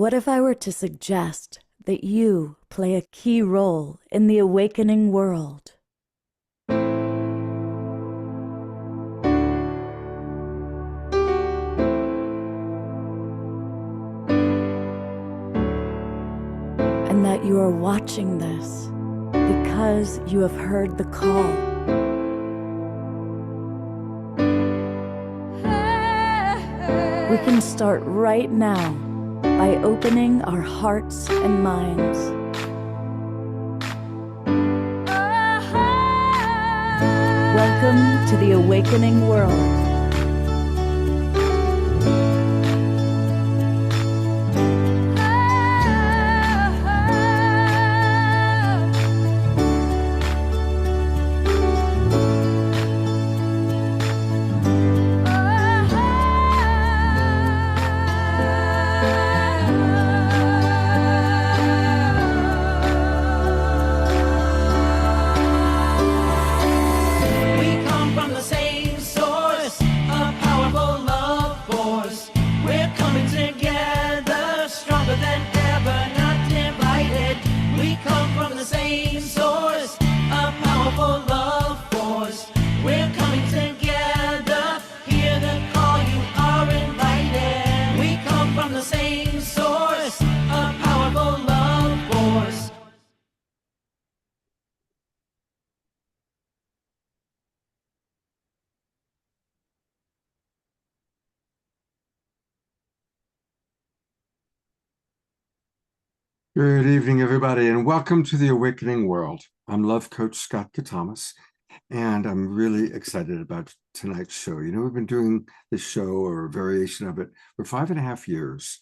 What if I were to suggest that you play a key role in the awakening world? And that you are watching this because you have heard the call. We can start right now by opening our hearts and minds. Welcome to the awakening world. Good evening, everybody, and welcome to the Awakening World. I'm Love Coach Scott Catamas, and I'm really excited about tonight's show. You know, we've been doing this show or a variation of it for 5.5 years.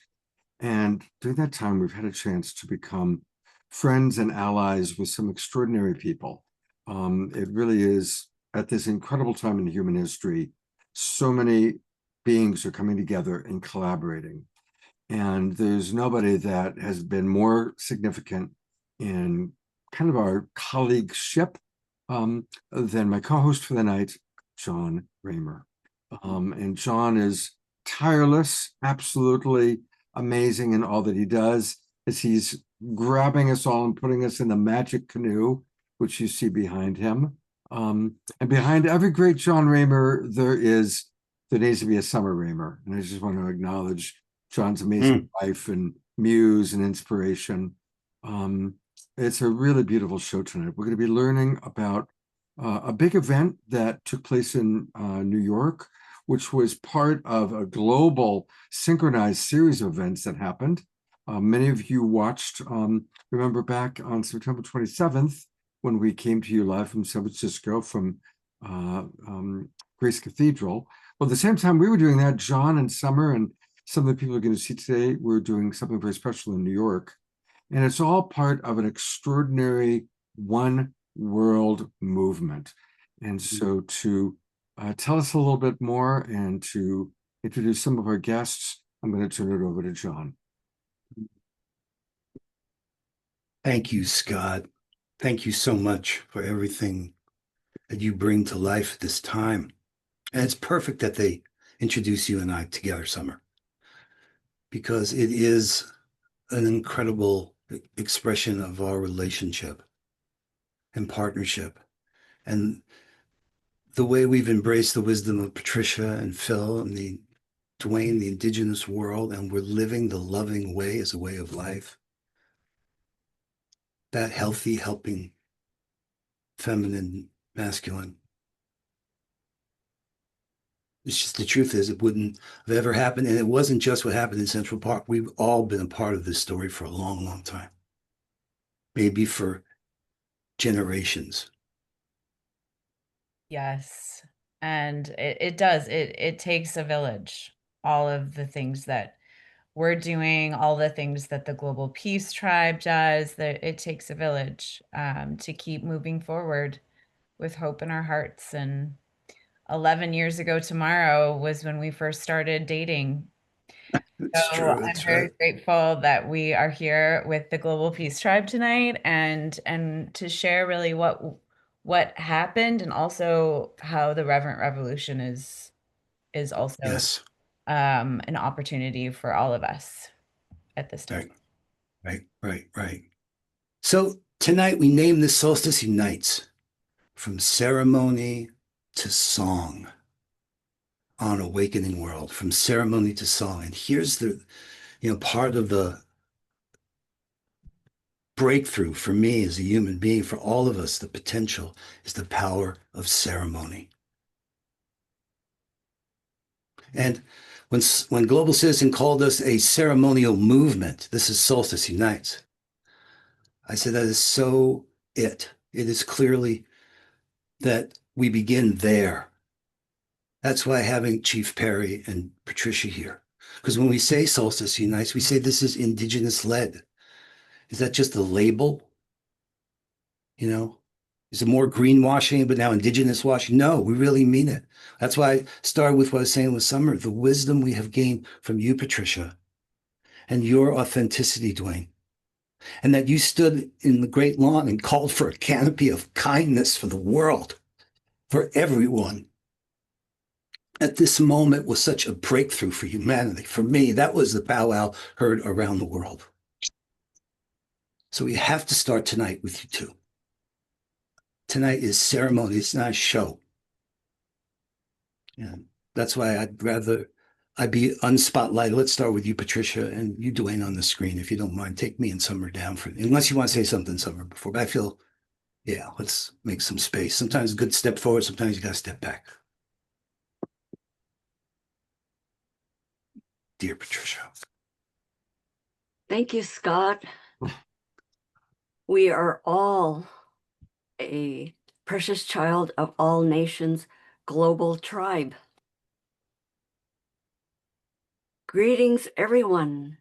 And during that time, we've had a chance to become friends and allies with some extraordinary people. It really is, at this incredible time in human history, so many beings are coming together and collaborating. And there's nobody that has been more significant in kind of our colleagueship than my co-host for the night, John Raymer. And John is tireless, absolutely amazing in all that he does, as he's grabbing us all and putting us in the magic canoe, which you see behind him. And behind every great John Raymer, there needs to be a Summer Raymer. And I just want to acknowledge John's amazing life and muse and inspiration. It's a really beautiful show tonight. We're going to be learning about a big event that took place in New York, which was part of a global synchronized series of events that happened. Many of you watched, remember back on September 27th, when we came to you live from San Francisco from Grace Cathedral. Well, at the same time we were doing that, John and Summer and some of the people are going to see today, we're doing something very special in New York. And it's all part of an extraordinary one world movement. And so to tell us a little bit more and to introduce some of our guests, I'm going to turn it over to John. Thank you, Scott. Thank you so much for everything that you bring to life at this time. And it's perfect that they introduce you and I together, Summer, because it is an incredible expression of our relationship and partnership. And the way we've embraced the wisdom of Patricia and Phil and Dwayne, the indigenous world, and we're living the loving way as a way of life. That healthy, helping, feminine, masculine. It's just the truth is it wouldn't have ever happened. And it wasn't just what happened in Central Park. We've all been a part of this story for a long, long time. Maybe for generations. Yes. And it does. It takes a village. All of the things that we're doing, all the things that the Global Peace Tribe does, that it takes a village to keep moving forward with hope in our hearts. And 11 years ago tomorrow was when we first started dating. So I'm very grateful that we are here with the Global Peace Tribe tonight and to share really what happened and also how the Reverent Revolution is also Yes. an opportunity for all of us. at this time. Right. So tonight we name this Solstice Unites, from ceremony to song on Awakening World, from ceremony to song. And here's the, part of the breakthrough for me as a human being, for all of us, the potential is the power of ceremony. And when Global Citizen called us a ceremonial movement, this is Solstice Unites, I said that is so it. It is clearly that we begin there. That's why having Chief Perry and Patricia here. Because when we say Solstice Unites, we say this is Indigenous led. Is that just a label? Is it more greenwashing, but now Indigenous washing? No, we really mean it. That's why I started with what I was saying with Summer, the wisdom we have gained from you, Patricia, and your authenticity, Dwayne. And that you stood in the great lawn and called for a canopy of kindness for the world, for everyone. At this moment was such a breakthrough for humanity. For me, that was the powwow heard around the world. So we have to start tonight with you two. Tonight is ceremony. It's not a show. And that's why I'd be unspotlighted. Let's start with you, Patricia, and you, Dwayne, on the screen, if you don't mind. Take me and Summer down unless you want to say something, Summer, before. But I feel, let's make some space. Sometimes a good step forward. Sometimes you got to step back. Dear Patricia. Thank you, Scott. We are all a precious child of all nations, global tribe. Greetings, everyone.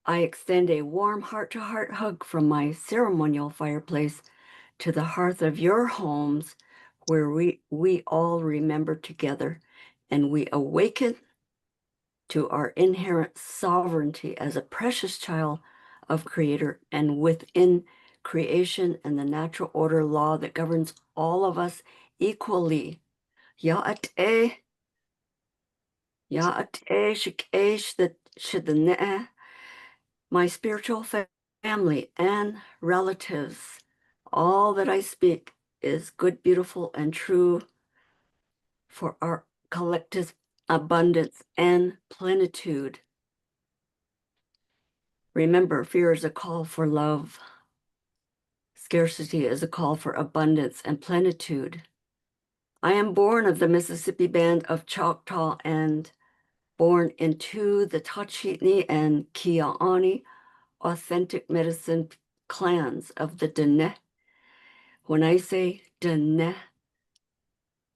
I extend a warm heart-to-heart hug from my ceremonial fireplace to the hearth of your homes, where we all remember together and we awaken to our inherent sovereignty as a precious child of Creator, and within creation and the natural order law that governs all of us equally. Ya'at'eh, shik'eh, shid'neh, my spiritual family and relatives. All that I speak is good, beautiful, and true for our collective abundance and plenitude. Remember, fear is a call for love. Scarcity is a call for abundance and plenitude. I am born of the Mississippi Band of Choctaw and born into the Tachitni and Kia'ani authentic medicine clans of the Dene. When I say Dene,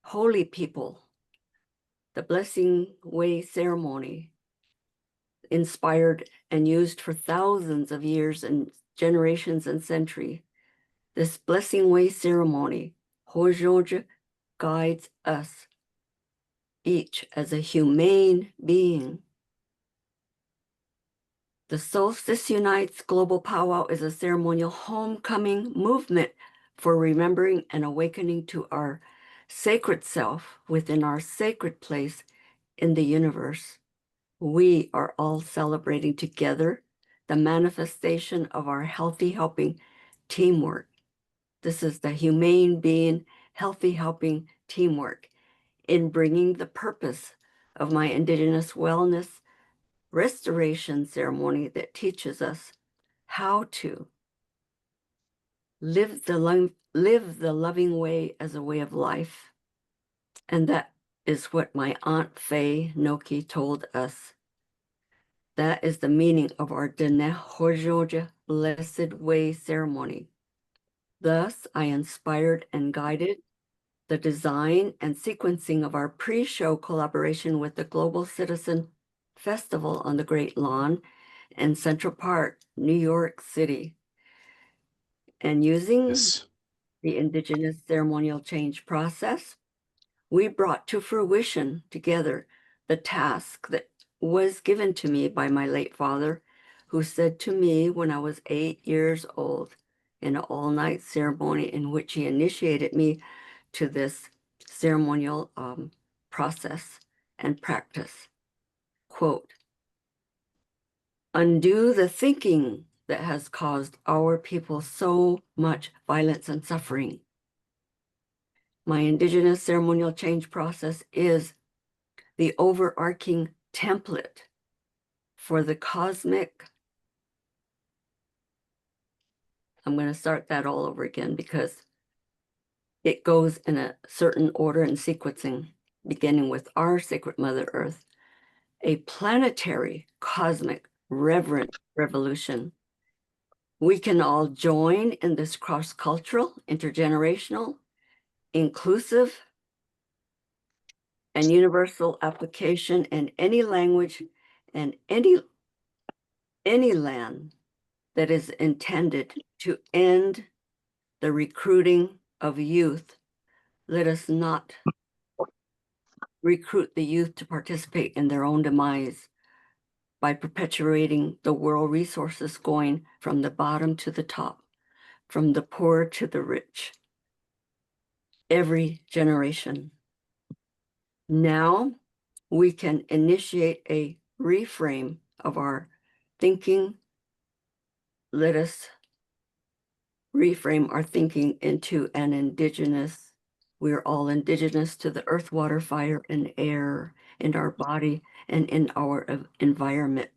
holy people, the Blessing Way ceremony, inspired and used for thousands of years and generations and centuries. This Blessing Way ceremony, Hojoja, guides us each as a humane being. The Solstice Unites Global Powwow is a ceremonial homecoming movement for remembering and awakening to our sacred self within our sacred place in the universe. We are all celebrating together the manifestation of our healthy helping teamwork. This is the humane being, healthy helping teamwork in bringing the purpose of my Indigenous wellness restoration ceremony that teaches us how to live the loving way as a way of life. And that is what my Aunt Faye Noki told us. That is the meaning of our Dene Hojoja Blessed Way ceremony. Thus, I inspired and guided the design and sequencing of our pre-show collaboration with the Global Citizen Festival on the Great Lawn in Central Park, New York City. And using the Indigenous ceremonial change process, we brought to fruition together the task that was given to me by my late father, who said to me when I was 8 years old in an all-night ceremony in which he initiated me to this ceremonial process and practice. Quote, undo the thinking that has caused our people so much violence and suffering. My Indigenous ceremonial change process is the overarching template for the cosmic. I'm going to start that all over again because it goes in a certain order and sequencing, beginning with our sacred Mother Earth, a planetary, cosmic, reverent revolution. We can all join in this cross-cultural, intergenerational, inclusive, and universal application in any language and any land that is intended to end the recruiting of youth. Let us not recruit the youth to participate in their own demise by perpetuating the world resources going from the bottom to the top, from the poor to the rich, every generation. Now we can initiate a reframe of our thinking. Let us reframe our thinking into an indigenous. We're all indigenous to the earth, water, fire, and air in our body and in our environment.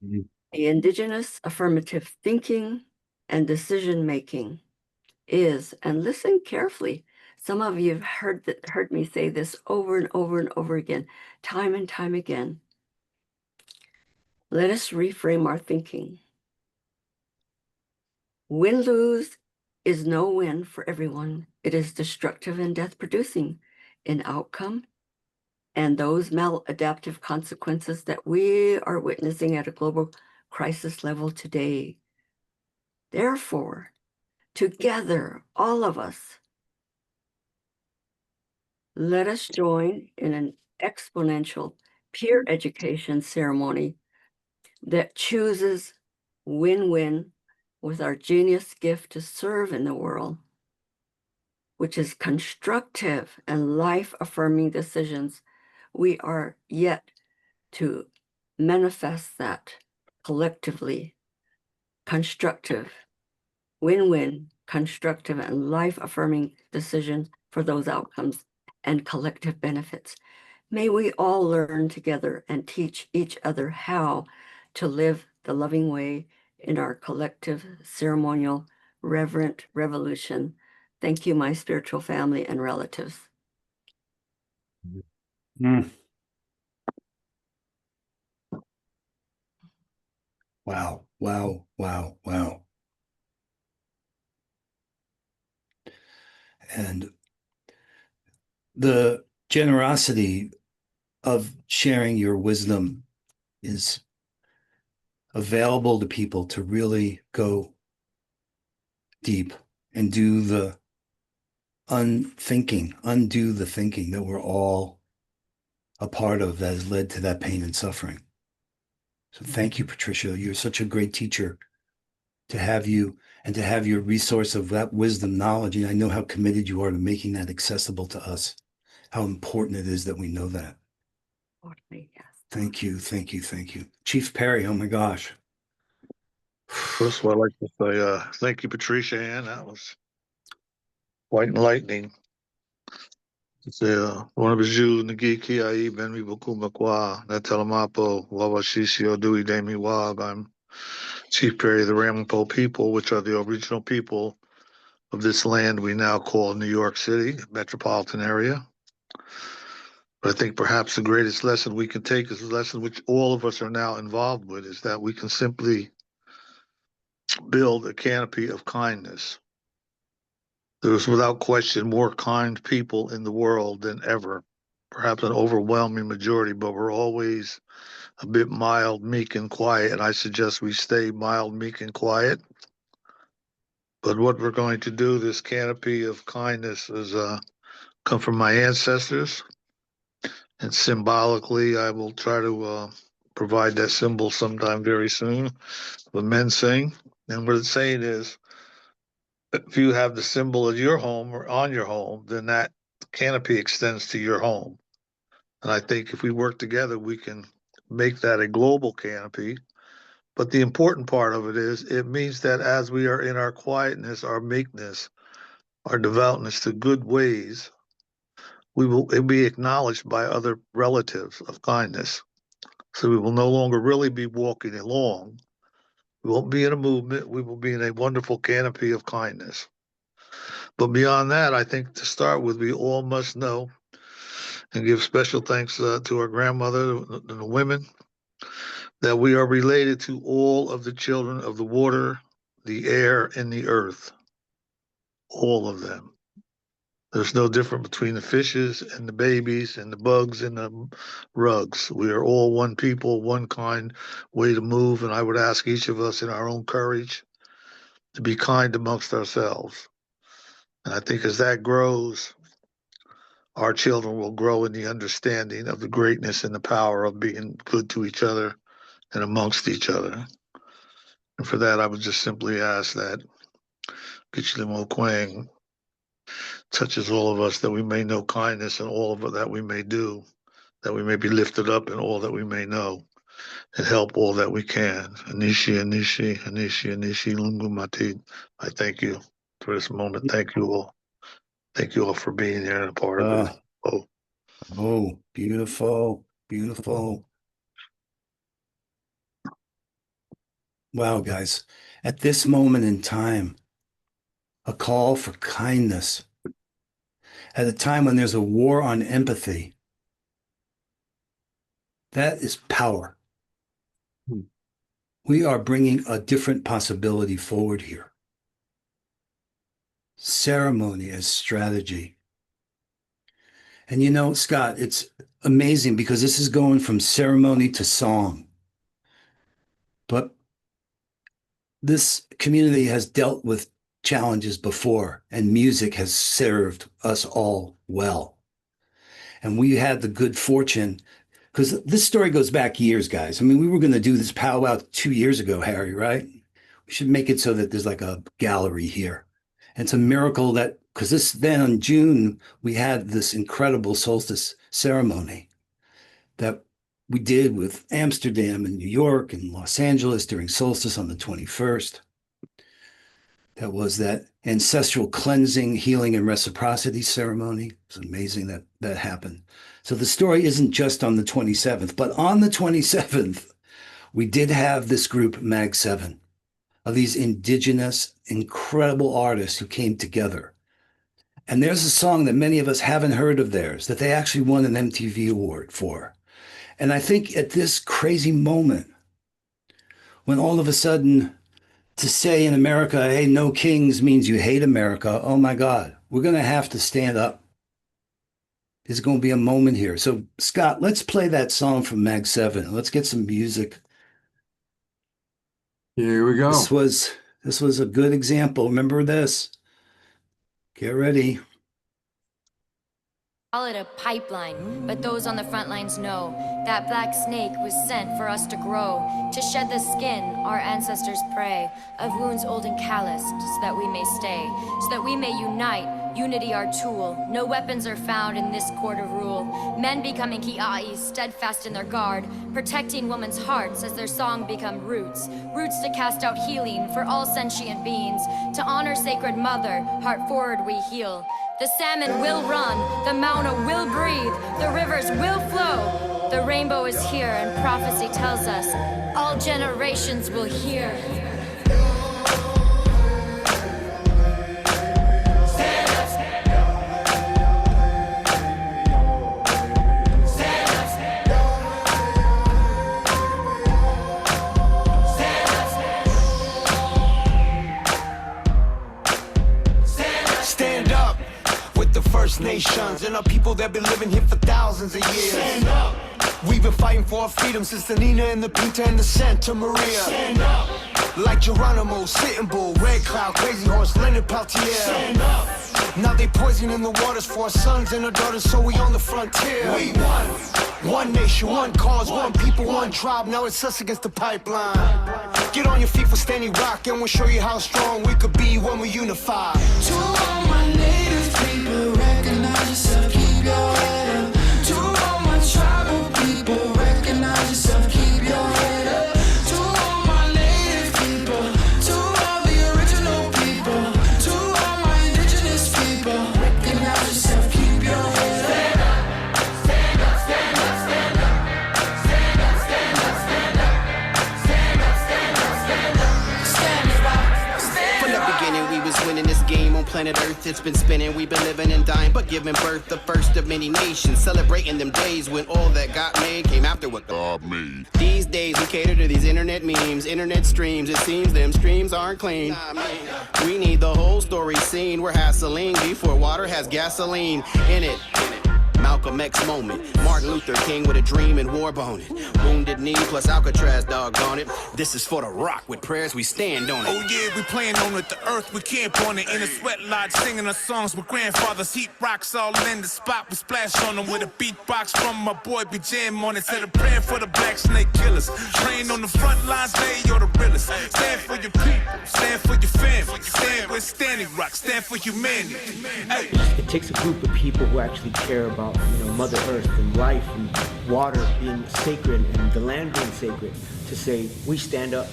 Mhm. The indigenous affirmative thinking and decision making is, and listen carefully, some of you have heard me say this over and over and over again, time and time again. Let us reframe our thinking. Win-lose is no win for everyone. It is destructive and death-producing in outcome, and those maladaptive consequences that we are witnessing at a global crisis level today. Therefore, together, all of us, let us join in an exponential peer education ceremony that chooses win-win with our genius gift to serve in the world, which is constructive and life-affirming decisions. We are yet to manifest that collectively, constructive, win-win, constructive, and life-affirming decisions for those outcomes and collective benefits. May we all learn together and teach each other how to live the loving way in our collective ceremonial reverent revolution. Thank you, my spiritual family and relatives. Mm. Wow, wow, wow, wow. And the generosity of sharing your wisdom is available to people to really go deep and do the undo the thinking that we're all a part of that has led to that pain and suffering. So thank you, Patricia. You're such a great teacher to have you and to have your resource of that wisdom, knowledge. And I know how committed you are to making that accessible to us, how important it is that we know that. Totally, yes. Thank you, thank you, thank you. Chief Perry, oh my gosh. First of all, I'd like to say thank you, Patricia Ann. That was quite enlightening. One of his Jews, Nagiki Ai Benmi Bukumakwa, Natalamapo, Wawashisio Dui Demi Wag. I'm Chief Perry of the Ramapo people, which are the original people of this land we now call New York City, metropolitan area. But I think perhaps the greatest lesson we can take is a lesson which all of us are now involved with, is that we can simply build a canopy of kindness. There's without question more kind people in the world than ever, perhaps an overwhelming majority, but we're always a bit mild, meek, and quiet. And I suggest we stay mild, meek, and quiet. But what we're going to do, this canopy of kindness, is come from my ancestors. And symbolically, I will try to provide that symbol sometime very soon. The men sing. And what it's saying is, if you have the symbol of your home or on your home, then that canopy extends to your home. And I think if we work together, we can make that a global canopy. But the important part of it is it means that as we are in our quietness, our meekness, our devoutness to good ways, we will be acknowledged by other relatives of kindness. So we will no longer really be walking along. We won't be in a movement. We will be in a wonderful canopy of kindness. But beyond that, I think to start with, we all must know and give special thanks to our grandmother and the women that we are related to all of the children of the water, the air, and the earth. All of them. There's no difference between the fishes and the babies and the bugs and the rugs. We are all one people, one kind way to move. And I would ask each of us in our own courage to be kind amongst ourselves. And I think as that grows, our children will grow in the understanding of the greatness and the power of being good to each other and amongst each other. And for that, I would just simply ask that Gichilimo Kwang touches all of us, that we may know kindness in all of it that we may do, that we may be lifted up in all that we may know, and help all that we can. Anishi, Anishi, Anishi, Anishi, Lungumati. I thank you for this moment. Thank you all. Thank you all for being here and a part of it. Oh, beautiful, beautiful. Wow, guys. At this moment in time, a call for kindness. At a time when there's a war on empathy, that is power. We are bringing a different possibility forward here. Ceremony as strategy. And you know, Scott, it's amazing because this is going from ceremony to song. But this community has dealt with challenges before, and music has served us all well. And we had the good fortune, because this story goes back years, guys. I mean, we were going to do this powwow 2 years ago, Harry, right? We should make it so that there's like a gallery here. And it's a miracle that, because then in June, we had this incredible solstice ceremony that we did with Amsterdam and New York and Los Angeles during solstice on the 21st. That was that ancestral cleansing, healing, and reciprocity ceremony. It's amazing that that happened. So the story isn't just on the 27th, but on the 27th, we did have this group, Mag 7, of these indigenous, incredible artists who came together. And there's a song that many of us haven't heard of theirs that they actually won an MTV award for. And I think at this crazy moment, when all of a sudden, to say in America, hey, no kings means you hate America, oh my God, we're going to have to stand up. There's going to be a moment here. So, Scott, let's play that song from Mag 7. Let's get some music. Here we go. This was a good example. Remember this. Get ready. Call it a pipeline, but those on the front lines know that black snake was sent for us to grow, to shed the skin our ancestors pray, of wounds old and calloused, so that we may stay, so that we may unite, unity our tool. No weapons are found in this court of rule. Men becoming ki'ai, steadfast in their guard, protecting women's hearts as their song become roots, roots to cast out healing for all sentient beings, to honor sacred mother, heart forward we heal. The salmon will run, the Mauna will breathe, the rivers will flow. The rainbow is here and prophecy tells us all generations will hear. First Nations and our people that been living here for thousands of years. Stand up. We've been fighting for our freedom since the Nina and the Pinta and the Santa Maria. Stand up. Like Geronimo, Sitting Bull, Red Cloud, Crazy Horse, Leonard Peltier. Stand up. Now they poisoning the waters for our sons and our daughters, so we on the frontier. We won. One nation, one cause, one people, one tribe. Now it's us against the pipeline. Get on your feet for Standing Rock, and we'll show you how strong we could be when we unify. To all my native people, recognize yourself, keep your head up. To all my tribal people, recognize yourself, planet Earth, it's been spinning. We've been living and dying, but giving birth, the first of many nations. Celebrating them days when all that got made came after what God made. These days we cater to these internet memes, internet streams. It seems them streams aren't clean. We need the whole story seen. We're hassling before water has gasoline in it. Malcolm X moment. Martin Luther King with a dream and war bone it. Wounded knee plus Alcatraz doggone it. This is for the rock with prayers we stand on it. Oh yeah, we playing on it. The earth we camp on it. In a sweat lodge singing our songs with grandfathers. Heat rocks all in the spot. We splash on them with a beatbox from my boy. We jam on it. Said a prayer for the black snake killers. Praying on the front lines, they you're the realest. Stand for your people. Stand for your family. Stand with Standing Rock. Stand for humanity. Hey. It takes a group of people who actually care about, Mother Earth and life and water being sacred and the land being sacred to say, we stand up.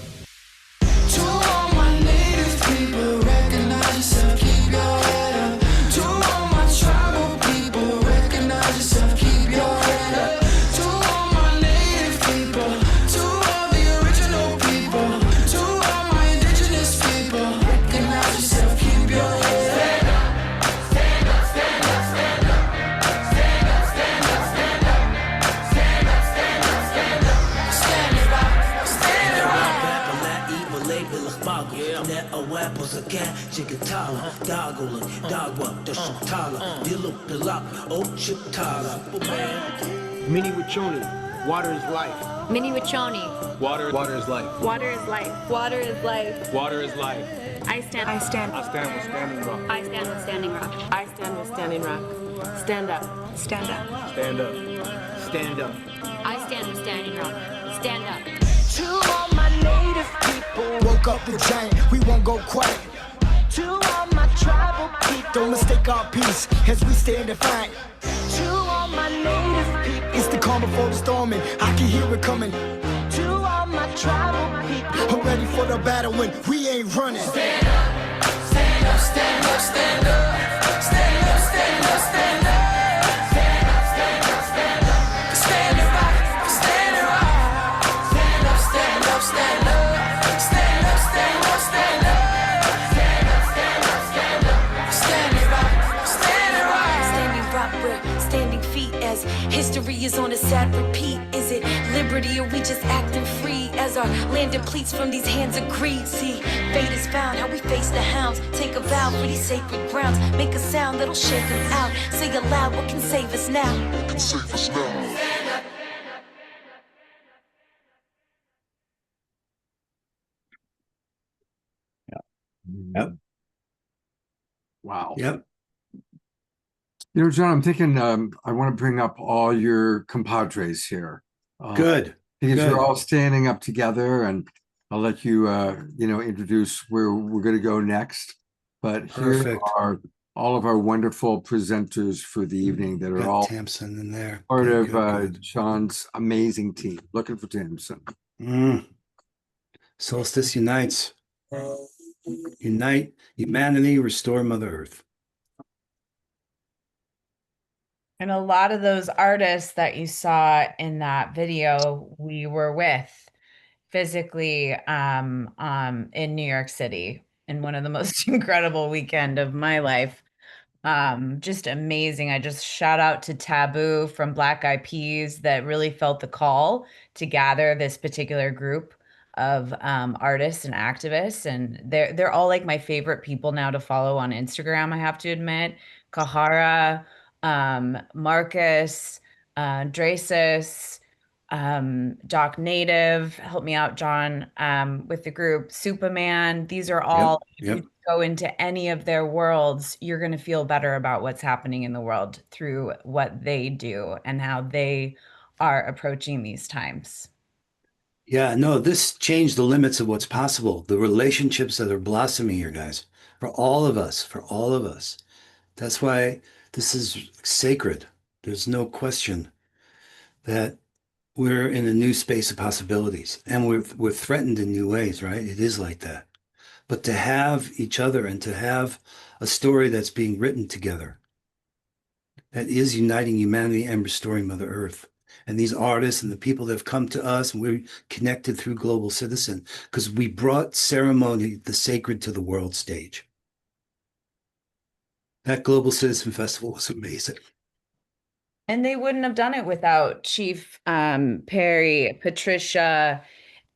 To all my native people, recognize yourself, keep your head up. To all my tribal people, recognize yourself, keep your head up. To all my native people, to all the original people, to all my indigenous people, recognize yourself, keep your head up. Stand up, stand up, stand up, stand up. Stand up, stand up, stand up, stand up, stand up, stand it up, stand it up. Mini Wachoni, water is life. Mini Wachoni. Water is life. Water is life. Water is life. Water is life. I stand. I stand with Standing Rock. I stand with Standing Rock. I stand with Standing Rock. Stand up. Stand up. Stand up. Stand up. I stand with Standing Rock. Stand up. To all my native people, woke up the giant, we won't go quiet. To all my tribal people, don't mistake our peace as we stand defiant. To all my native people, it's the calm before the storm and I can hear it coming. To all my tribal people, I'm ready for the battle when we ain't running. Stand up, stand up, stand up, stand up, stand up, stand up, stand up. Stand up, stand up, stand up, stand it right, stand it right. Stand up, stand up, stand up, stand up, stand up, stand up. Stand up, stand up, stand up, stand it right, stand it right. Standing rock, we're standing feet as history is on a sad repeat. Is it liberty or we just acting free as our land depletes from these hands of greed? See, fate is found, how we face the hounds. Take a vow for these sacred grounds. Make a sound that'll shake them out. Say aloud what can save us now. What can save us now? Stand up. Yep. Wow. Yep. John, I'm thinking I want to bring up all your compadres here. Good. Because Good. you're all standing up together, and I'll let you, introduce where we're going to go next. But here Perfect. are all of our wonderful presenters for the evening that are Got all Tamsin in there. part Good, of good, good. Sean's amazing team. Looking for Tamsin. Solstice Unites. Unite humanity, restore Mother Earth. And a lot of those artists that you saw in that video, we were with physically in New York City in one of the most incredible weekend of my life. Just amazing. I just shout out to Taboo from Black Eyed Peas that really felt the call to gather this particular group of artists and activists, and they're all like my favorite people now to follow on Instagram, I have to admit. Kahara, Marcus, Dracis, Doc Native, help me out, John, with the group, Superman. These are all, if you go into any of their worlds, you're going to feel better about what's happening in the world through what they do and how they are approaching these times. Yeah, no, this changed the limits of what's possible. The relationships that are blossoming here, guys, for all of us, for all of us. That's why this is sacred. There's no question that we're in a new space of possibilities, and we're threatened in new ways, right? It is like that. But to have each other and to have a story that's being written together that is uniting humanity and restoring Mother Earth. And these artists and the people that have come to us, and we're connected through Global Citizen because we brought ceremony, the sacred, to the world stage. That Global Citizen Festival was amazing. And they wouldn't have done it without Chief Perry, Patricia,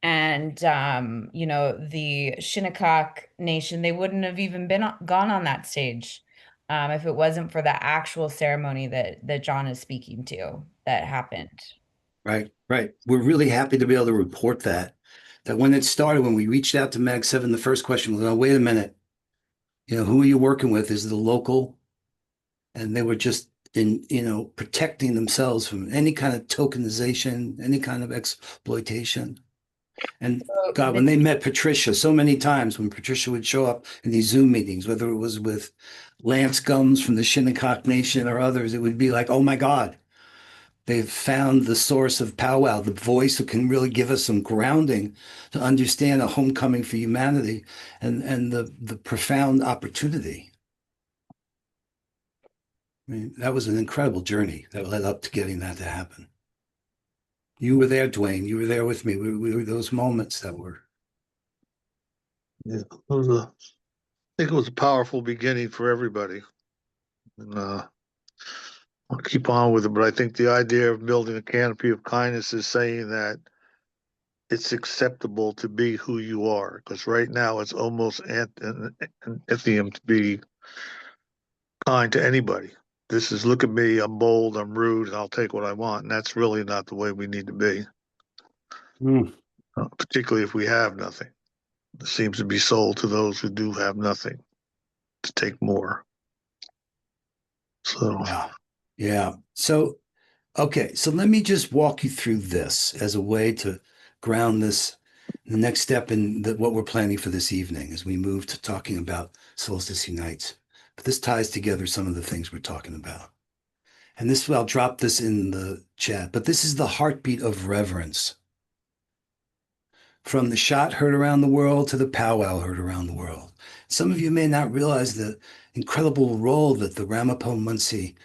and the Shinnecock Nation. They wouldn't have even gone on that stage if it wasn't for the actual ceremony that John is speaking to that happened. Right. We're really happy to be able to report that when it started, when we reached out to Mag 7, the first question was, oh, wait a minute, who are you working with? Is it the local? And they were just protecting themselves from any kind of tokenization, any kind of exploitation. And God, when they met Patricia so many times, when Patricia would show up in these Zoom meetings, whether it was with Lance Gums from the Shinnecock Nation or others, it would be like, oh my God, they've found the source of powwow, the voice who can really give us some grounding to understand a homecoming for humanity and the profound opportunity. I mean, that was an incredible journey that led up to getting that to happen. You were there, Dwayne. You were there with me. We were those moments that were. Yeah, I think it was a powerful beginning for everybody. And I'll keep on with it, but I think the idea of building a canopy of kindness is saying that it's acceptable to be who you are, because right now it's almost an anthem to be kind to anybody. This is, look at me, I'm bold, I'm rude, and I'll take what I want. And that's really not the way we need to be, particularly if we have nothing. It seems to be sold to those who do have nothing to take more. So, yeah. So, okay. So let me just walk you through this as a way to ground this, the next step in what we're planning for this evening as we move to talking about Solstice Unites. But this ties together some of the things we're talking about. And this, I'll drop this in the chat, but this is the heartbeat of reverence. From the shot heard around the world to the powwow heard around the world. Some of you may not realize the incredible role that the Ramapo Muncie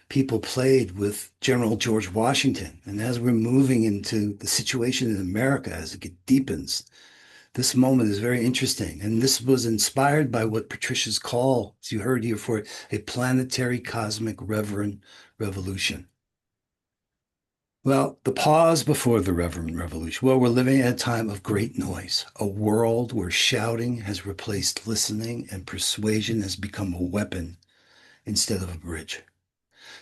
people played with General George Washington. And as we're moving into the situation in America, as it deepens, this moment is very interesting. And this was inspired by what Patricia's call, as you heard here, for a planetary cosmic reverent revolution. Well, the pause before the Reverent Revolution. Well, we're living at a time of great noise, a world where shouting has replaced listening and persuasion has become a weapon instead of a bridge.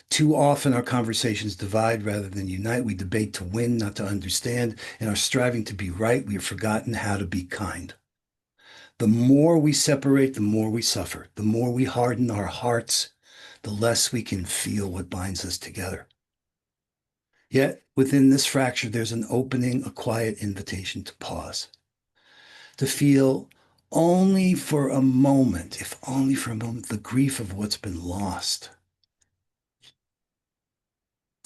Too often our conversations divide rather than unite. We debate to win, not to understand. In our striving to be right, we have forgotten how to be kind. The more we separate, the more we suffer. The more we harden our hearts, the less we can feel what binds us together. Yet within this fracture, there's an opening, a quiet invitation to pause, to feel only for a moment, if only for a moment, the grief of what's been lost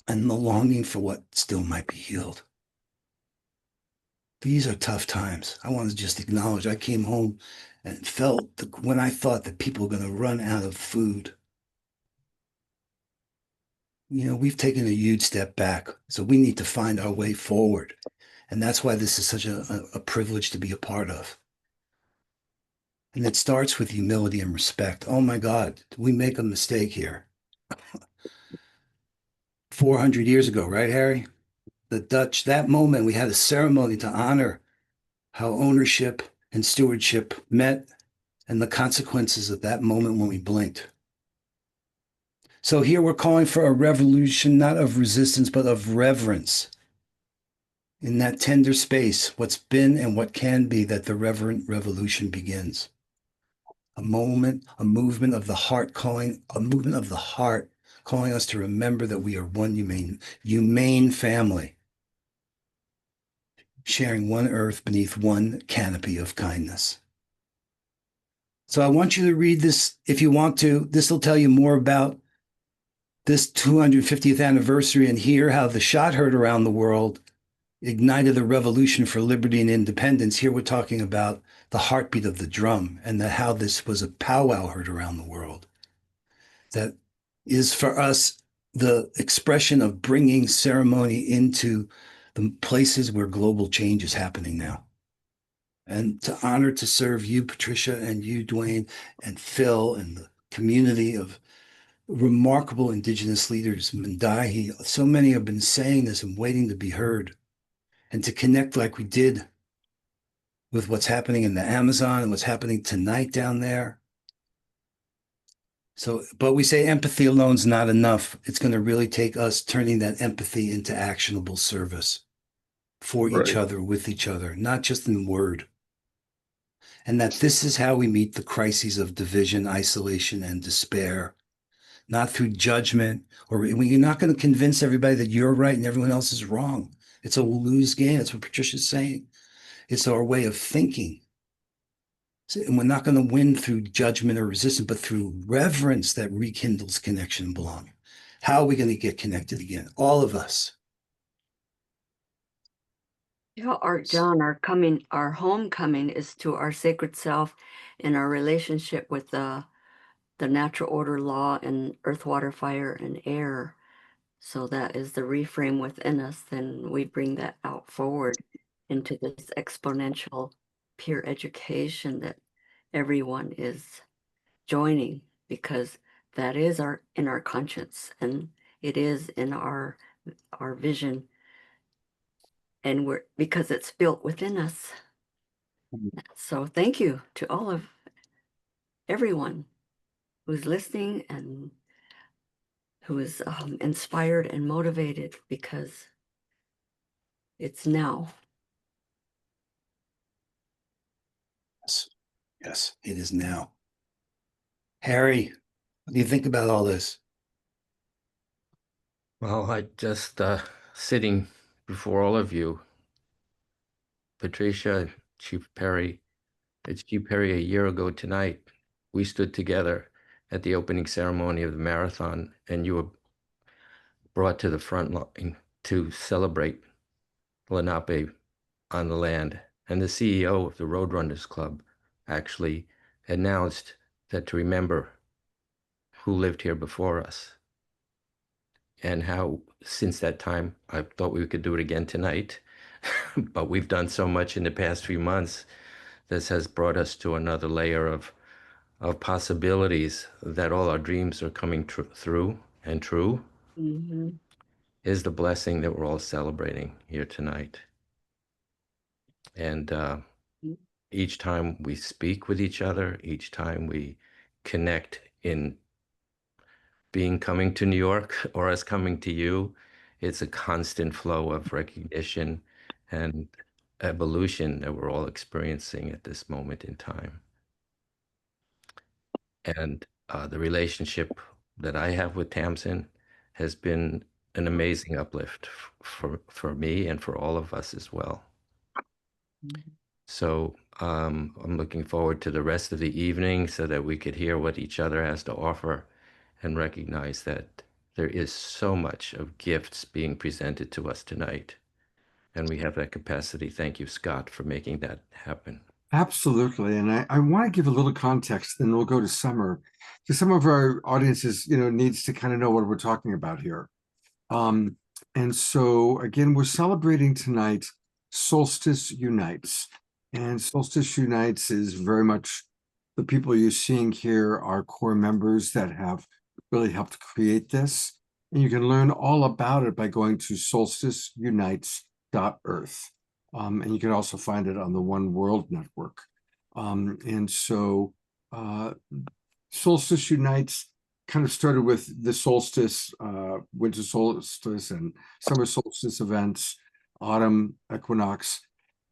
and the longing for what still might be healed. These are tough times. I want to just acknowledge I came home and felt when I thought that people were going to run out of food. We've taken a huge step back, so we need to find our way forward. And that's why this is such a privilege to be a part of. And it starts with humility and respect. Oh my God, did we make a mistake here? 400 years ago, right, Harry? The Dutch, that moment, we had a ceremony to honor how ownership and stewardship met and the consequences of that moment when we blinked. So here we're calling for a revolution, not of resistance, but of reverence. In that tender space, what's been and what can be, that the reverent revolution begins. A movement of the heart calling us to remember that we are one humane family, sharing one earth beneath one canopy of kindness. So I want you to read this if you want to. This will tell you more about this 250th anniversary and hear how the shot heard around the world ignited the revolution for liberty and independence. Here we're talking about the heartbeat of the drum and how this was a powwow heard around the world. That is for us the expression of bringing ceremony into the places where global change is happening now. And to serve you, Patricia, and you, Dwayne, and Phil, and the community of remarkable indigenous leaders, Mandai, so many have been saying this and waiting to be heard and to connect like we did with what's happening in the Amazon and what's happening tonight down there. So, but we say empathy alone's not enough. It's going to really take us turning that empathy into actionable service for each other, with each other, not just in word. And that this is how we meet the crises of division, isolation, and despair, not through judgment, or you're not going to convince everybody that you're right and everyone else is wrong. It's a lose game. That's what Patricia's saying. It's our way of thinking. And we're not going to win through judgment or resistance, but through reverence that rekindles connection and belonging. How are we going to get connected again? All of us. Yeah, John, our homecoming is to our sacred self in our relationship with the natural order law and earth, water, fire, and air. So that is the reframe within us. Then we bring that out forward into this exponential peer education that everyone is joining, because that is in our conscience and it is in our vision, and because it's built within us. So thank you to all of everyone who's listening and who is inspired and motivated, because it's now. Yes, it is now. Harry, what do you think about all this? Well, I just sitting before all of you, Patricia, Chief Perry. It's Chief Perry a year ago tonight. We stood together at the opening ceremony of the marathon, and you were brought to the front line to celebrate Lenape on the land. And the CEO of the Roadrunners Club actually announced that to remember who lived here before us, and how since that time, I thought we could do it again tonight, but we've done so much in the past few months. This has brought us to another layer of possibilities, that all our dreams are coming through and true. Mm-hmm. Is the blessing that we're all celebrating here tonight. And each time we speak with each other, each time we connect in coming to New York or us coming to you, it's a constant flow of recognition and evolution that we're all experiencing at this moment in time. And the relationship that I have with Tamsin has been an amazing uplift for me and for all of us as well. Mm-hmm. So I'm looking forward to the rest of the evening so that we could hear what each other has to offer and recognize that there is so much of gifts being presented to us tonight. And we have that capacity. Thank you, Scott, for making that happen. Absolutely. And I want to give a little context, then we'll go to Summer, because some of our audiences, needs to kind of know what we're talking about here. And so, again, we're celebrating tonight Solstice Unites. And Solstice Unites is very much the people you're seeing here are core members that have really helped create this. And you can learn all about it by going to solsticeunites.earth. And you can also find it on the One World Network. And so Solstice Unites kind of started with the solstice, winter solstice and summer solstice events, autumn equinox.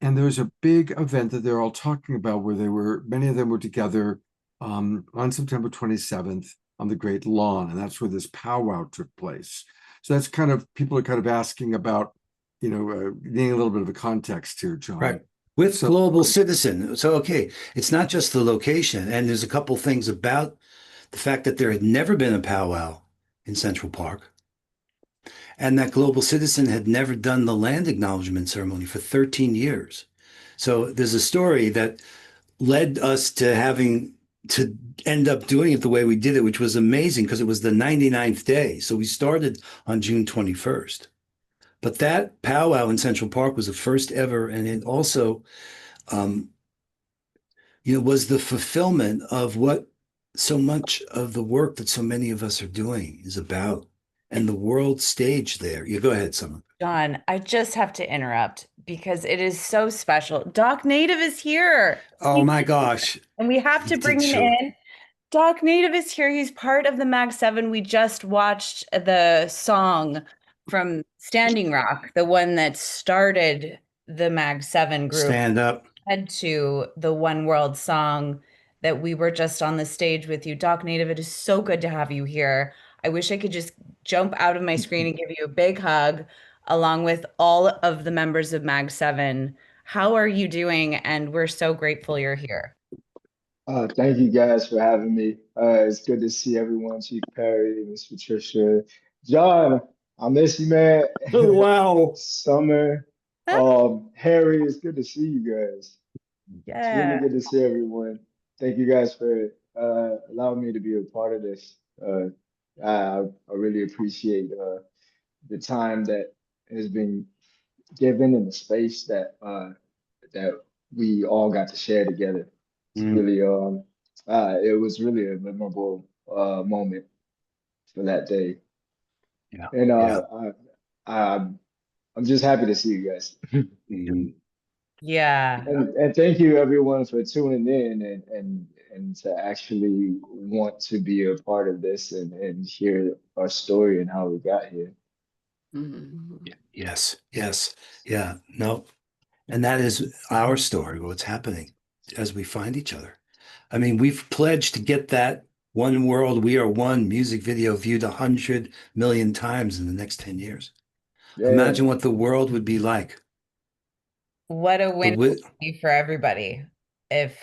And there was a big event that they're all talking about where many of them were together on September 27th on the Great Lawn. And that's where this powwow took place. So that's people are kind of asking about, needing a little bit of a context here, John. Right. With Global Citizen. So, okay, it's not just the location. And there's a couple things about the fact that there had never been a powwow in Central Park, and that Global Citizen had never done the land acknowledgement ceremony for 13 years. So there's a story that led us to having to end up doing it the way we did it, which was amazing because it was the 99th day. So we started on June 21st. But that powwow in Central Park was the first ever, and it also, was the fulfillment of what so much of the work that so many of us are doing is about, and the world stage there. You go ahead, Summer. John, I just have to interrupt because it is so special. Doc Native is here. Oh my gosh. And we have to bring him in. Doc Native is here. He's part of the Mag 7. We just watched the song from Standing Rock, the one that started the Mag 7 group. Stand Up. Head to the One World song that we were just on the stage with you. Doc Native, it is so good to have you here. I wish I could just jump out of my screen and give you a big hug, along with all of the members of Mag 7. How are you doing? And we're so grateful you're here. Thank you guys for having me. It's good to see everyone. Chief Perry, Miss Patricia, John, I miss you, man. Oh, wow. Summer, Harry, it's good to see you guys. Yeah. It's really good to see everyone. Thank you guys for allowing me to be a part of this. I really appreciate the time that has been given and the space that that we all got to share together. It's really it was really a memorable moment for that day. Yeah. And I'm just happy to see you guys. Yeah. And thank you everyone for tuning in and to actually want to be a part of this and hear our story and how we got here. Yes. Yeah. No. And that is our story, what's happening as we find each other. I mean, we've pledged to get that One World, We Are One music video viewed 100 million times in the next 10 years. Yeah. Imagine what the world would be like. What a win it would be for everybody if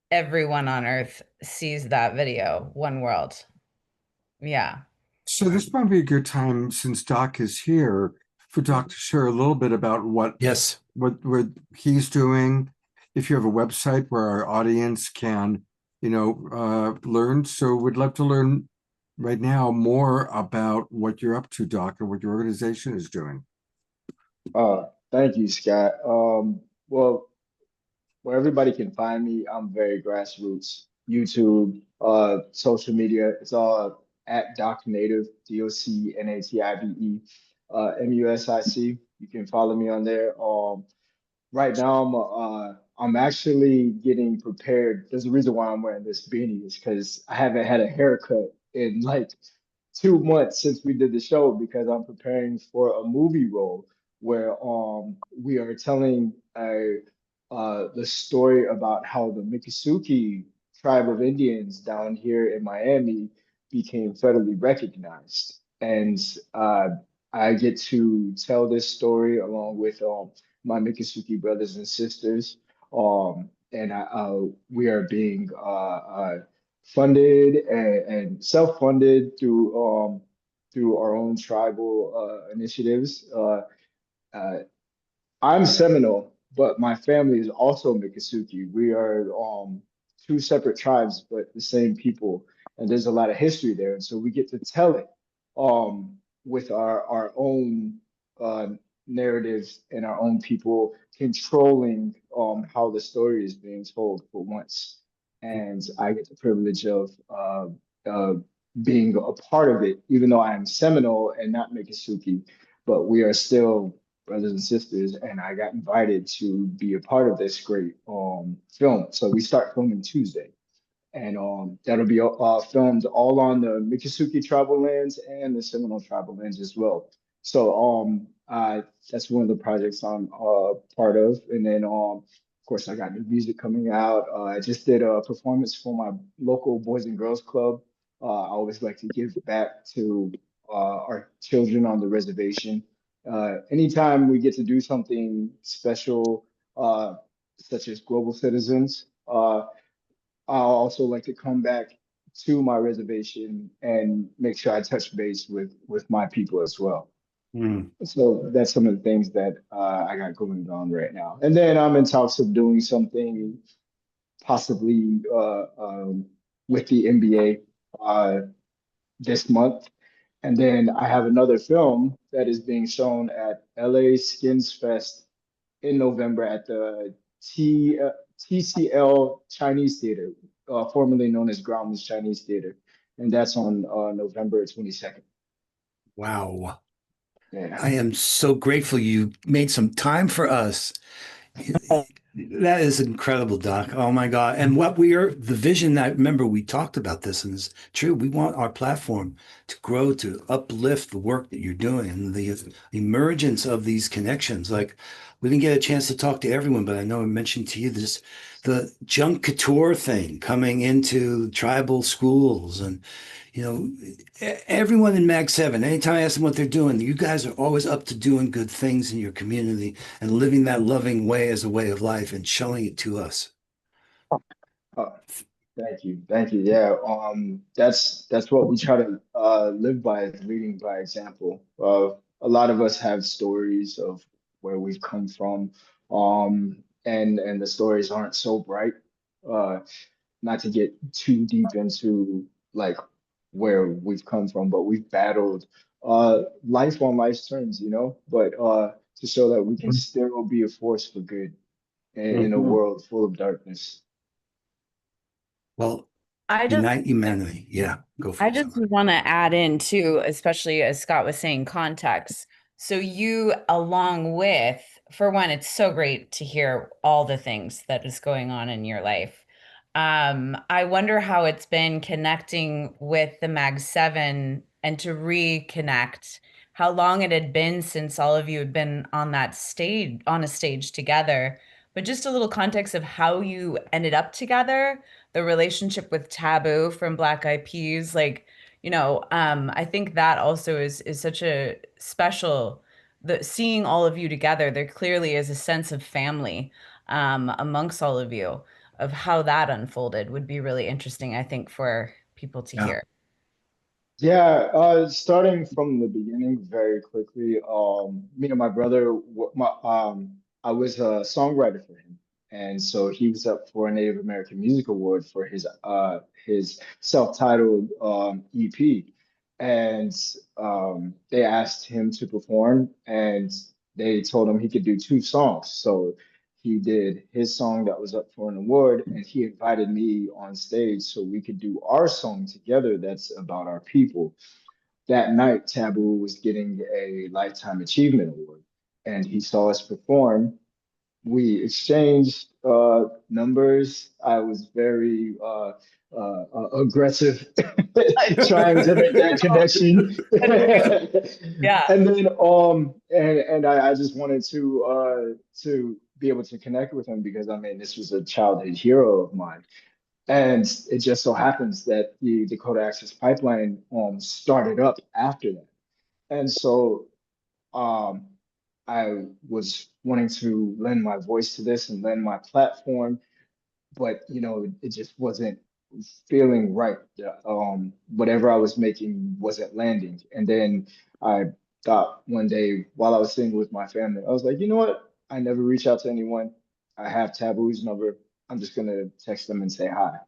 everyone on Earth sees that video, One World. Yeah. So this might be a good time, since Doc is here, for Doc to share a little bit about what he's doing. If you have a website where our audience can, learn. So we'd love to learn right now more about what you're up to, Doc, and what your organization is doing. Thank you, Scott. Well, where everybody can find me, I'm very grassroots. YouTube, social media, it's all at Doc Native, DOCNATIVE, MUSIC. You can follow me on there. Right now, I'm actually getting prepared. There's a reason why I'm wearing this beanie is because I haven't had a haircut in like 2 months since we did the show, because I'm preparing for a movie role where we are telling the story about how the Miccosukee tribe of Indians down here in Miami became federally recognized. And I get to tell this story along with my Miccosukee brothers and sisters. And we are being funded and self-funded through our own tribal initiatives. I'm Seminole, but my family is also Miccosukee. We are two separate tribes, but the same people, and there's a lot of history there. And so we get to tell it with our own narratives and our own people controlling how the story is being told for once. And I get the privilege of being a part of it, even though I am Seminole and not Miccosukee, but we are still brothers and sisters, and I got invited to be a part of this great film. So we start filming Tuesday, and that'll be filmed all on the Miccosukee tribal lands and the Seminole tribal lands as well. So that's one of the projects I'm part of. And then of course I got new music coming out. I just did a performance for my local Boys and Girls Club. I always like to give back to our children on the reservation. Anytime we get to do something special, such as Global Citizens, I also like to come back to my reservation and make sure I touch base with my people as well. So that's some of the things that I got going on right now. And then I'm in talks of doing something possibly with the NBA this month. And then I have another film that is being shown at LA Skins Fest in November at the TCL Chinese Theater. formerly known as Groundless Chinese Theater, and that's on November 22nd. Wow. Yeah. I am so grateful you made some time for us. That is incredible, Doc. Oh my God. And what we are, the vision that, remember, we talked about this, and it's true. We want our platform to grow, to uplift the work that you're doing and the emergence of these connections. Like, we didn't get a chance to talk to everyone, but I know I mentioned to you this, the junk couture thing coming into tribal schools, and everyone in Mag 7, anytime I ask them what they're doing, you guys are always up to doing good things in your community and living that loving way as a way of life and showing it to us. Oh, thank you. Thank you. Yeah. That's what we try to live by, is leading by example. A lot of us have stories of where we've come from. And the stories aren't so bright. Uh, Not to get too deep into like where we've come from, but we've battled life on life's terms, but to show that we can still be a force for good in a world full of darkness. Well, I just unite humanity. Yeah, go for I it. just want to add in too, especially as Scott was saying, context. So you, along with, for one, it's so great to hear all the things that is going on in your life. I wonder how it's been connecting with the Mag 7 and to reconnect, how long it had been since all of you had been on that stage, on a stage together. But just a little context of how you ended up together, the relationship with Taboo from Black Eyed Peas, like, I think that also is such a special, the seeing all of you together, there clearly is a sense of family amongst all of you. Of how that unfolded would be really interesting, I think, for people to Yeah. hear. Yeah, starting from the beginning very quickly, me and my brother, I was a songwriter for him, and so he was up for a Native American Music Award for his self-titled EP, and they asked him to perform, and they told him he could do two songs, so he did his song that was up for an award, and he invited me on stage so we could do our song together that's about our people. That night, Taboo was getting a Lifetime Achievement Award, and he saw us perform. We exchanged numbers. I was very aggressive trying to make that connection. Yeah. And then and I just wanted to be able to connect with him because I mean this was a childhood hero of mine. And it just so happens that the Dakota Access Pipeline started up after that. And so um, I was wanting to lend my voice to this and lend my platform, but it just wasn't feeling right. Whatever I was making wasn't landing. And then I thought one day while I was sitting with my family, I was like, you know what? I never reach out to anyone. I have Taboo's number. I'm just gonna text them and say hi.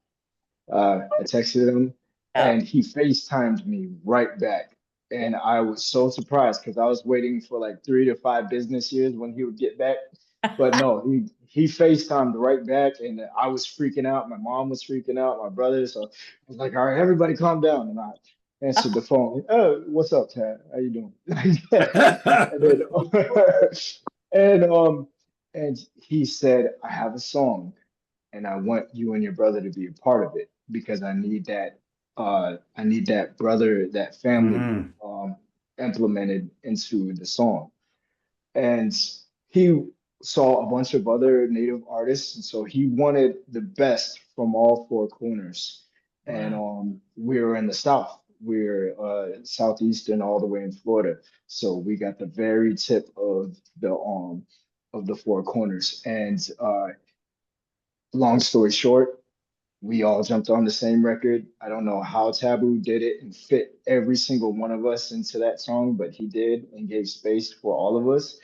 I texted him and he FaceTimed me right back. And I was so surprised because I was waiting for like 3 to 5 business years when he would get back. But no, he FaceTimed right back and I was freaking out. My mom was freaking out, my brother. So I was like, all right, everybody calm down. And I answered the phone. Oh, what's up, Tad? How you doing? And he said, I have a song and I want you and your brother to be a part of it because I need that brother, that family implemented into the song. And he saw a bunch of other Native artists, and so he wanted the best from all four corners. And we were in the South. We're southeastern all the way in Florida. So we got the very tip of the four corners. And long story short, we all jumped on the same record. I don't know how Taboo did it and fit every single one of us into that song, but he did and gave space for all of us.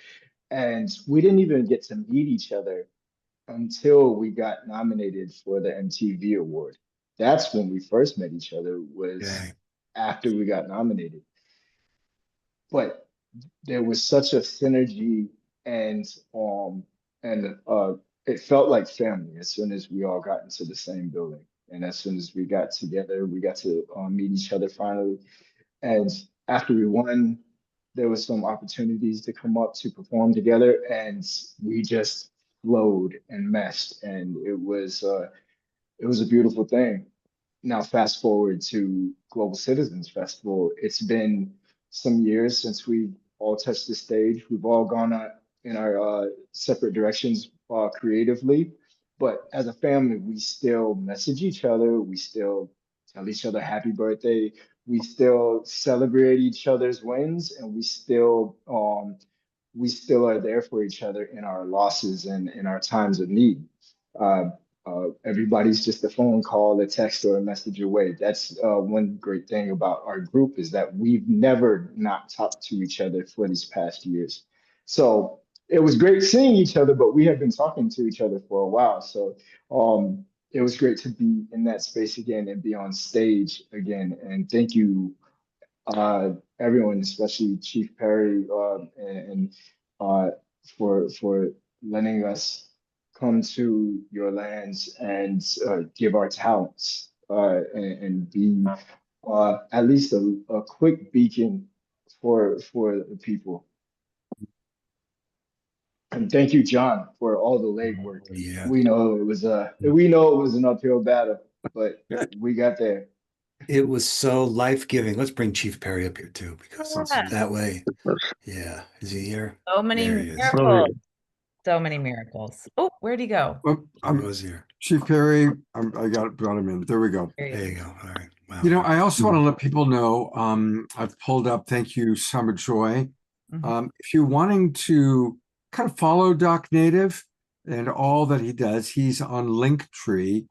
And we didn't even get to meet each other until we got nominated for the MTV award. That's when we first met each other, was after we got nominated. But there was such a synergy and it felt like family as soon as we all got into the same building. And as soon as we got together, we got to meet each other finally. And after we won, there was some opportunities to come up to perform together, and we just flowed and meshed, and it was a beautiful thing. Now, fast forward to Global Citizens Festival. It's been some years since we've all touched the stage. We've all gone in our separate directions creatively, but as a family, we still message each other. We still tell each other happy birthday. We still celebrate each other's wins, and we still are there for each other in our losses and in our times of need. Uh, Everybody's just a phone call, a text, or a message away. That's one great thing about our group is that we've never not talked to each other for these past years. So it was great seeing each other, but we have been talking to each other for a while. So it was great to be in that space again and be on stage again. And thank you, everyone, especially Chief Perry, and for letting us come to your lands and give our talents and be at least a quick beacon for the people. And thank you, John, for all the legwork. Yeah. We know it was an uphill battle, but we got there. It was so life-giving. Let's bring Chief Perry up here too, because that way, yeah. Is he here? So many There he is. miracles. So many miracles. Oh, where'd he go? Well, I was here. Chief Perry, I brought him in. There we go. There you go. All right. Wow. You know, I also want to let people know, I've pulled up, thank you, Summer Joy. If you're wanting to kind of follow Doc Native and all that he does, he's on Linktree.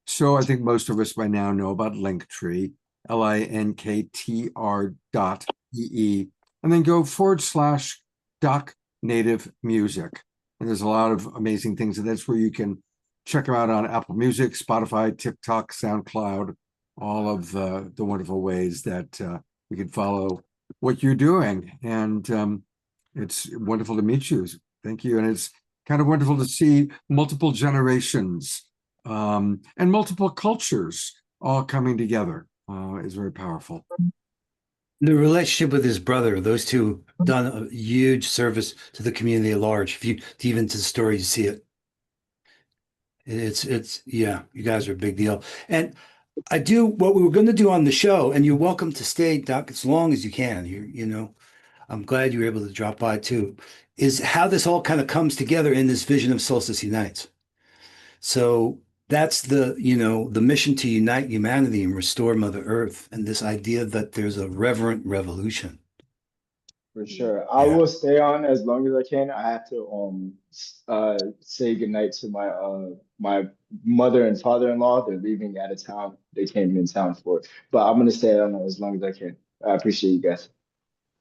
So I think most of us by now know about Linktree, linktr.ee, and then go / Doc Native Music. And there's a lot of amazing things. And that's where you can check them out on Apple Music, Spotify, TikTok, SoundCloud, all of the wonderful ways that we can follow what you're doing. And it's wonderful to meet you. Thank you. And it's kind of wonderful to see multiple generations and multiple cultures all coming together. Is very powerful. The relationship with his brother, those two done a huge service to the community at large. If you dive into the story, you see it. It's yeah, you guys are a big deal. And I do what we were going to do on the show, and you're welcome to stay, Doc, as long as you can. You know, I'm glad you were able to drop by too, is how this all kind of comes together in this vision of Solstice Unites. So that's the mission to unite humanity and restore Mother Earth, and this idea that there's a reverent revolution. For sure. I will stay on as long as I can. I have to say goodnight to my mother and father-in-law. They're leaving out of town. They came in town for it. But I'm gonna stay on as long as I can. I appreciate you guys.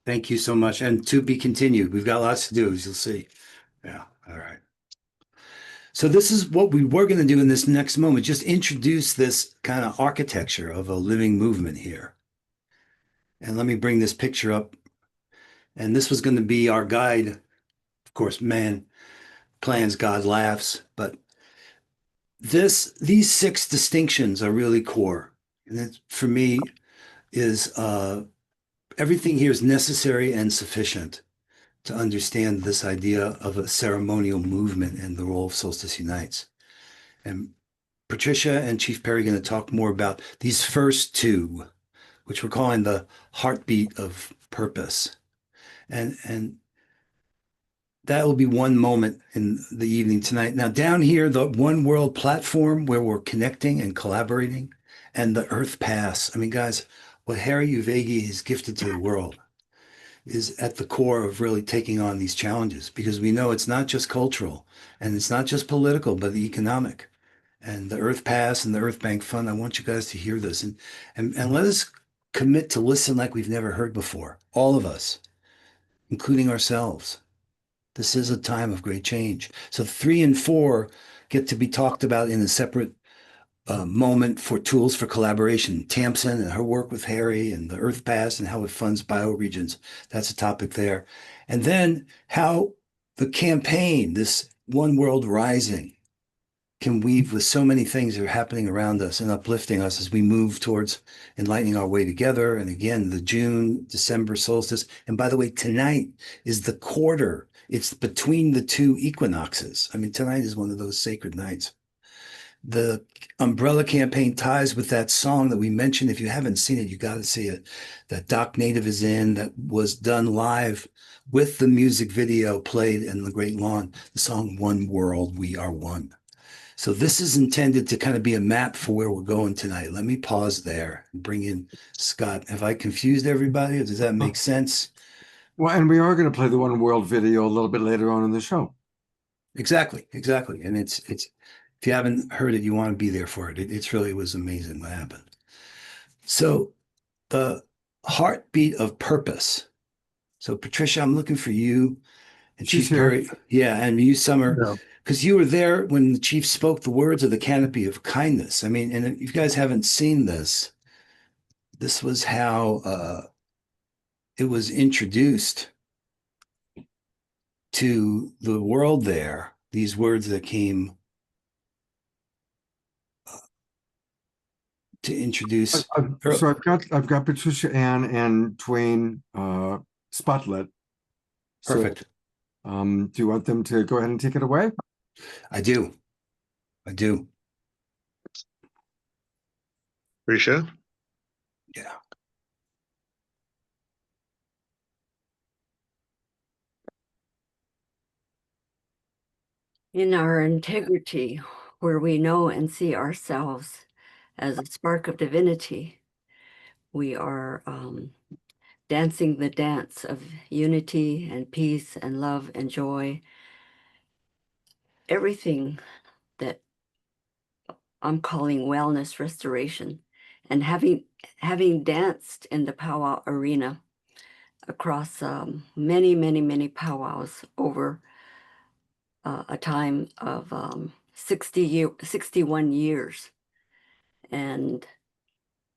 Thank you so much. And to be continued. We've got lots to do, as you'll see. Yeah. All right. So this is what we were going to do in this next moment, just introduce this kind of architecture of a living movement here. And let me bring this picture up. And this was going to be our guide. Of course, man plans, God laughs. But these 6 distinctions are really core. And it, for me, is everything here is necessary and sufficient to understand this idea of a ceremonial movement and the role of Solstice Unites. And Patricia and Chief Perry are going to talk more about these first 2, which we're calling the heartbeat of purpose. And that will be one moment in the evening tonight. Now down here, the One World platform where we're connecting and collaborating, and the Earth Pass. I mean, guys, what Harry Uvegi has gifted to the world is at the core of really taking on these challenges, because we know it's not just cultural and it's not just political, but economic. And the Earth Pass and the Earth Bank Fund, I want you guys to hear this and let us commit to listen like we've never heard before. All of us, including ourselves. This is a time of great change. So 3 and 4 get to be talked about in a separate moment for tools for collaboration. Tamsin and her work with Harry and the Earth Pass and how it funds bioregions. That's a topic there. And then how the campaign, this One World Rising can weave with so many things that are happening around us and uplifting us as we move towards enlightening our way together. And again, the June, December solstice. And by the way, tonight is the quarter. It's between the two equinoxes. I mean, tonight is one of those sacred nights. The umbrella campaign ties with that song that we mentioned. If you haven't seen it, you got to see it. That Doc Native is in, that was done live with the music video played in the Great Lawn, the song One World, We Are One. So this is intended to kind of be a map for where we're going tonight. Let me pause there and bring in Scott. Have I confused everybody, or does that make sense? Well, and we are going to play the One World video a little bit later on in the show. Exactly. And it's if you haven't heard it, you want to be there for it. It's really was amazing what happened. So the heartbeat of purpose. So Patricia, I'm looking for you and Chief Perry. Yeah, and you, Summer, because you were there when the chief spoke the words of the canopy of kindness. I mean, and if you guys haven't seen this, this was how it was introduced to the world there. These words that came to introduce. So I've got Patricia Ann and Dwayne Spotlet. Perfect. So, do you want them to go ahead and take it away? I do. Risha? Yeah. In our integrity, where we know and see ourselves as a spark of divinity, we are dancing the dance of unity and peace and love and joy. Everything that I'm calling wellness restoration. And having danced in the powwow arena across many powwows over a time of 61 years. And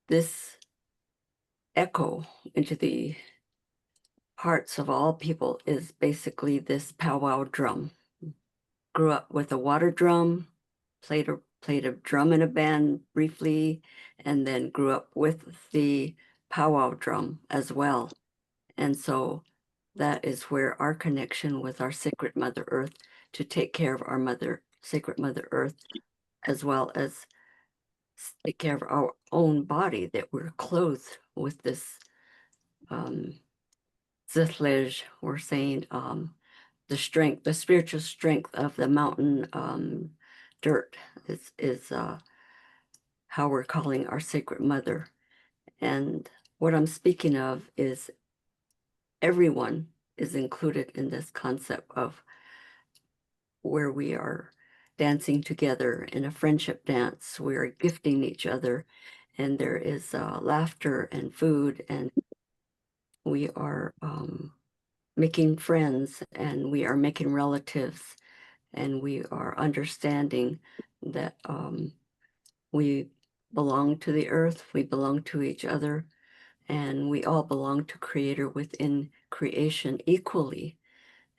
this echo into the hearts of all people is basically this powwow drum. Grew up with a water drum, played a drum in a band briefly, and then grew up with the powwow drum as well. And so that is where our connection with our sacred Mother Earth, to take care of our sacred Mother Earth, as well as take care of our own body, that we're clothed with this zithlej, we're saying the strength, the spiritual strength of the mountain dirt is how we're calling our sacred mother. And what I'm speaking of is everyone is included in this concept of where we are dancing together in a friendship dance. We are gifting each other, and there is laughter and food, and we are making friends, and we are making relatives, and we are understanding that we belong to the earth, we belong to each other, and we all belong to Creator within creation equally.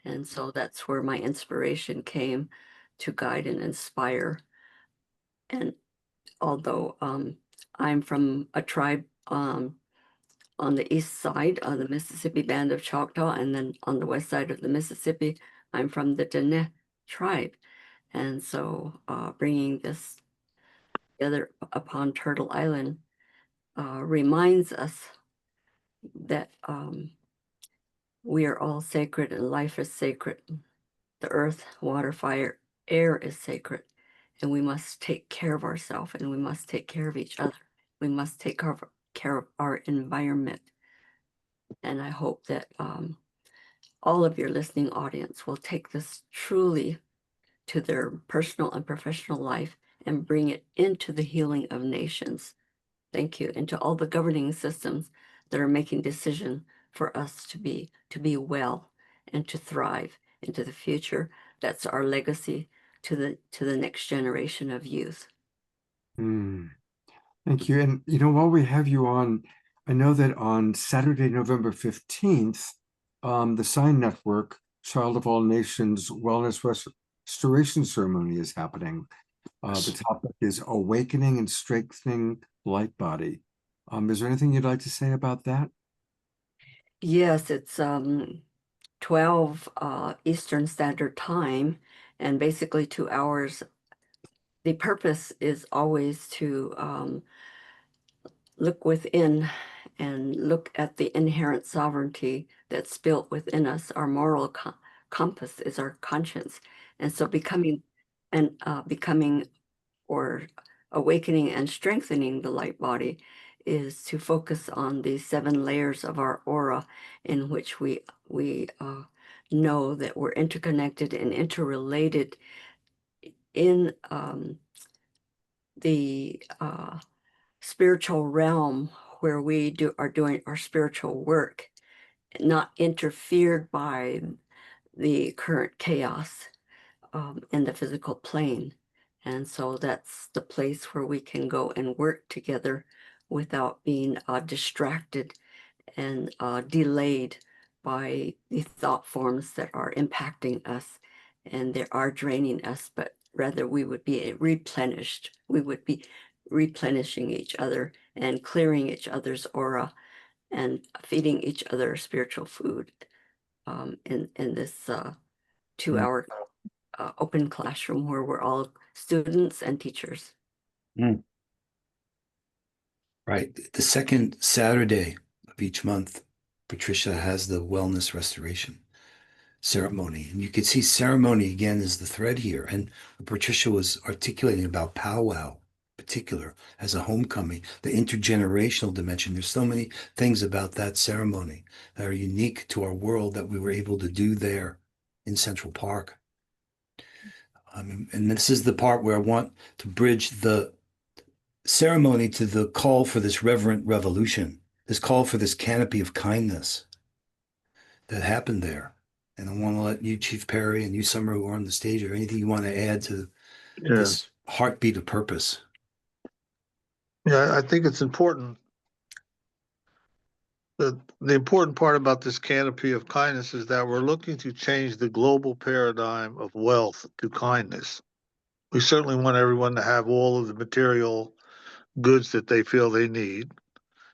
And so that's where my inspiration came to guide and inspire. And although I'm from a tribe on the east side of the Mississippi Band of Choctaw, and then on the west side of the Mississippi, I'm from the Dene tribe. And so bringing this together upon Turtle Island reminds us that we are all sacred and life is sacred. The earth, water, fire, air is sacred, and we must take care of ourselves, and we must take care of each other. We must take care of our environment. And I hope that all of your listening audience will take this truly to their personal and professional life and bring it into the healing of nations. Thank you. And to all the governing systems that are making decisions for us to be well and to thrive into the future. That's our legacy to the next generation of youth. Thank you. And while we have you on, I know that on Saturday, November 15th, the Sign Network Child of All Nations Wellness Restoration Ceremony is happening. The topic is awakening and strengthening light body. Is there anything you'd like to say about that? Yes, it's 12 Eastern Standard Time, and basically 2 hours. The purpose is always to look within and look at the inherent sovereignty that's built within us. Our moral compass is our conscience. And so becoming or awakening and strengthening the light body is to focus on the 7 layers of our aura, in which we know that we're interconnected and interrelated in the spiritual realm, where we are doing our spiritual work, not interfered by the current chaos in the physical plane. And so that's the place where we can go and work together without being distracted and delayed by the thought forms that are impacting us and they are draining us, but rather we would be replenished. We would be replenishing each other and clearing each other's aura and feeding each other spiritual food in this 2 hour open classroom where we're all students and teachers. Right. The second Saturday of each month, Patricia has the wellness restoration ceremony. And you can see ceremony again is the thread here. And Patricia was articulating about powwow in particular as a homecoming, the intergenerational dimension. There's so many things about that ceremony that are unique to our world that we were able to do there in Central Park. And this is the part where I want to bridge the ceremony to the call for this reverent revolution, this call for this canopy of kindness that happened there. And I want to let you, Chief Perry, and you, Summer, who are on the stage, or anything you want to add to this heartbeat of purpose. Yeah, I think it's important. The important part about this canopy of kindness is that we're looking to change the global paradigm of wealth to kindness. We certainly want everyone to have all of the material goods that they feel they need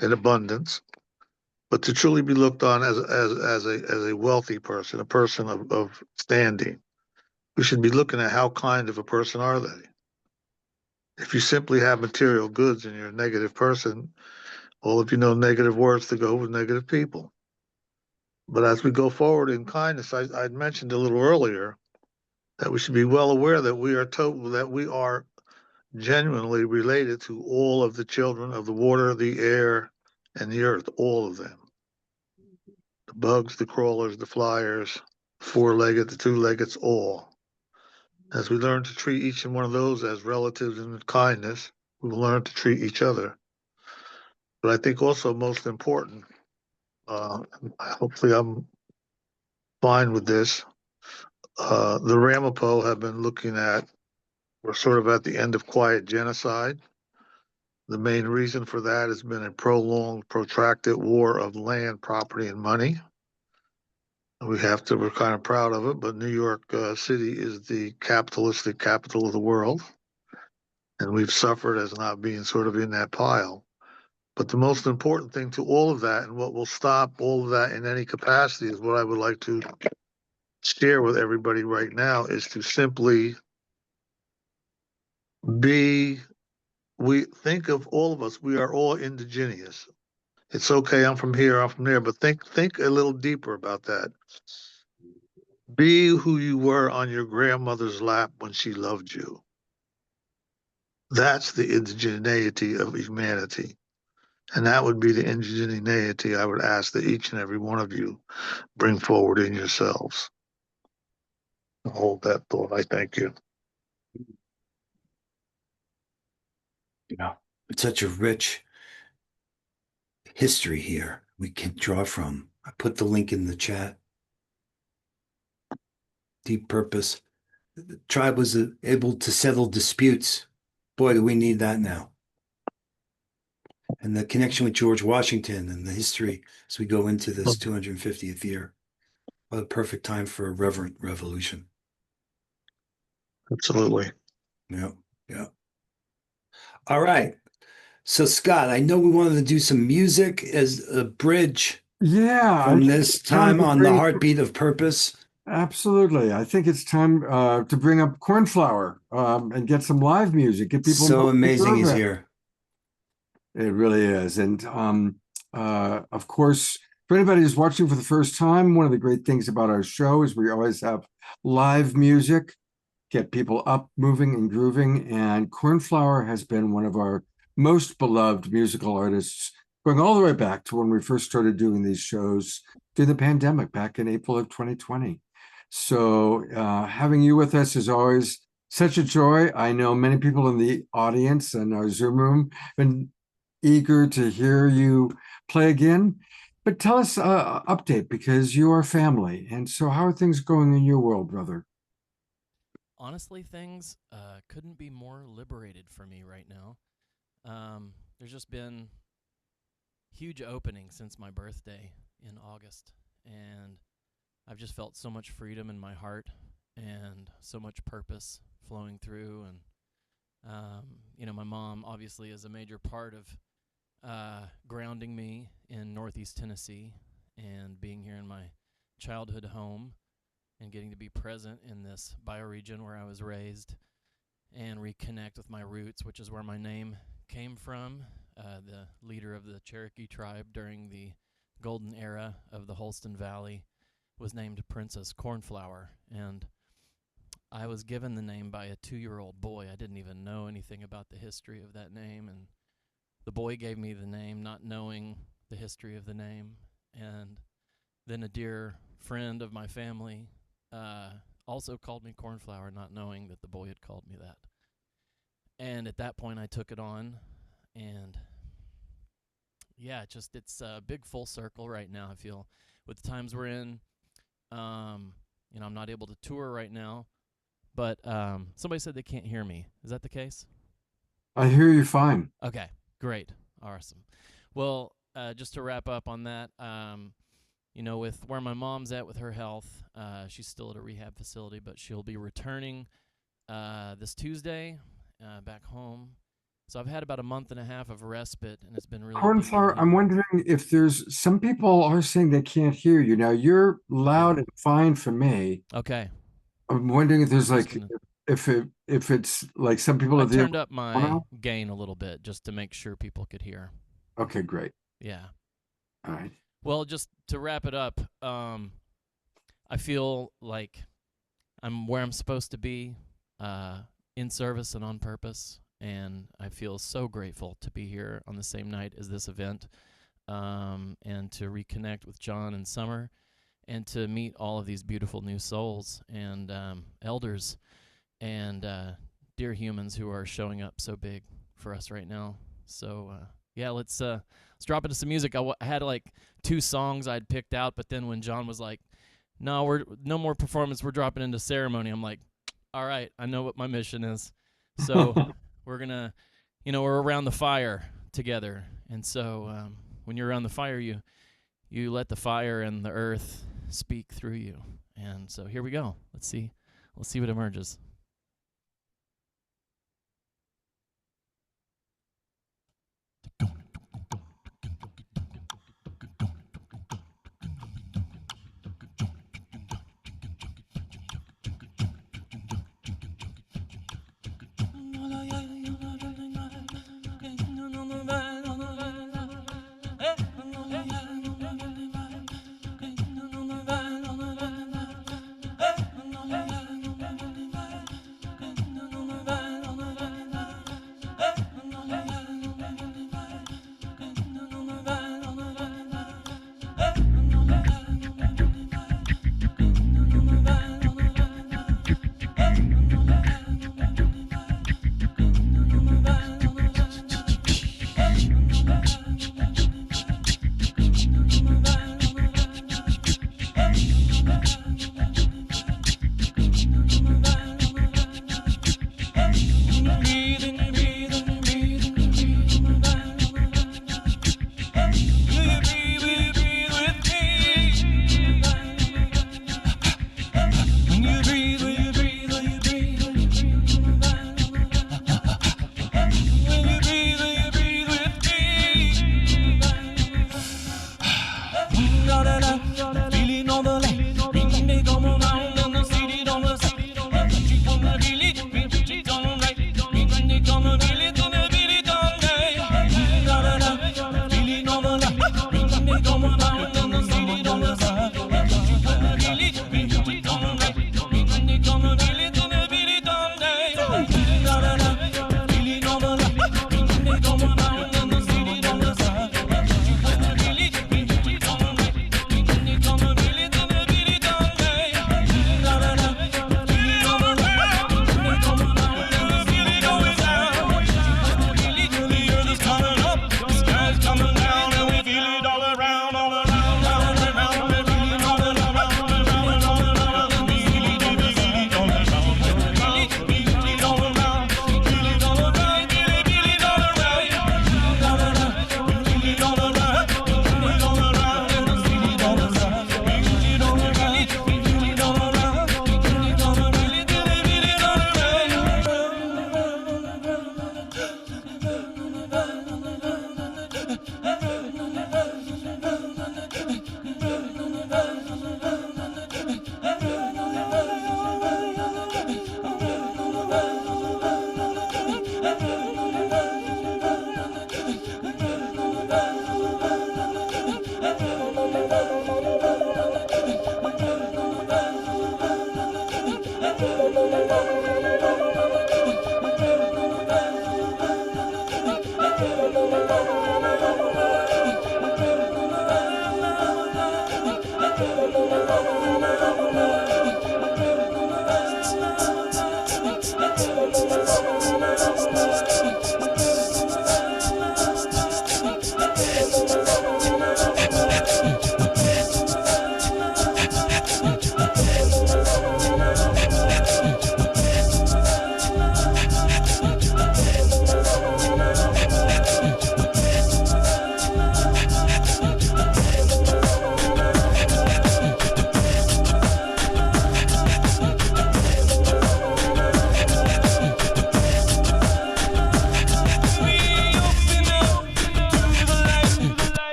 in abundance, but to truly be looked on as a wealthy person, a person of standing, we should be looking at how kind of a person are they. If you simply have material goods and you're a negative person, well, if you know negative words to go with negative people. But as we go forward in kindness, I mentioned a little earlier that we should be well aware that we are genuinely related to all of the children of the water, the air, and the earth, all of them. The bugs, the crawlers, the flyers, four-legged, the two-leggeds, all. As we learn to treat each and one of those as relatives in kindness, we will learn to treat each other. But I think also most important, hopefully I'm fine with this, the Ramapo have been looking at, we're sort of at the end of quiet genocide. The main reason for that has been a prolonged, protracted war of land, property, and money. We're kind of proud of it, but New York City is the capitalistic capital of the world. And we've suffered as not being sort of in that pile. But the most important thing to all of that, and what will stop all of that in any capacity, is what I would like to share with everybody right now, is to simply we think of all of us, we are all indigenous. It's okay, I'm from here, I'm from there, but think a little deeper about that. Be who you were on your grandmother's lap when she loved you. That's the indigeneity of humanity. And that would be the indigeneity I would ask that each and every one of you bring forward in yourselves. I'll hold that thought. I thank you. Yeah, it's such a rich history here we can draw from. I put the link in the chat. Deep purpose. The tribe was able to settle disputes. Boy, do we need that now. And the connection with George Washington and the history as we go into this 250th year. What a perfect time for a reverent revolution. Absolutely. Yeah. Yeah. All right. So, Scott, I know we wanted to do some music as a bridge Yeah, I from think this it's time time to on the bring Heartbeat of Purpose. absolutely. I think it's time to bring up Cornflower and get some live music, get people So moving amazing through he's that. here. It really is. And of course, for anybody who's watching for the first time, one of the great things about our show is we always have live music, get people up, moving, and grooving. And Cornflower has been one of our most beloved musical artists, going all the way back to when we first started doing these shows during the pandemic back in April of 2020. So having you with us is always such a joy. I know many people in the audience and our Zoom room have been eager to hear you play again. But tell us update, because you are family. And so how are things going in your world, brother? Honestly, things couldn't be more liberated for me right now. There's just been huge opening since my birthday in August, and I've just felt so much freedom in my heart and so much purpose flowing through. And my mom obviously is a major part of grounding me in Northeast Tennessee and being here in my childhood home and getting to be present in this bioregion where I was raised and reconnect with my roots, which is where my name came from. The leader of the Cherokee tribe during the golden era of the Holston Valley was named Princess Cornflower, and I was given the name by a 2-year-old boy. I didn't even know anything about the history of that name, and the boy gave me the name not knowing the history of the name. And then a dear friend of my family also called me Cornflower, not knowing that the boy had called me that. And at that point I took it on, and yeah, it's a big full circle right now. I feel with the times we're in, I'm not able to tour right now, but somebody said they can't hear me. Is that the case? I hear you fine. Okay, great, awesome. Well, just to wrap up on that, with where my mom's at with her health, she's still at a rehab facility, but she'll be returning this Tuesday back home. So I've had about a month and a half of respite, and it's been really Cornflower, I'm wondering if there's some people are saying they can't hear you. Now you're loud and fine for me. Okay. I'm wondering if there's if it's like some people I have turned up my gain a little bit just to make sure people could hear. Okay, great. Yeah. All right. Well, just to wrap it up, I feel like I'm where I'm supposed to be, in service and on purpose. And I feel so grateful to be here on the same night as this event, and to reconnect with John and Summer, and to meet all of these beautiful new souls and elders and dear humans who are showing up so big for us right now. So yeah, let's drop into some music. I had like 2 songs I'd picked out, but then when John was like, "No, no more performance. We're dropping into ceremony," I'm like, "All right, I know what my mission is." So. We're gonna, we're around the fire together, and so when you're around the fire, you let the fire and the earth speak through you. And so here we go. Let's see what emerges.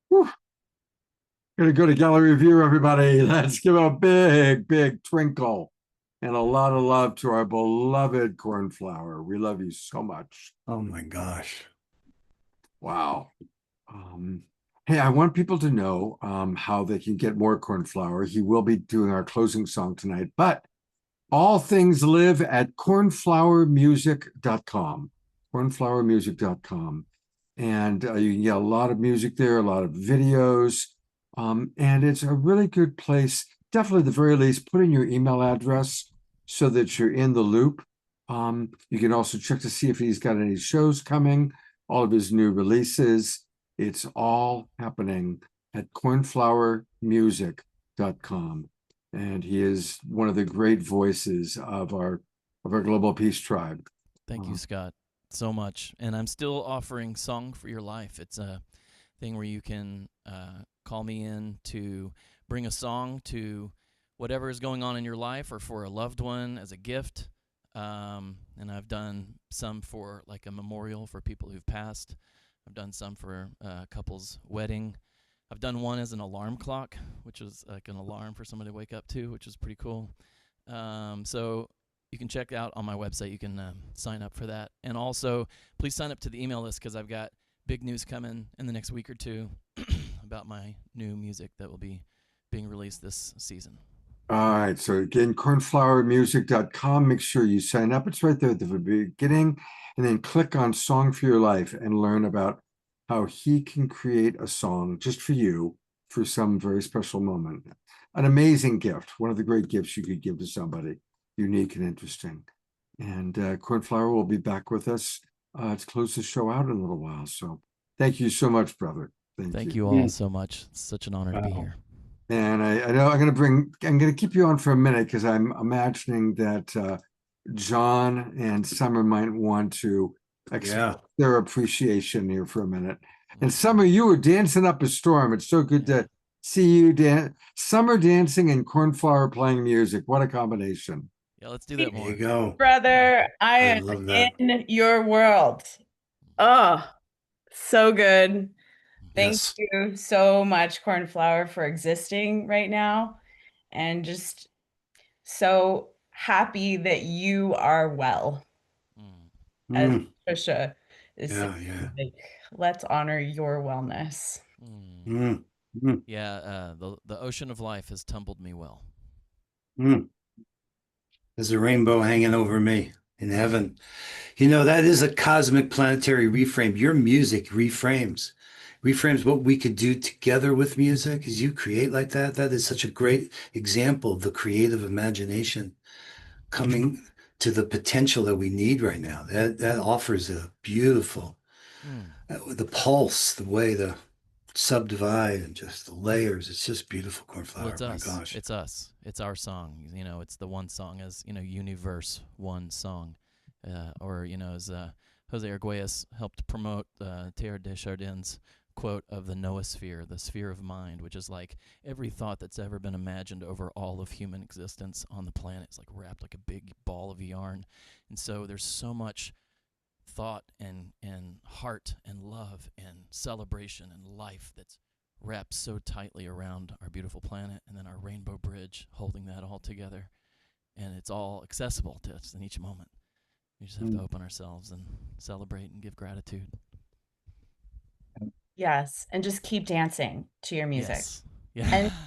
Whew. Gonna go to gallery view, everybody. Let's give a big, big twinkle and a lot of love to our beloved Cornflower. We love you so much. Oh my gosh. Wow. Hey, I want people to know how they can get more Cornflower. He will be doing our closing song tonight, but all things live at cornflowermusic.com. Cornflowermusic.com. And you can get a lot of music there, a lot of videos. And it's a really good place. Definitely, at the very least, put in your email address so that you're in the loop. You can also check to see if he's got any shows coming, all of his new releases. It's all happening at cornflowermusic.com. And he is one of the great voices of our global peace tribe. Thank you, Scott, so much. And I'm still offering Song for Your Life. It's a thing where you can call me in to bring a song to whatever is going on in your life or for a loved one as a gift. And I've done some for like a memorial for people who've passed. I've done some for a couple's wedding. I've done one as an alarm clock, which is like an alarm for somebody to wake up to, which is pretty cool. So you can check out on my website. You can sign up for that. And also, please sign up to the email list because I've got big news coming in the next week or two about my new music that will be being released this season. All right. So again, cornflowermusic.com. Make sure you sign up. It's right there at the beginning. And then click on Song for Your Life and learn about how he can create a song just for you for some very special moment. An amazing gift. One of the great gifts you could give to somebody, unique and interesting. And Cornflower will be back with us to close the show out in a little while. So thank you so much, brother. Thank you all so much. It's such an honor to be here. And I know I'm going to keep you on for a minute because I'm imagining that John and Summer might want to express their appreciation here for a minute. And Summer, you were dancing up a storm. It's so good to see you dance. Summer dancing and Cornflower playing music. What a combination. Yeah, let's do that more. There you go. Brother, I am love that. in your world. Oh, so good. Thank Yes. you so much, Cornflower, for existing right now. And just so happy that you are well. As Trisha is saying, like, let's honor your wellness. Yeah, the ocean of life has tumbled me well. There's a rainbow hanging over me in heaven. You know, that is a cosmic planetary reframe. Your music reframes what we could do together with music as you create like that. That is such a great example of the creative imagination coming to the potential that we need right now. That offers a beautiful, the pulse, the way the subdivide and just the layers. It's just beautiful, Cornflower. Well, it's us. My gosh. It's us. It's our song. You know, it's the one song as, you know, universe one song. Or, you know, as Jose Arguelles helped promote Teilhard de Chardin's quote of the noosphere, the sphere of mind, which is like every thought that's ever been imagined over all of human existence on the planet is like wrapped like a big ball of yarn. And so there's so much thought and heart and love and celebration and life that's wrapped so tightly around our beautiful planet, and then our rainbow bridge holding that all together. And it's all accessible to us in each moment. We just have to open ourselves and celebrate and give gratitude. Yes, and just keep dancing to your music. Yes.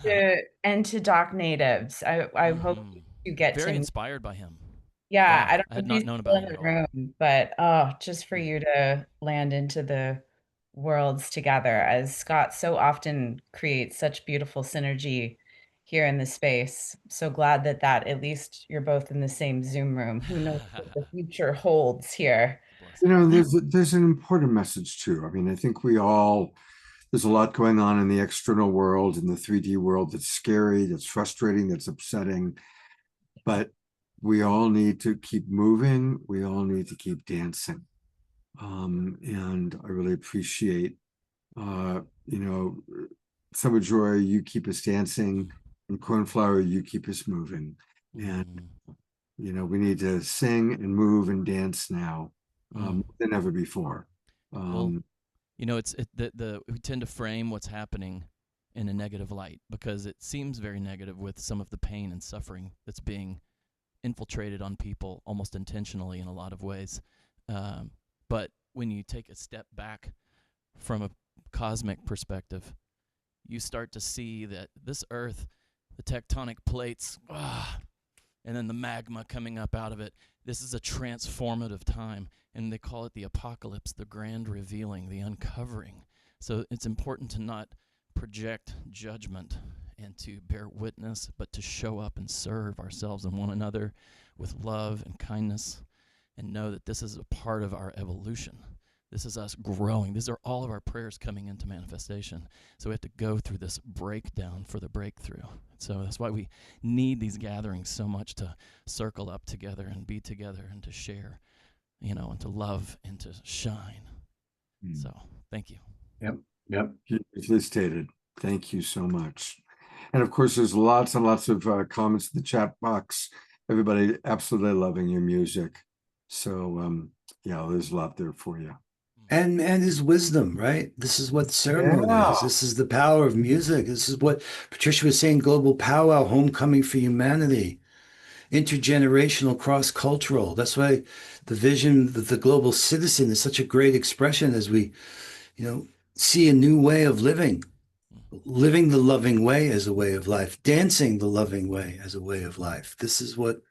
Yeah. And to Doc Natives. I hope you get very to inspired by him. Yeah, Wow. I don't I had know if not he's known still about in him the at all. room, but just for you to land into the worlds together, as Scott so often creates such beautiful synergy here in the space. So glad that at least you're both in the same Zoom room. Who knows what the future holds here? You know, there's an important message too. I mean, I think there's a lot going on in the external world, in the 3D world that's scary, that's frustrating, that's upsetting. But we all need to keep moving. We all need to keep dancing. And I really appreciate, you know, Summer Joy, you keep us dancing, and Cornflower, you keep us moving. And, you know, we need to sing and move and dance now more than ever before. you know, we tend to frame what's happening in a negative light because it seems very negative with some of the pain and suffering that's being infiltrated on people almost intentionally in a lot of ways. But when you take a step back from a cosmic perspective, you start to see that this earth, the tectonic plates, and then the magma coming up out of it, this is a transformative time. And they call it the apocalypse, the grand revealing, the uncovering. So it's important to not project judgment and to bear witness, but to show up and serve ourselves and one another with love and kindness, and know that this is a part of our evolution. This is us growing. These are all of our prayers coming into manifestation. So we have to go through this breakdown for the breakthrough. So that's why we need these gatherings so much, to circle up together and be together and to share, you know, and to love and to shine. So thank you. Yep. Beautifully stated. Thank you so much. And of course, there's lots and lots of comments in the chat box. Everybody absolutely loving your music. So yeah, there's a lot there for you. And his wisdom, right? This is what ceremony is. This is the power of music. This is what Patricia was saying, global powwow, homecoming for humanity, intergenerational, cross-cultural. That's why the vision of the global citizen is such a great expression as we, you know, see a new way of living the loving way as a way of life, dancing the loving way as a way of life. This is what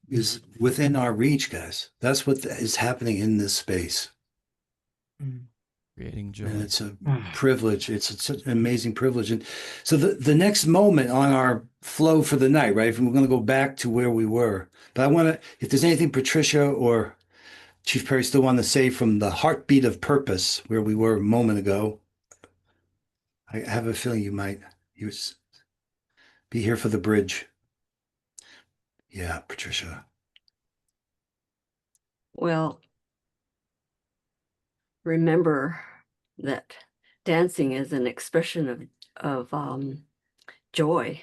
is within our reach, guys. That's what is happening in this space. Creating joy. And it's a privilege. It's such an amazing privilege. And so the next moment on our flow for the night, right? We're going to go back to where we were. But I want to, if there's anything Patricia or Chief Perry still want to say from the heartbeat of purpose, where we were a moment ago, I have a feeling you might be here for the bridge. Yeah, Patricia. Well, remember that dancing is an expression of joy,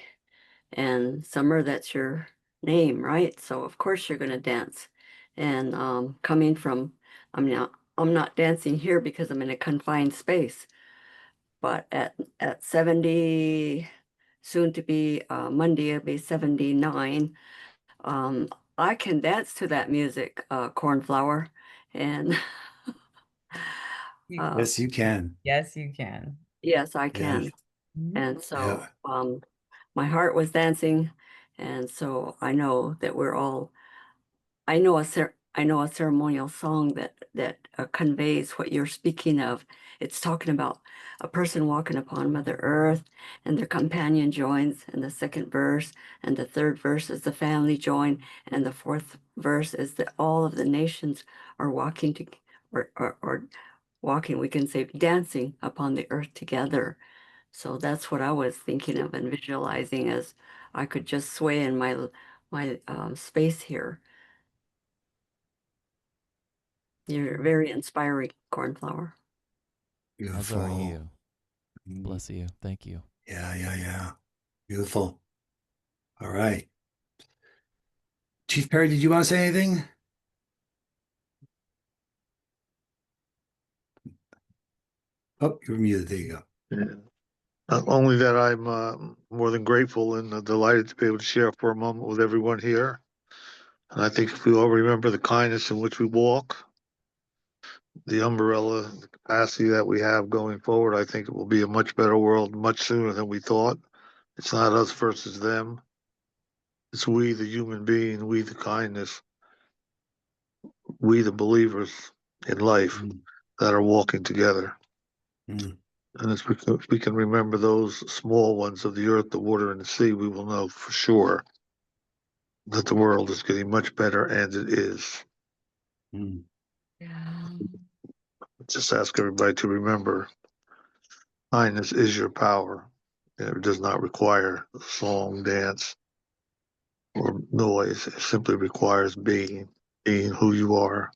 and Summer, that's your name, right? So of course you're going to dance. And coming from, I'm not dancing here because I'm in a confined space, but at 70, soon to be Monday, I'll be 79. I can dance to that music, Cornflower, and yes, you can. Yes, you can. Yes, I can. Yes. And so my heart was dancing, and so I know that we're all, I know a ceremonial song that conveys what you're speaking of. It's talking about a person walking upon Mother Earth, and their companion joins in the second verse, and the third verse is the family join, and the fourth verse is that all of the nations are walking to, or walking, we can say dancing upon the earth together. So that's what I was thinking of and visualizing as I could just sway in my space here. You're very inspiring, Cornflower. As are you. Bless you. Thank you. Yeah. Beautiful. All right. Chief Perry, did you want to say anything? Oh, you're muted. There you go. Yeah. Not only that, I'm more than grateful and delighted to be able to share for a moment with everyone here. And I think if we all remember the kindness in which we walk, the umbrella, the capacity that we have going forward, I think it will be a much better world much sooner than we thought. It's not us versus them. It's we, the human being, we, the kindness, we, the believers in life that are walking together. And as we can remember those small ones of the earth, the water, and the sea, we will know for sure that the world is getting much better, and it is. Just ask everybody to remember, kindness is your power. And it does not require song, dance, or noise. It simply requires being who you are.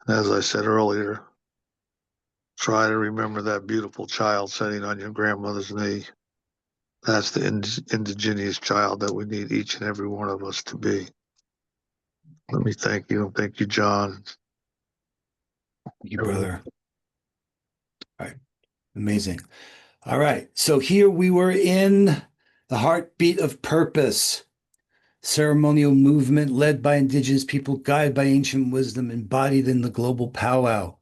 And as I said earlier, try to remember that beautiful child sitting on your grandmother's knee. That's the indigenous child that we need each and every one of us to be. Let me thank you. Thank you, John. Thank you, brother. Amazing. All right. So here we were in the heartbeat of purpose, ceremonial movement led by indigenous people, guided by ancient wisdom, embodied in the global powwow.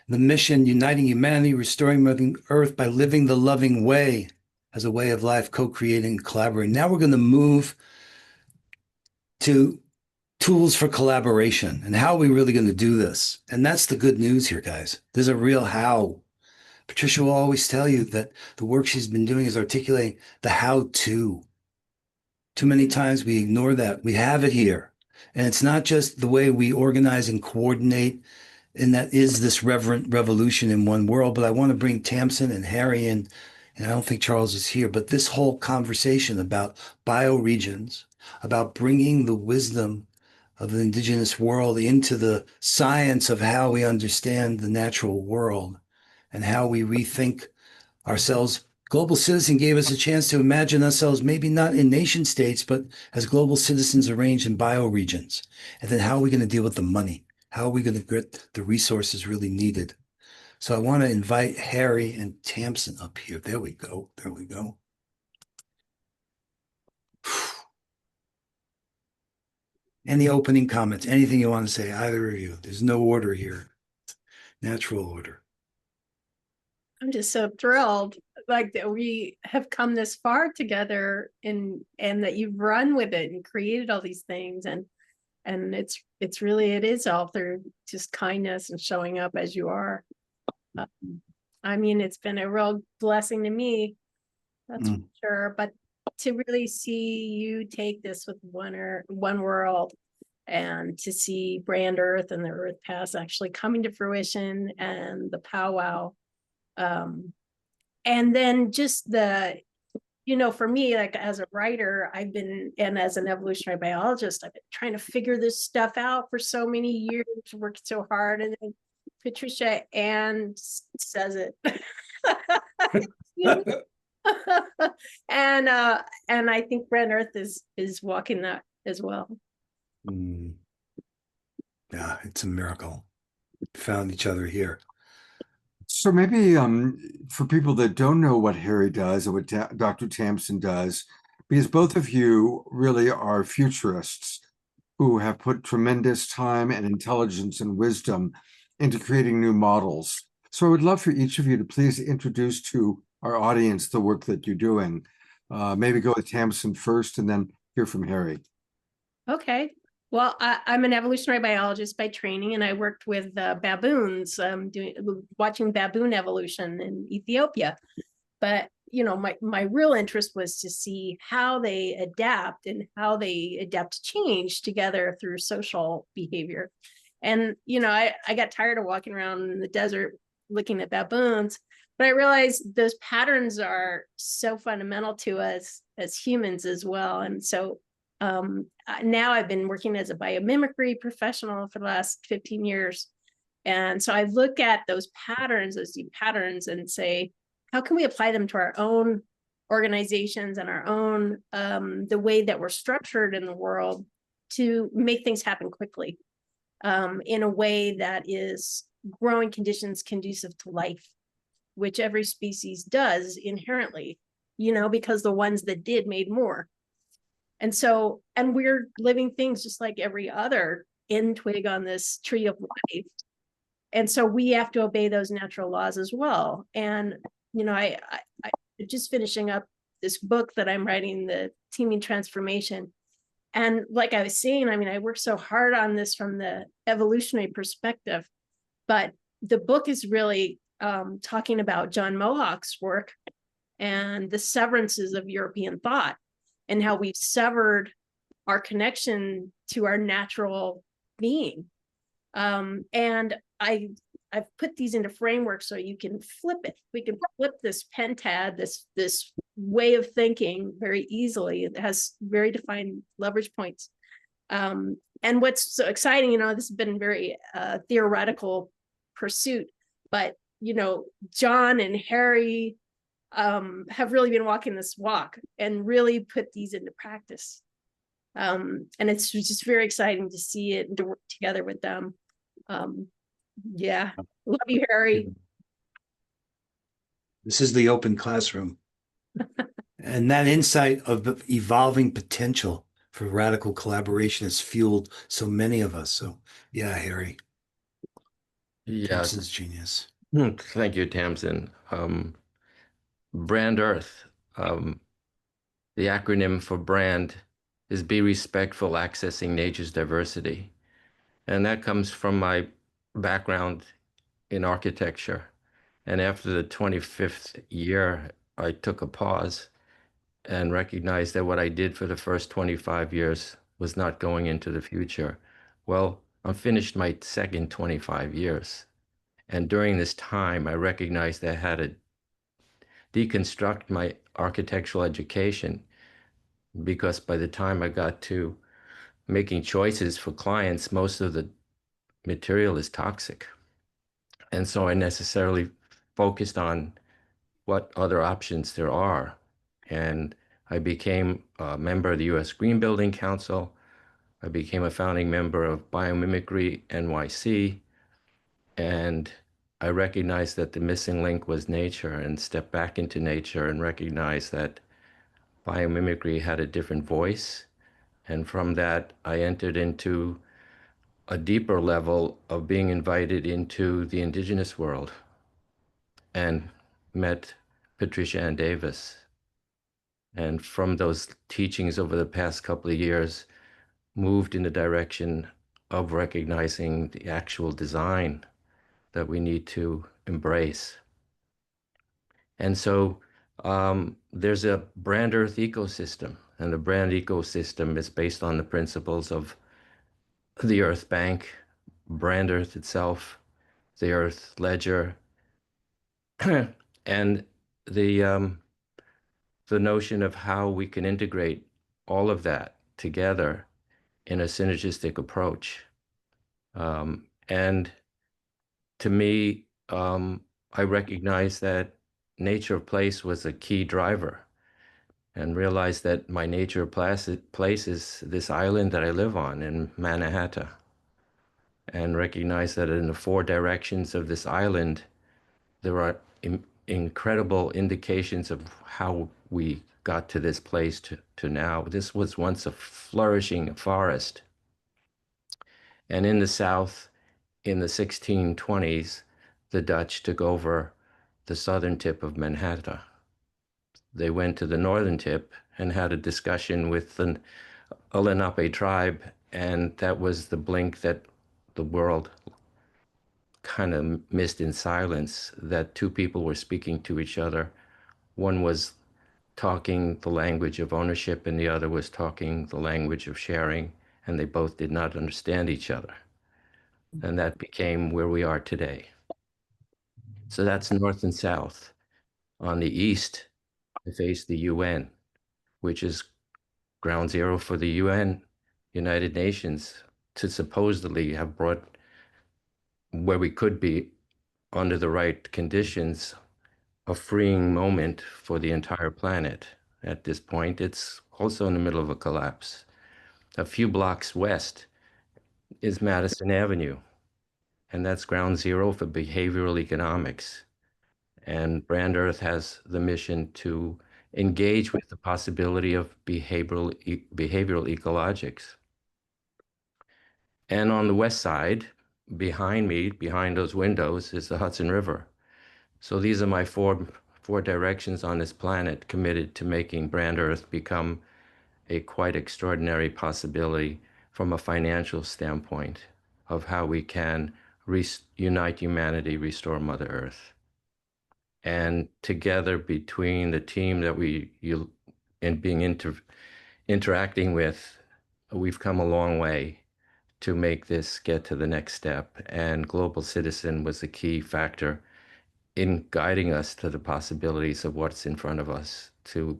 The mission, uniting humanity, restoring Mother Earth by living the loving way as a way of life, co-creating, collaborating. Now we're going to move to tools for collaboration and how are we really going to do this? And that's the good news here, guys. There's a real how. Patricia will always tell you that the work she's been doing is articulating the how-to. Too many times we ignore that. We have it here. And it's not just the way we organize and coordinate, and that is this reverent revolution in one world. But I want to bring Tamsin and Harry in, and I don't think Charles is here, but this whole conversation about bioregions, about bringing the wisdom of the indigenous world into the science of how we understand the natural world and how we rethink ourselves. Global Citizen gave us a chance to imagine ourselves maybe not in nation states, but as global citizens arranged in bioregions. And then how are we going to deal with the money? How are we going to get the resources really needed? So I want to invite Harry and Tamsin up here. There we go. There we go. Any opening comments? Anything you want to say, either of you? There's no order here. Natural order. I'm just so thrilled, like that we have come this far together, and that you've run with it and created all these things, and it's really, it is all through just kindness and showing up as you are. I mean, it's been a real blessing to me, that's for sure. But to really see you take this with one world, and to see Brand Earth and the Earth Pass actually coming to fruition, and the powwow. And then just the, for me, like as a writer, and as an evolutionary biologist, I've been trying to figure this stuff out for so many years, worked so hard, and then Patricia Ann says it. And I think Brand Earth is walking that as well. Yeah, it's a miracle. Found each other here. So maybe for people that don't know what Harry does and what Dr. Tamsin does, because both of you really are futurists who have put tremendous time and intelligence and wisdom into creating new models. So I would love for each of you to please introduce to our audience the work that you're doing. Maybe go with Tamsin first and then hear from Harry. Okay. Well, I'm an evolutionary biologist by training, and I worked with baboons, watching baboon evolution in Ethiopia. But my real interest was to see how they adapt and how they adapt to change together through social behavior. And I got tired of walking around in the desert looking at baboons, but I realized those patterns are so fundamental to us as humans as well. And so now I've been working as a biomimicry professional for the last 15 years. And so I look at those patterns, those deep patterns, and say, how can we apply them to our own organizations and our own, the way that we're structured in the world to make things happen quickly, in a way that is growing conditions conducive to life, which every species does inherently, because the ones that did made more. And so, and we're living things just like every other twig on this tree of life. And so we have to obey those natural laws as well. And, I just finishing up this book that I'm writing, the Teaming Transformation. And like I was saying, I worked so hard on this from the evolutionary perspective, but the book is really talking about John Mohawk's work and the severances of European thought, and how we've severed our connection to our natural being. And I've put these into frameworks so you can flip it. We can flip this pentad, this way of thinking very easily. It has very defined leverage points. And what's so exciting, this has been very theoretical pursuit, but John and Harry have really been walking this walk and really put these into practice. And it's just very exciting to see it and to work together with them. Yeah. Love you, Harry. This is the open classroom. And that insight of the evolving potential for radical collaboration has fueled so many of us. So, yeah, Harry. Yeah. Tamsin's genius. Thank you, Tamsin. Brand Earth, the acronym for brand is Be Respectful, Accessing Nature's Diversity. And that comes from my background in architecture. And after the 25th year, I took a pause and recognized that what I did for the first 25 years was not going into the future. Well, I'm finished my second 25 years. And during this time, I recognized that I had to deconstruct my architectural education, because by the time I got to making choices for clients, most of the material is toxic. And so I necessarily focused on what other options there are. And I became a member of the U.S. Green Building Council. I became a founding member of Biomimicry NYC. And I recognized that the missing link was nature, and stepped back into nature and recognized that biomimicry had a different voice. And from that, I entered into a deeper level of being invited into the indigenous world and met Patricia Ann Davis. And from those teachings over the past couple of years, moved in the direction of recognizing the actual design that we need to embrace. And so there's a Brand Earth ecosystem, and the brand ecosystem is based on the principles of the Earth Bank, Brand Earth itself, the Earth Ledger, and the notion of how we can integrate all of that together in a synergistic approach. And to me, I recognize that nature of place was a key driver, and realized that my nature of place is this island that I live on in Manhattan, and recognize that in the four directions of this island, there are incredible indications of how we got to this place to now. This was once a flourishing forest. And in the South, in the 1620s, the Dutch took over the southern tip of Manhattan. They went to the northern tip and had a discussion with the Lenape tribe, and that was the blink that the world kind of missed in silence, that two people were speaking to each other. One was talking the language of ownership, and the other was talking the language of sharing, and they both did not understand each other. And that became where we are today. So that's north and south. On the east, I face the UN, which is ground zero for the UN, United Nations, to supposedly have brought where we could be, under the right conditions, a freeing moment for the entire planet. At this point, it's also in the middle of a collapse. A few blocks west is Madison Avenue, and that's ground zero for behavioral economics. And Brand Earth has the mission to engage with the possibility of behavioral ecologics. And on the west side, behind me, behind those windows, is the Hudson River. So these are my four directions on this planet, committed to making Brand Earth become a quite extraordinary possibility from a financial standpoint of how we can unite humanity, restore Mother Earth. And together, between the team that interacting with, we've come a long way to make this get to the next step. And Global Citizen was a key factor in guiding us to the possibilities of what's in front of us to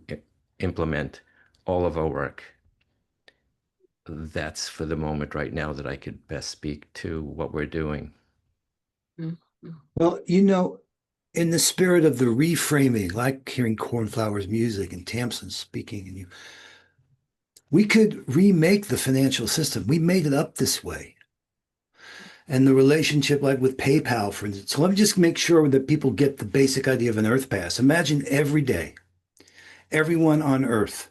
implement all of our work. That's for the moment right now that I could best speak to what we're doing. Well, you know, in the spirit of the reframing, like hearing Cornflower's music and Tamsin speaking, and we could remake the financial system. We made it up this way. and the relationship like with PayPal, for instance. So let me just make sure that people get the basic idea of an Earth Pass. Imagine every day, everyone on Earth,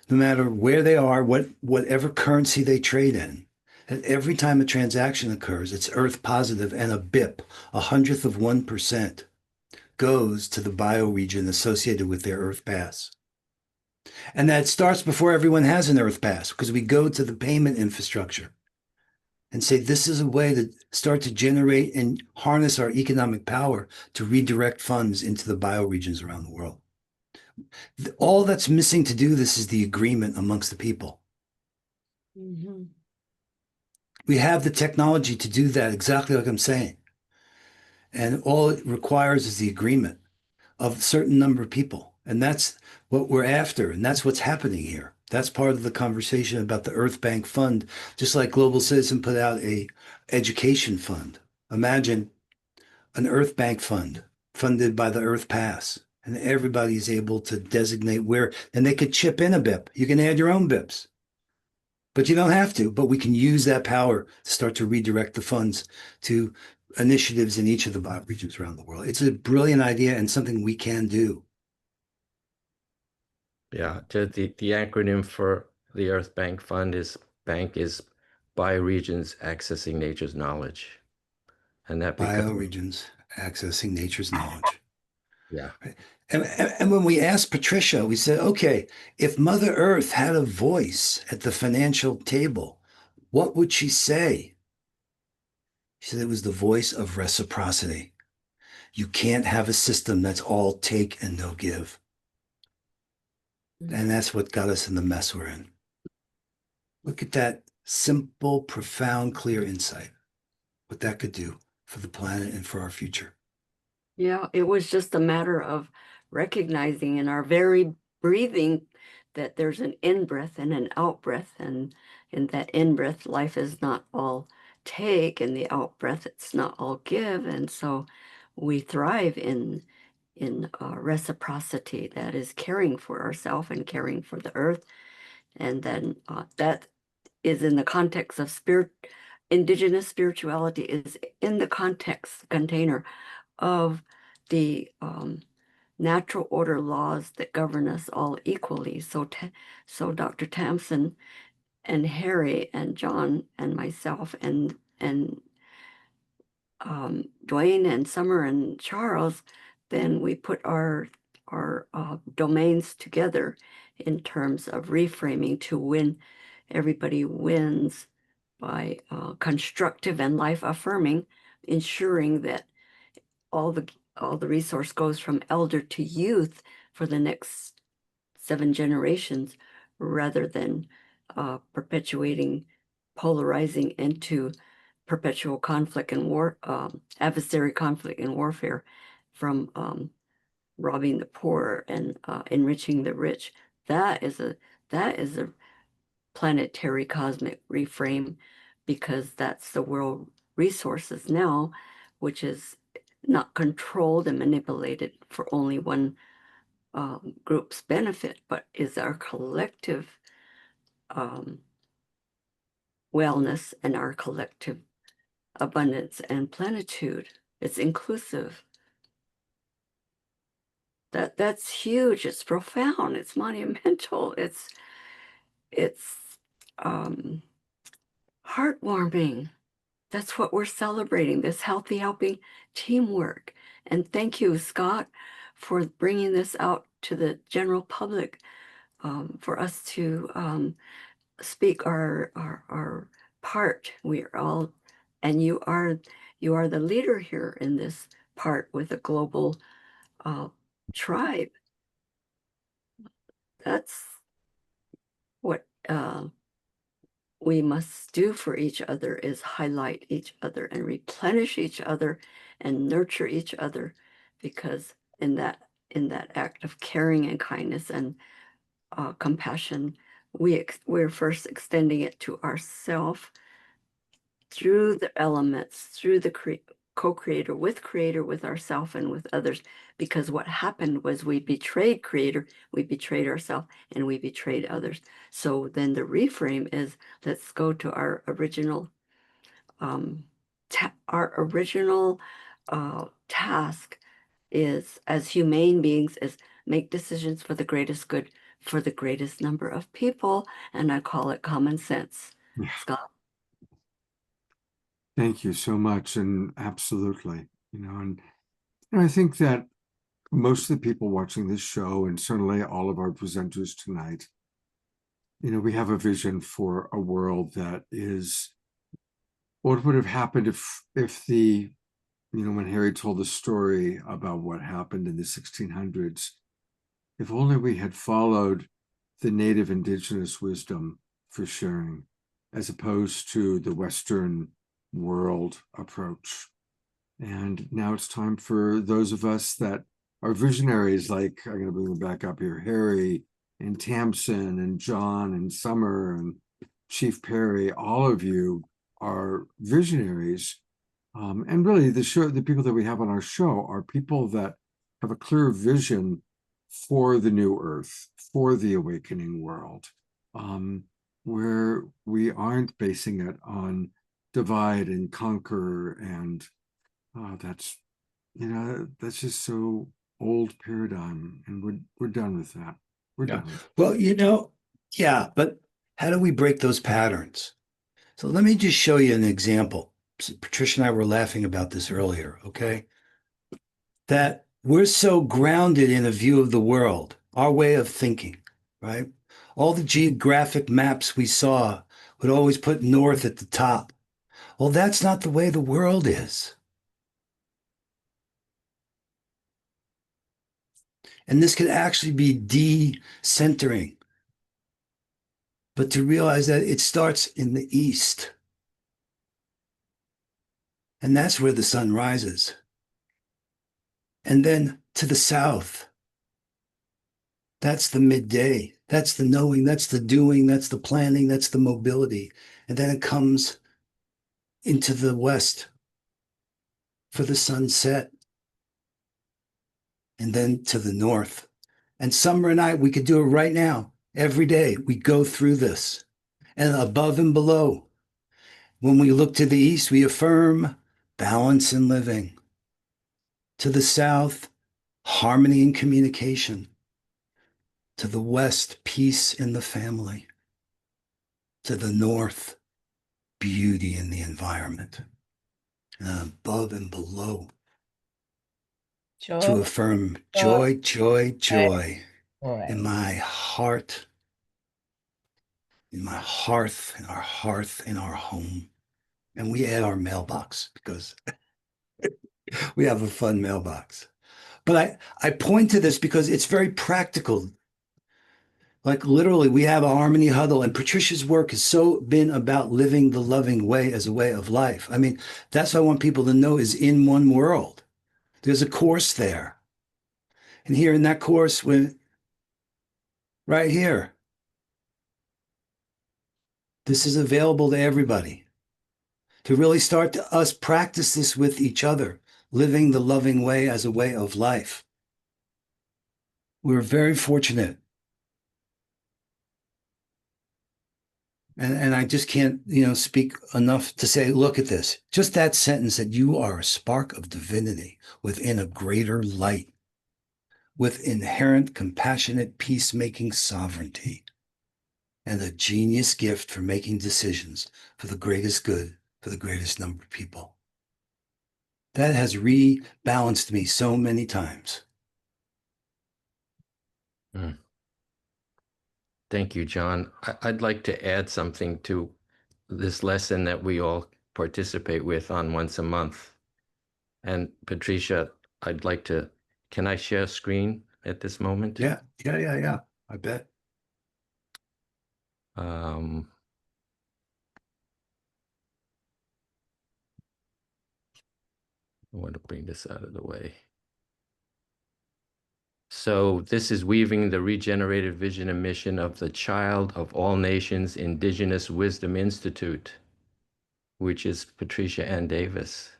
no matter where they are, whatever currency they trade in, that every time a transaction occurs, it's Earth positive, and a BIP, 1/100%, goes to the bioregion associated with their Earth Pass. And that starts before everyone has an Earth Pass, because we go to the payment infrastructure and say, this is a way to start to generate and harness our economic power to redirect funds into the bioregions around the world. All that's missing to do this is the agreement amongst the people. Mhm. We have the technology to do that, exactly like I'm saying. And all it requires is the agreement of a certain number of people. And that's what we're after. And that's what's happening here. That's part of the conversation about the Earth Bank Fund, just like Global Citizen put out a education fund. Imagine an Earth Bank Fund funded by the Earth Pass, and everybody's able to designate where, and they could chip in a BIP. You can add your own BIPs, but you don't have to. But we can use that power to start to redirect the funds to initiatives in each of the bioregions around the world. It's a brilliant idea and something we can do. Yeah, the acronym for the Earth Bank Fund is Bioregions Accessing Nature's Knowledge. And that Bioregions Accessing Nature's Knowledge. Yeah. And when we asked Patricia, we said, okay, if Mother Earth had a voice at the financial table, what would she say? She said it was the voice of reciprocity. You can't have a system that's all take and no give. And that's what got us in the mess we're in. Look at that simple, profound, clear insight, what that could do for the planet and for our future. Yeah, it was just a matter of recognizing in our very breathing that there's an in-breath and an out-breath, and in that in-breath, life is not all take, and the out-breath, it's not all give. And so we thrive in reciprocity, that is caring for ourselves and caring for the earth. And then that is in the context of indigenous spirituality, is in the context container of the natural order laws that govern us all equally. So Dr. Tamsin and Harry and John and myself and Dwayne and Summer and Charles, then we put our domains together in terms of reframing to win. Everybody wins by constructive and life affirming, ensuring that all the resource goes from elder to youth for the next 7 generations, rather than perpetuating, polarizing into perpetual conflict and war, adversary conflict and warfare, from robbing the poor and enriching the rich. That is a planetary cosmic reframe, because that's the world resources now, which is not controlled and manipulated for only one group's benefit, but is our collective wellness and our collective abundance and plenitude. It's inclusive. That's huge. It's profound. It's monumental. It's heartwarming. That's what we're celebrating, this healthy helping teamwork. And thank you, Scott, for bringing this out to the general public, for us to speak our part. We are all, and you are the leader here in this part with a global tribe. That's what we must do for each other, is highlight each other and replenish each other and nurture each other, because in that act of caring and kindness and compassion, we're first extending it to ourselves through the elements, through the co-creator, with ourselves and with others. Because what happened was we betrayed creator, we betrayed ourselves, and we betrayed others. So then the reframe is, let's go to our original our original task is, as humane beings, is make decisions for the greatest good for the greatest number of people, and I call it common sense. Yeah. Scott. Thank you so much, and absolutely, and I think that most of the people watching this show, and certainly all of our presenters tonight, we have a vision for a world that is what would have happened if the, when Harry told the story about what happened in the 1600s, if only we had followed the native indigenous wisdom for sharing, as opposed to the Western world approach. And now it's time for those of us that are visionaries, like, I'm going to bring them back up here, Harry and Tamsin and John and Summer and Chief Perry, all of you are visionaries. And really the people that we have on our show are people that have a clear vision for the new earth, for the awakening world, where we aren't basing it on divide and conquer, and that's just so old paradigm, and we're done with that. We're done. Well, yeah, but how do we break those patterns? So let me just show you an example. Patricia and I were laughing about this earlier, okay? That we're so grounded in a view of the world, our way of thinking, right? All the geographic maps we saw would always put north at the top. Well, that's not the way the world is. And this could actually be de-centering. But to realize that it starts in the east. And that's where the sun rises. And then to the south. That's the midday. That's the knowing. That's the doing. That's the planning. That's the mobility. And then it comes into the west for the sunset. And then to the north. And Summer and I, we could do it right now. Every day we go through this. And above and below. When we look to the east, we affirm balance in living. To the south, harmony and communication. To the west, peace in the family. To the north, beauty in the environment. And above and below, Joy. to affirm joy, joy, joy in my heart, in my hearth, in our home. And we add our mailbox because we have a fun mailbox. But I point to this because it's very practical. Like literally, we have a harmony huddle, and Patricia's work has so been about living the loving way as a way of life. I mean, that's what I want people to know is in one world. There's a course there. And here in that course, right here, this is available to everybody. To really start to us practice this with each other, living the loving way as a way of life. We're very fortunate. And I just can't, speak enough to say, look at this. Just that sentence that you are a spark of divinity within a greater light, with inherent compassionate peacemaking sovereignty, and a genius gift for making decisions for the greatest good, for the greatest number of people. That has rebalanced me so many times. Thank you, John. I'd like to add something to this lesson that we all participate with on once a month. And Patricia, can I share screen at this moment? Yeah. I bet. I want to bring this out of the way. So this is Weaving the Regenerated Vision and Mission of the Child of All Nations Indigenous Wisdom Institute, which is Patricia Ann Davis,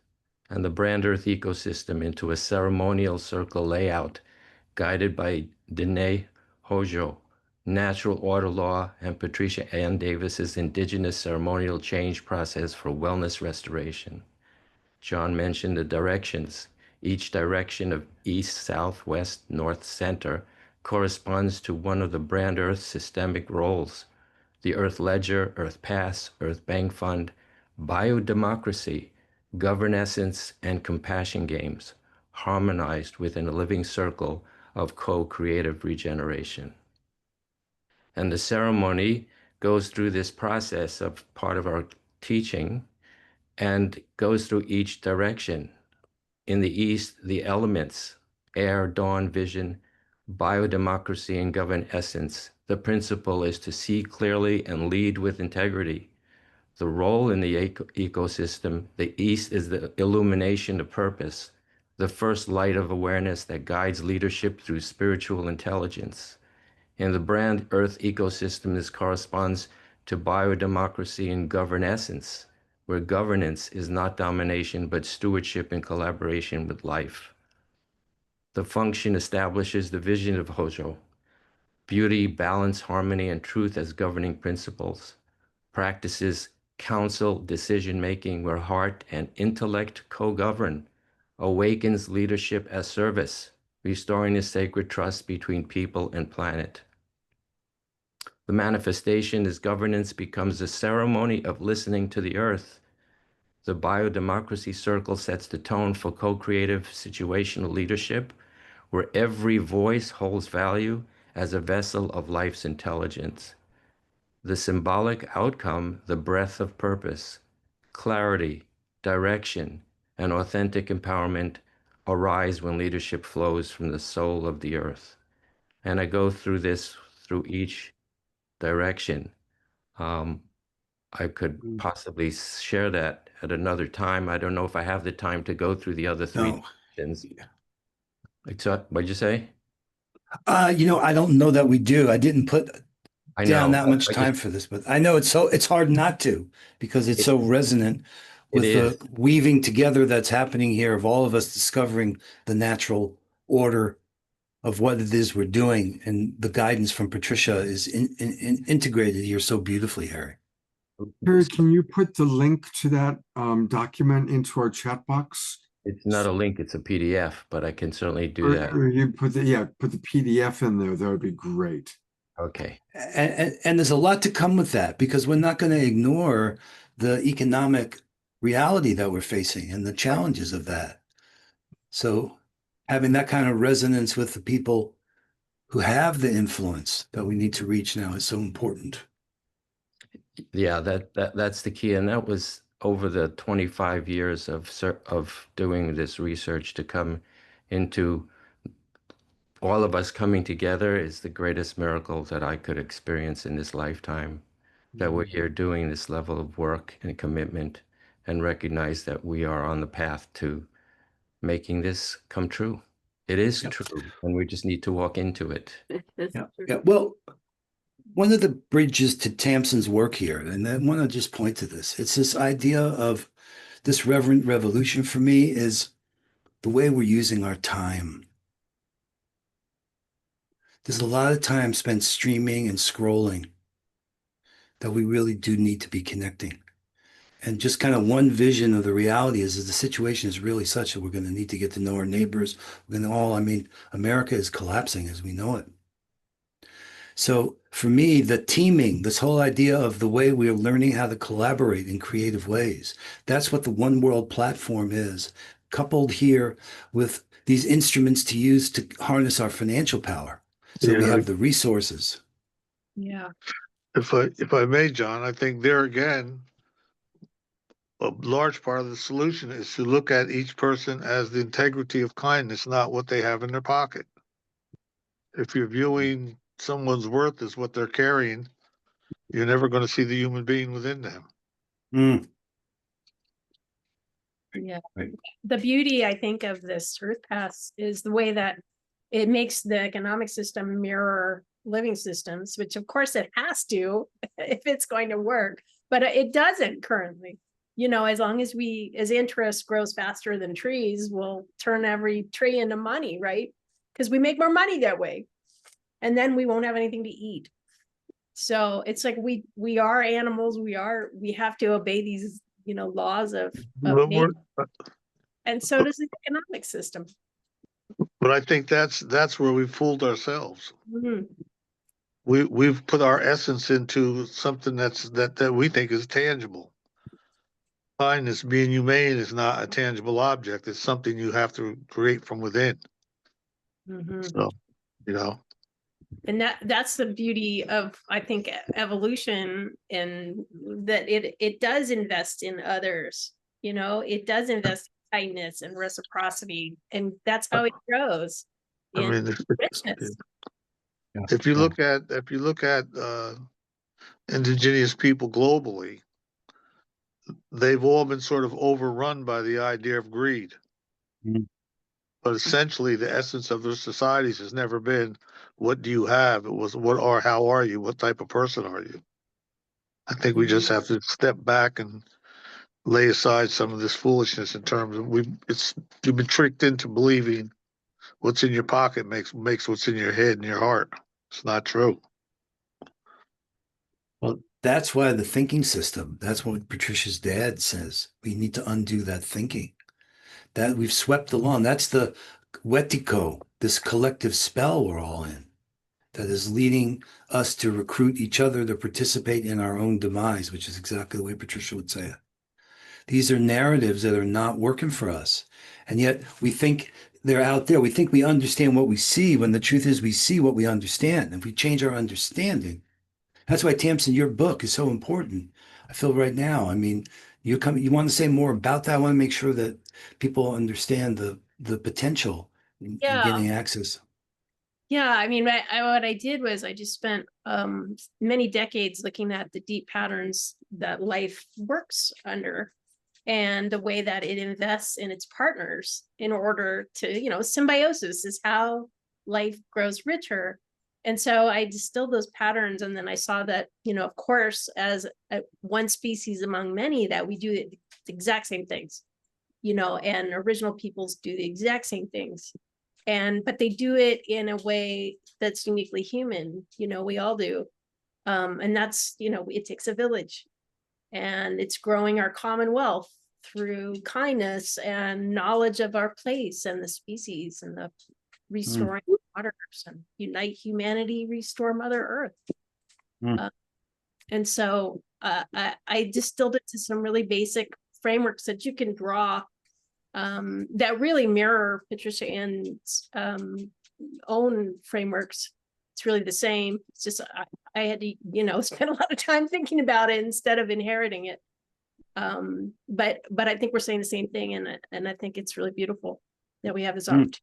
and the Brand Earth ecosystem into a ceremonial circle layout guided by Dene Hojo, Natural Order Law, and Patricia Ann Davis's Indigenous Ceremonial Change Process for Wellness Restoration. John mentioned the directions. Each direction of east, south, west, north, center corresponds to one of the brand Earth systemic roles: the Earth Ledger, Earth Pass, Earth Bank Fund, biodemocracy, governessence, and compassion games, harmonized within a living circle of co-creative regeneration. And the ceremony goes through this process of part of our teaching and goes through each direction. In the East, the elements, air, dawn, vision, biodemocracy, and govern essence. The principle is to see clearly and lead with integrity. The role in the ecosystem, the East is the illumination of purpose, the first light of awareness that guides leadership through spiritual intelligence. In the brand Earth ecosystem, this corresponds to biodemocracy and govern essence, where governance is not domination, but stewardship and collaboration with life. The function establishes the vision of Hojo: beauty, balance, harmony, and truth as governing principles. Practices counsel decision-making where heart and intellect co-govern. Awakens leadership as service, restoring the sacred trust between people and planet. The manifestation as governance becomes a ceremony of listening to the earth. The biodemocracy circle sets the tone for co-creative situational leadership, where every voice holds value as a vessel of life's intelligence. The symbolic outcome, the breath of purpose, clarity, direction, and authentic empowerment arise when leadership flows from the soul of the earth. And I go through this through each direction. I could possibly share that at another time. I don't know if I have the time to go through the other three directions. What'd you say? I don't know that we do. I didn't put down that much I time for this, but I know it's hard not to, because it's so resonant with the weaving together that's happening here of all of us discovering the natural order of what it is we're doing. And the guidance from Patricia is integrated here so beautifully, Harry. Harry, can you put the link to that document into our chat box? It's not a link, it's a PDF, but I can certainly do that. Or you put the PDF in there. That would be great. Okay. And there's a lot to come with that, because we're not going to ignore the economic reality that we're facing and the challenges of that. So having that kind of resonance with the people who have the influence that we need to reach now is so important. Yeah, that's the key. And that was over the 25 years of doing this research to come into all of us coming together is the greatest miracle that I could experience in this lifetime, that we're here doing this level of work and commitment and recognize that we are on the path to making this come true. It is true, and we just need to walk into it. Yeah. Well, one of the bridges to Tamsin's work here, and I want to just point to this, it's this idea of this reverent revolution for me is the way we're using our time. There's a lot of time spent streaming and scrolling that we really do need to be connecting. And just kind of one vision of the reality is that the situation is really such that we're going to need to get to know our neighbors. We're going to America is collapsing as we know it. So for me, the teaming, this whole idea of the way we are learning how to collaborate in creative ways, that's what the One World platform is, coupled here with these instruments to use to harness our financial power. So we have the resources. Yeah. If I may, John, I think there again, a large part of the solution is to look at each person as the integrity of kindness, not what they have in their pocket. If you're viewing someone's worth as what they're carrying, you're never going to see the human being within them. Yeah. The beauty, I think, of this Earth Pass is the way that it makes the economic system mirror living systems, which of course it has to if it's going to work, but it doesn't currently. As long as interest grows faster than trees, we'll turn every tree into money, right? Because we make more money that way. And then we won't have anything to eat. So it's like we are animals. We have to obey laws of But nature, and so does the economic system. but I think that's where we fooled ourselves. Mhm. We've put our essence into something that we think is tangible. Kindness, being humane, is not a tangible object. It's something you have to create from within. Mhm. So, And that's the beauty of, I think, evolution, and that it does invest in others. It does invest in kindness and reciprocity, and that's how it grows I in mean, richness. if you look at indigenous people globally, they've all been sort of overrun by the idea of greed. But essentially, the essence of their societies has never been, what do you have? It was, how are you? What type of person are you? I think we just have to step back and lay aside some of this foolishness in terms of you've been tricked into believing what's in your pocket makes what's in your head and your heart. It's not true. Well, that's why the thinking system, that's what Patricia's dad says. We need to undo that thinking. That we've swept the lawn. That's the wetiko, this collective spell we're all in, that is leading us to recruit each other to participate in our own demise, which is exactly the way Patricia would say it. These are narratives that are not working for us. And yet we think they're out there. We think we understand what we see, when the truth is we see what we understand. If we change our understanding, that's why, Tamsin, your book is so important. I feel right now. I mean, you want to say more about that? I want to make sure that people understand the potential in getting access. Yeah, I mean, what I did was I just spent many decades looking at the deep patterns that life works under, and the way that it invests in its partners in order to, symbiosis is how life grows richer. And so I distilled those patterns, and then I saw that, of course, as one species among many, that we do the exact same things, and original peoples do the exact same things. But they do it in a way that's uniquely human, we all do. And that's, it takes a village, and it's growing our commonwealth through kindness and knowledge of our place and the species, and the restoring waters, and unite humanity, restore Mother Earth. And so I distilled it to some really basic frameworks that you can draw, that really mirror Patricia Ann's own frameworks. It's really the same. It's just I had to, spend a lot of time thinking about it instead of inheriting it. But I think we're saying the same thing, and I think it's really beautiful that we have this opportunity.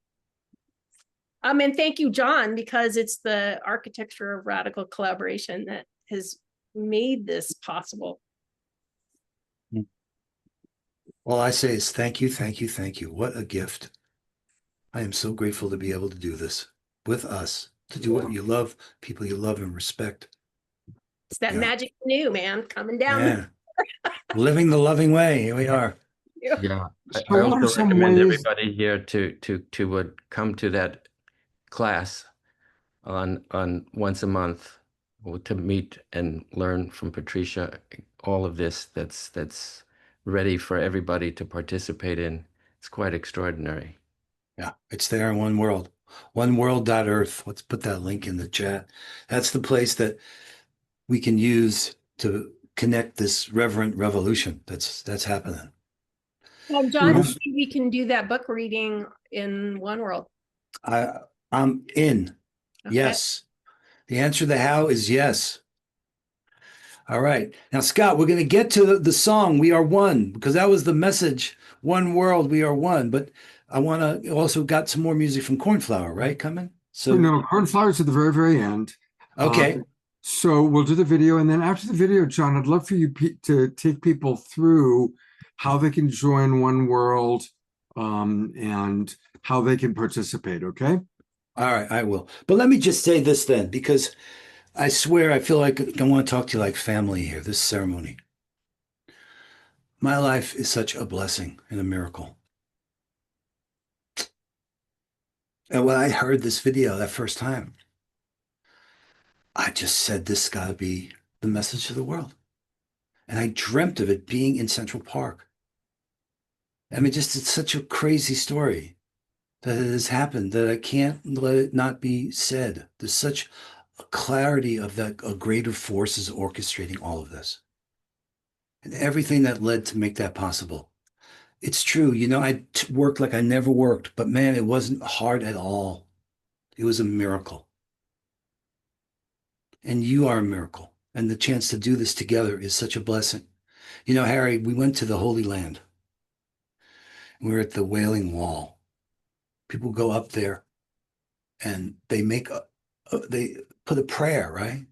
And thank you, John, because it's the architecture of radical collaboration that has made this possible. All I say is thank you, thank you, thank you. What a gift. I am so grateful to be able to do this with us, to do what you love, people you love and respect. It's that magic canoe, man, coming down. Yeah. Living the loving way. Here we are. Yeah. So I what are also some recommend ways- everybody here to come to that class on once a month, to meet and learn from Patricia all of this that's ready for everybody to participate in. It's quite extraordinary. Yeah, it's there in One World. oneworld.earth. Let's put that link in the chat. That's the place that we can use to connect this reverent revolution that's happening. John, we can do that book reading in One World. I'm in. Okay. Yes. The answer to the how is yes. All right. Now, Scott, we're going to get to the song, We Are One, because that was the message. One world, we are one. But I want to also got some more music from Cornflower, right? Coming? So no, Cornflower's at the very, very end. Okay. So we'll do the video. And then after the video, John, I'd love for you to take people through how they can join One World, and how they can participate. Okay. All right, I will. But let me just say this then, because I swear I feel like I want to talk to you like family here, this ceremony. My life is such a blessing and a miracle. And when I heard this video that first time, I just said, this got to be the message to the world. And I dreamt of it being in Central Park. I mean, just it's such a crazy story that it has happened that I can't let it not be said. There's such a clarity of that a greater force is orchestrating all of this. And everything that led to make that possible. It's true, you know, I worked like I never worked, but man, it wasn't hard at all. It was a miracle. And you are a miracle. And the chance to do this together is such a blessing. You know, Harry, we went to the Holy Land. We were at the Wailing Wall. People go up there and they make they put a prayer, right?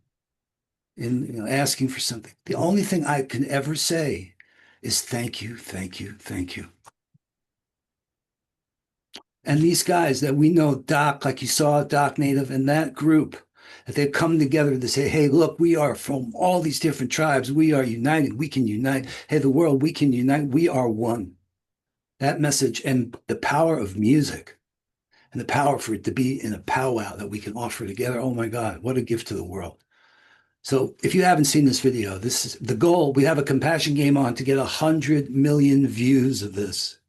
In asking for something. The only thing I can ever say is thank you, thank you, thank you. And these guys that we know, Doc, like you saw, Doc Native, and that group, that they've come together to say, hey, look, we are from all these different tribes. We are united. We can unite. Hey, the world, we can unite. We are one. That message and the power of music and the power for it to be in a powwow that we can offer together. Oh my God, what a gift to the world. So if you haven't seen this video, this is the goal. We have a compassion game on to get 100 million views of this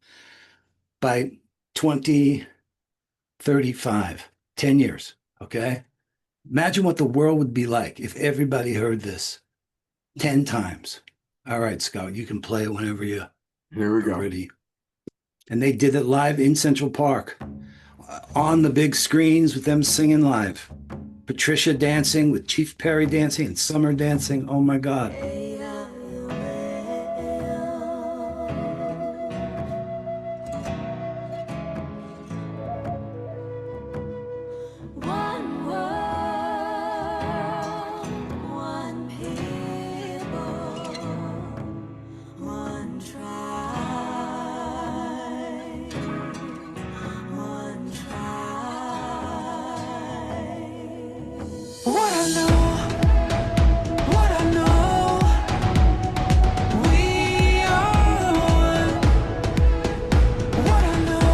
by 2035, 10 years, okay? Imagine what the world would be like if everybody heard this 10 times. All right, Scott, you can play it whenever you Here we go. ready. And they did it live in Central Park on the big screens with them singing live. Patricia dancing with Chief Perry dancing and Summer dancing. Oh my God. One world, one people, one tribe, one tribe. What I know, we are one. What I know,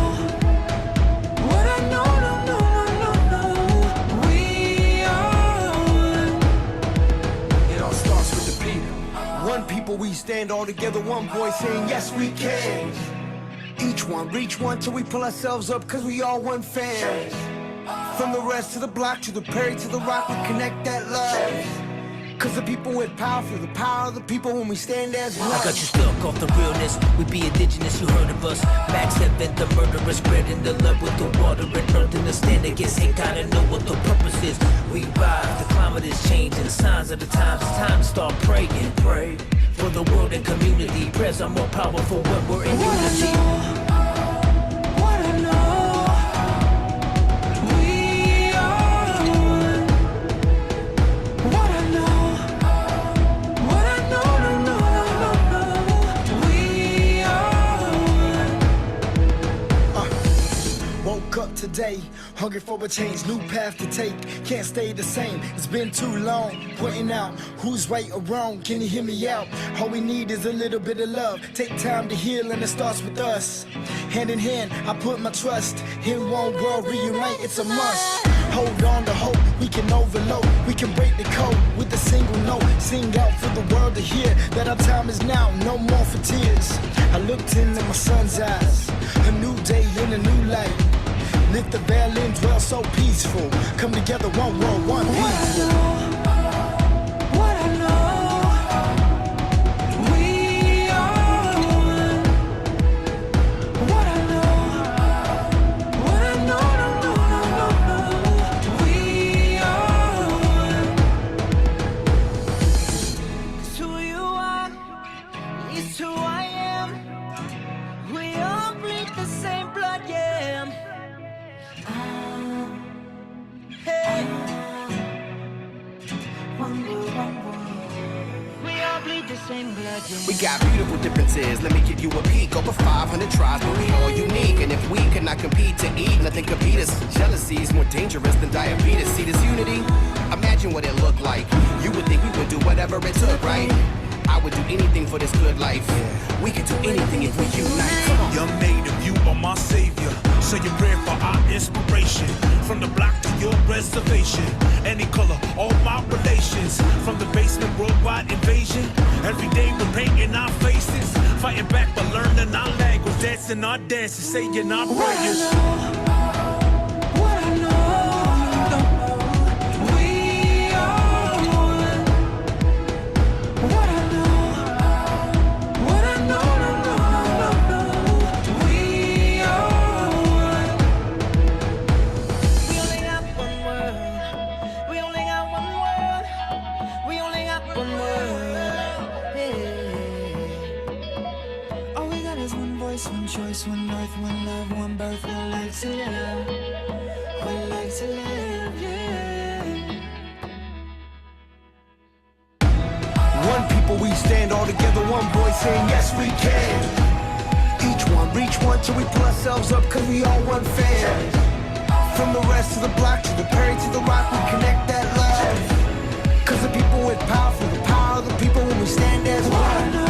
no, we are one. It all starts with the people. One people, we stand all together, one voice saying yes we can. Each one, reach one till we pull ourselves up, cause we all one fam. From the rest to the block, to the Perry, to the rock, we connect that love. Cause the people with power feel the power of the people when we stand as one. I got you stuck off the realness. We be indigenous, you heard of us. Max Heaven, the murderer, spreading the love with the water and earth. And the stand against hate, kinda know what the purpose is. We rise, the climate is changing, signs of the times. It's time to start praying. Pray for the world and community. Prayers are more powerful when we're in unity. What I know, we are one. What I know, no, we are one. Woke up today, hungry for a change, new path to take. Can't stay the same, it's been too long. Pointing out who's right or wrong, can you hear me out? All we need is a little bit of love. Take time to heal and it starts with us. Hand in hand, I put my trust. In one world, reunite, it's a must. Hold on to hope, we can overload. We can break the code with a single note. Sing out for the world to hear that our time is now, no more for tears. I looked into my son's eyes, a new day in a new light. Lift the veil and dwell so peaceful. Come together, one world, one people. What I know, we are one. What I know, no, we are one. 'Cause who you are is who I am. We all bleed the same blood, yeah. Hey. We all bleed the same blood, yeah. We got beautiful differences, let me give you a peek. Over 500 tribes, but we all unique. And if we cannot compete to eat, nothing could beat us. Jealousy is more dangerous than diabetes. See this unity? Imagine what it looked like. You would think we would do whatever it took, right? I would do anything for this good life. We could do anything if we unite. Young native, you are my savior. So you're prayer for our inspiration. From the block to your reservation. Any color, all my relations. From the basement, worldwide invasion. Every day we're fighting back, but learning our language, dancing our dances, saying our prayers. What I know, we are one. What I know, we are one. We only got one world. We only got one world. We only got one world. All we got is one voice, one choice, one earth, one love, one birth, one life to live. One life to live, yeah. One people, we stand all together, one voice saying yes we can. Each one, reach one till we pull ourselves up, cause we all one fan. From the rest of the block to the Perry to the rock, we connect that love. Cause the people with power, for the power of the people, when we stand as one.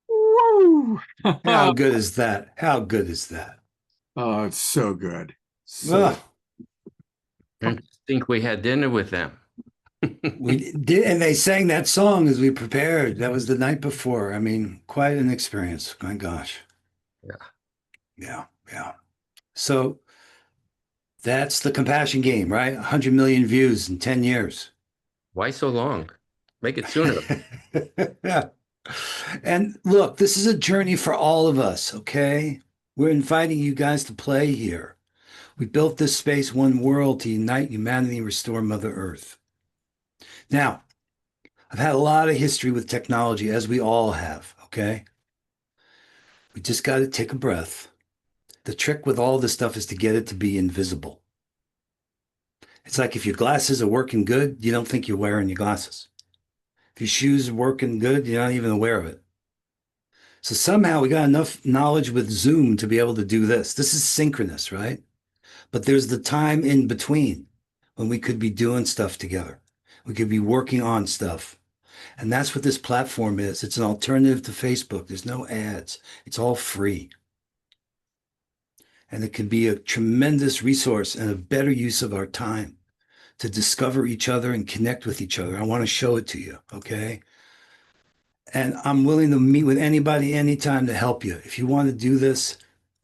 Woo! How good is that? How good is that? Oh, it's so good. So I think we had dinner with them. We did, and they sang that song as we prepared. That was the night before. I mean, quite an experience. My gosh. Yeah. So that's the compassion game, right? 100 million views in 10 years. Why so long? Make it sooner. Yeah. And look, this is a journey for all of us, okay? We're inviting you guys to play here. We built this space, one world, to unite humanity and restore Mother Earth. Now, I've had a lot of history with technology, as we all have, okay? We just got to take a breath. The trick with all this stuff is to get it to be invisible. It's like if your glasses are working good, you don't think you're wearing your glasses. If your shoes are working good, you're not even aware of it. So somehow we got enough knowledge with Zoom to be able to do this. This is synchronous, right? But there's the time in between when we could be doing stuff together. We could be working on stuff. And that's what this platform is. It's an alternative to Facebook. There's no ads. It's all free. And it can be a tremendous resource and a better use of our time to discover each other and connect with each other. I want to show it to you, okay? And I'm willing to meet with anybody anytime to help you. If you want to do this,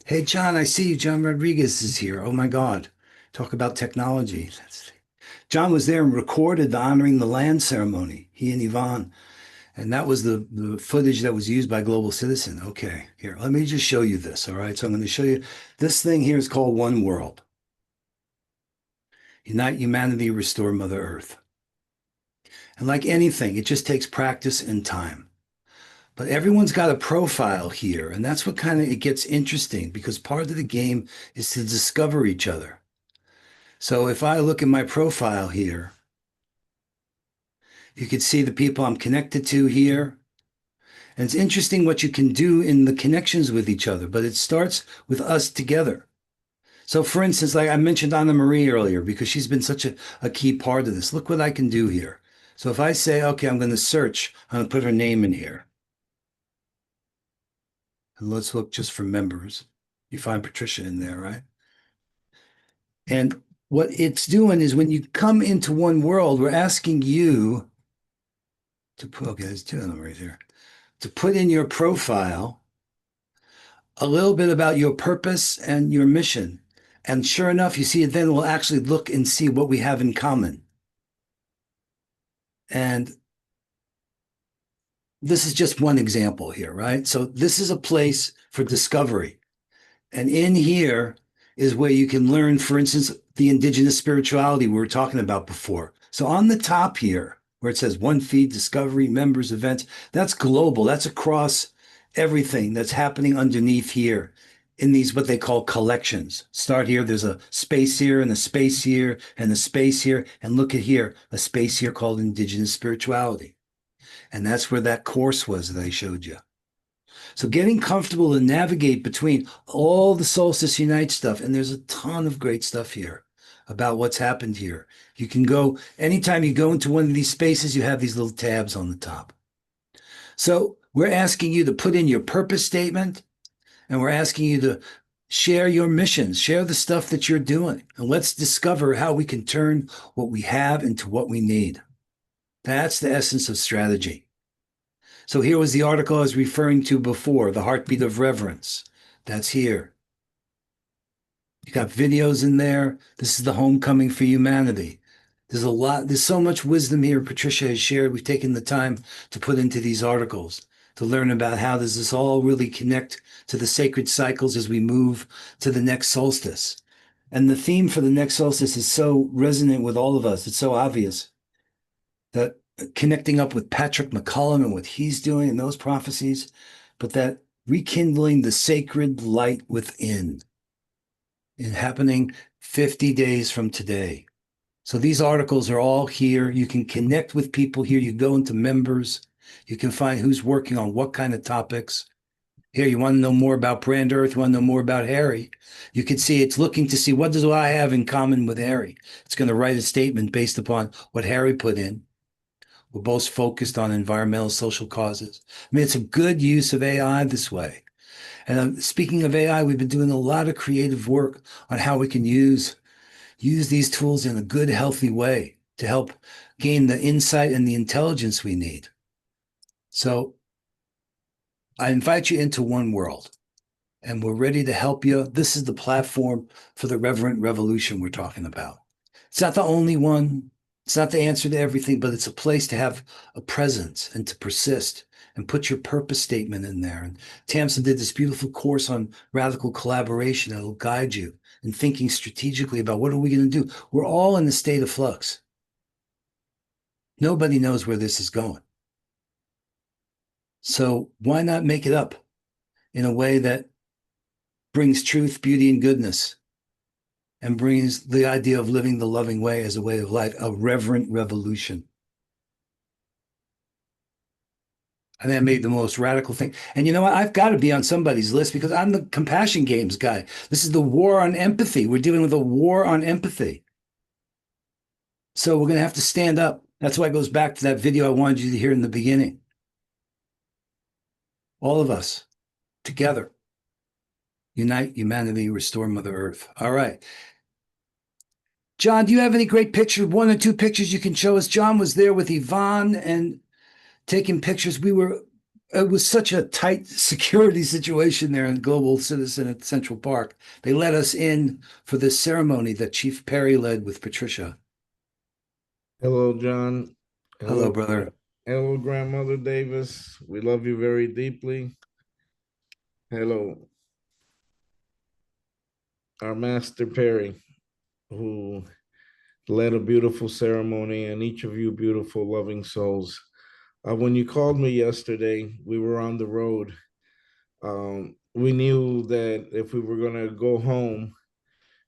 hey, John, I see you. John Rodriguez is here. Oh, my God. Talk about technology. John was there and recorded the honoring the land ceremony, he and Yvonne. And that was the footage that was used by Global Citizen. Okay, here, let me just show you this, all right? So I'm going to show you, this thing here is called One World. Unite humanity, restore Mother Earth. And like anything, it just takes practice and time. But everyone's got a profile here, and that's what kind of, it gets interesting, because part of the game is to discover each other. So if I look at my profile here, you can see the people I'm connected to here. And it's interesting what you can do in the connections with each other, but it starts with us together. So for instance, like I mentioned Anna Marie earlier, because she's been such a key part of this. Look what I can do here. So if I say, okay, I'm going to search, I'm going to put her name in here. And let's look just for members. You find Patricia in there, right? And what it's doing is when you come into One World, we're asking you to put, okay, there's two of them right there, to put in your profile a little bit about your purpose and your mission. And sure enough, you see, then we'll actually look and see what we have in common. And this is just one example here, right? So this is a place for discovery. And in here is where you can learn, for instance, the indigenous spirituality we were talking about before. So on the top here, where it says One Feed, Discovery, Members, Events, that's global. That's across everything that's happening underneath here in these what they call collections. Start here, there's a space here and a space here and a space here, and look at here, a space here called Indigenous Spirituality. And that's where that course was that I showed you. So getting comfortable to navigate between all the Solstice Unite stuff, and there's a ton of great stuff here about what's happened here. You can go, anytime you go into one of these spaces, you have these little tabs on the top. So we're asking you to put in your purpose statement, and we're asking you to share your missions, share the stuff that you're doing, and let's discover how we can turn what we have into what we need. That's the essence of strategy. So here was the article I was referring to before, The Heartbeat of Reverence. That's here. You got videos in there. This is the homecoming for humanity. There's so much wisdom here Patricia has shared. We've taken the time to put into these articles to learn about how does this all really connect to the sacred cycles as we move to the next solstice. And the theme for the next solstice is so resonant with all of us. It's so obvious that connecting up with Patrick McCullum and what he's doing in those prophecies, but that rekindling the sacred light within and happening 50 days from today. So these articles are all here. You can connect with people here. You go into members. You can find who's working on what kind of topics. Here, you want to know more about Brand Earth, you want to know more about Harry. You can see it's looking to see what do I have in common with Harry. It's going to write a statement based upon what Harry put in. We're both focused on environmental, social causes. I mean, it's a good use of AI this way. And speaking of AI, we've been doing a lot of creative work on how we can use these tools in a good, healthy way to help gain the insight and the intelligence we need. So I invite you into One World, and we're ready to help you. This is the platform for the Reverent Revolution we're talking about. It's not the only one. It's not the answer to everything, but it's a place to have a presence and to persist and put your purpose statement in there. And Tamsin did this beautiful course on radical collaboration that will guide you in thinking strategically about what are we going to do. We're all in a state of flux. Nobody knows where this is going. So why not make it up in a way that brings truth, beauty, and goodness, and brings the idea of living the loving way as a way of life, a reverent revolution. I think I made the most radical thing. And you know what? I've got to be on somebody's list because I'm the compassion games guy. This is the war on empathy. We're dealing with a war on empathy. So we're going to have to stand up. That's why it goes back to that video I wanted you to hear in the beginning. All of us together. Unite humanity, restore Mother Earth. All right. John, do you have any great pictures? One or two pictures you can show us? John was there with Yvonne and taking pictures. It was such a tight security situation there in Global Citizen at Central Park. They let us in for this ceremony that Chief Perry led with Patricia. Hello, John. Hello, brother. Hello, Grandmother Davis. We love you very deeply. Hello. Our Master Perry, who led a beautiful ceremony, and each of you beautiful, loving souls. When you called me yesterday, we were on the road. We knew that if we were going to go home,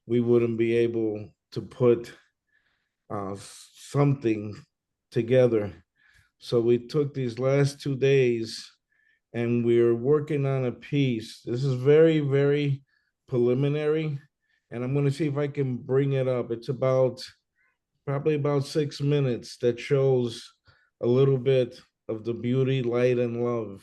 we wouldn't be able to put something together. So we took these last 2 days and we're working on a piece. This is very, very preliminary, and I'm going to see if I can bring it up. It's probably about 6 minutes that shows a little bit of the beauty, light, and love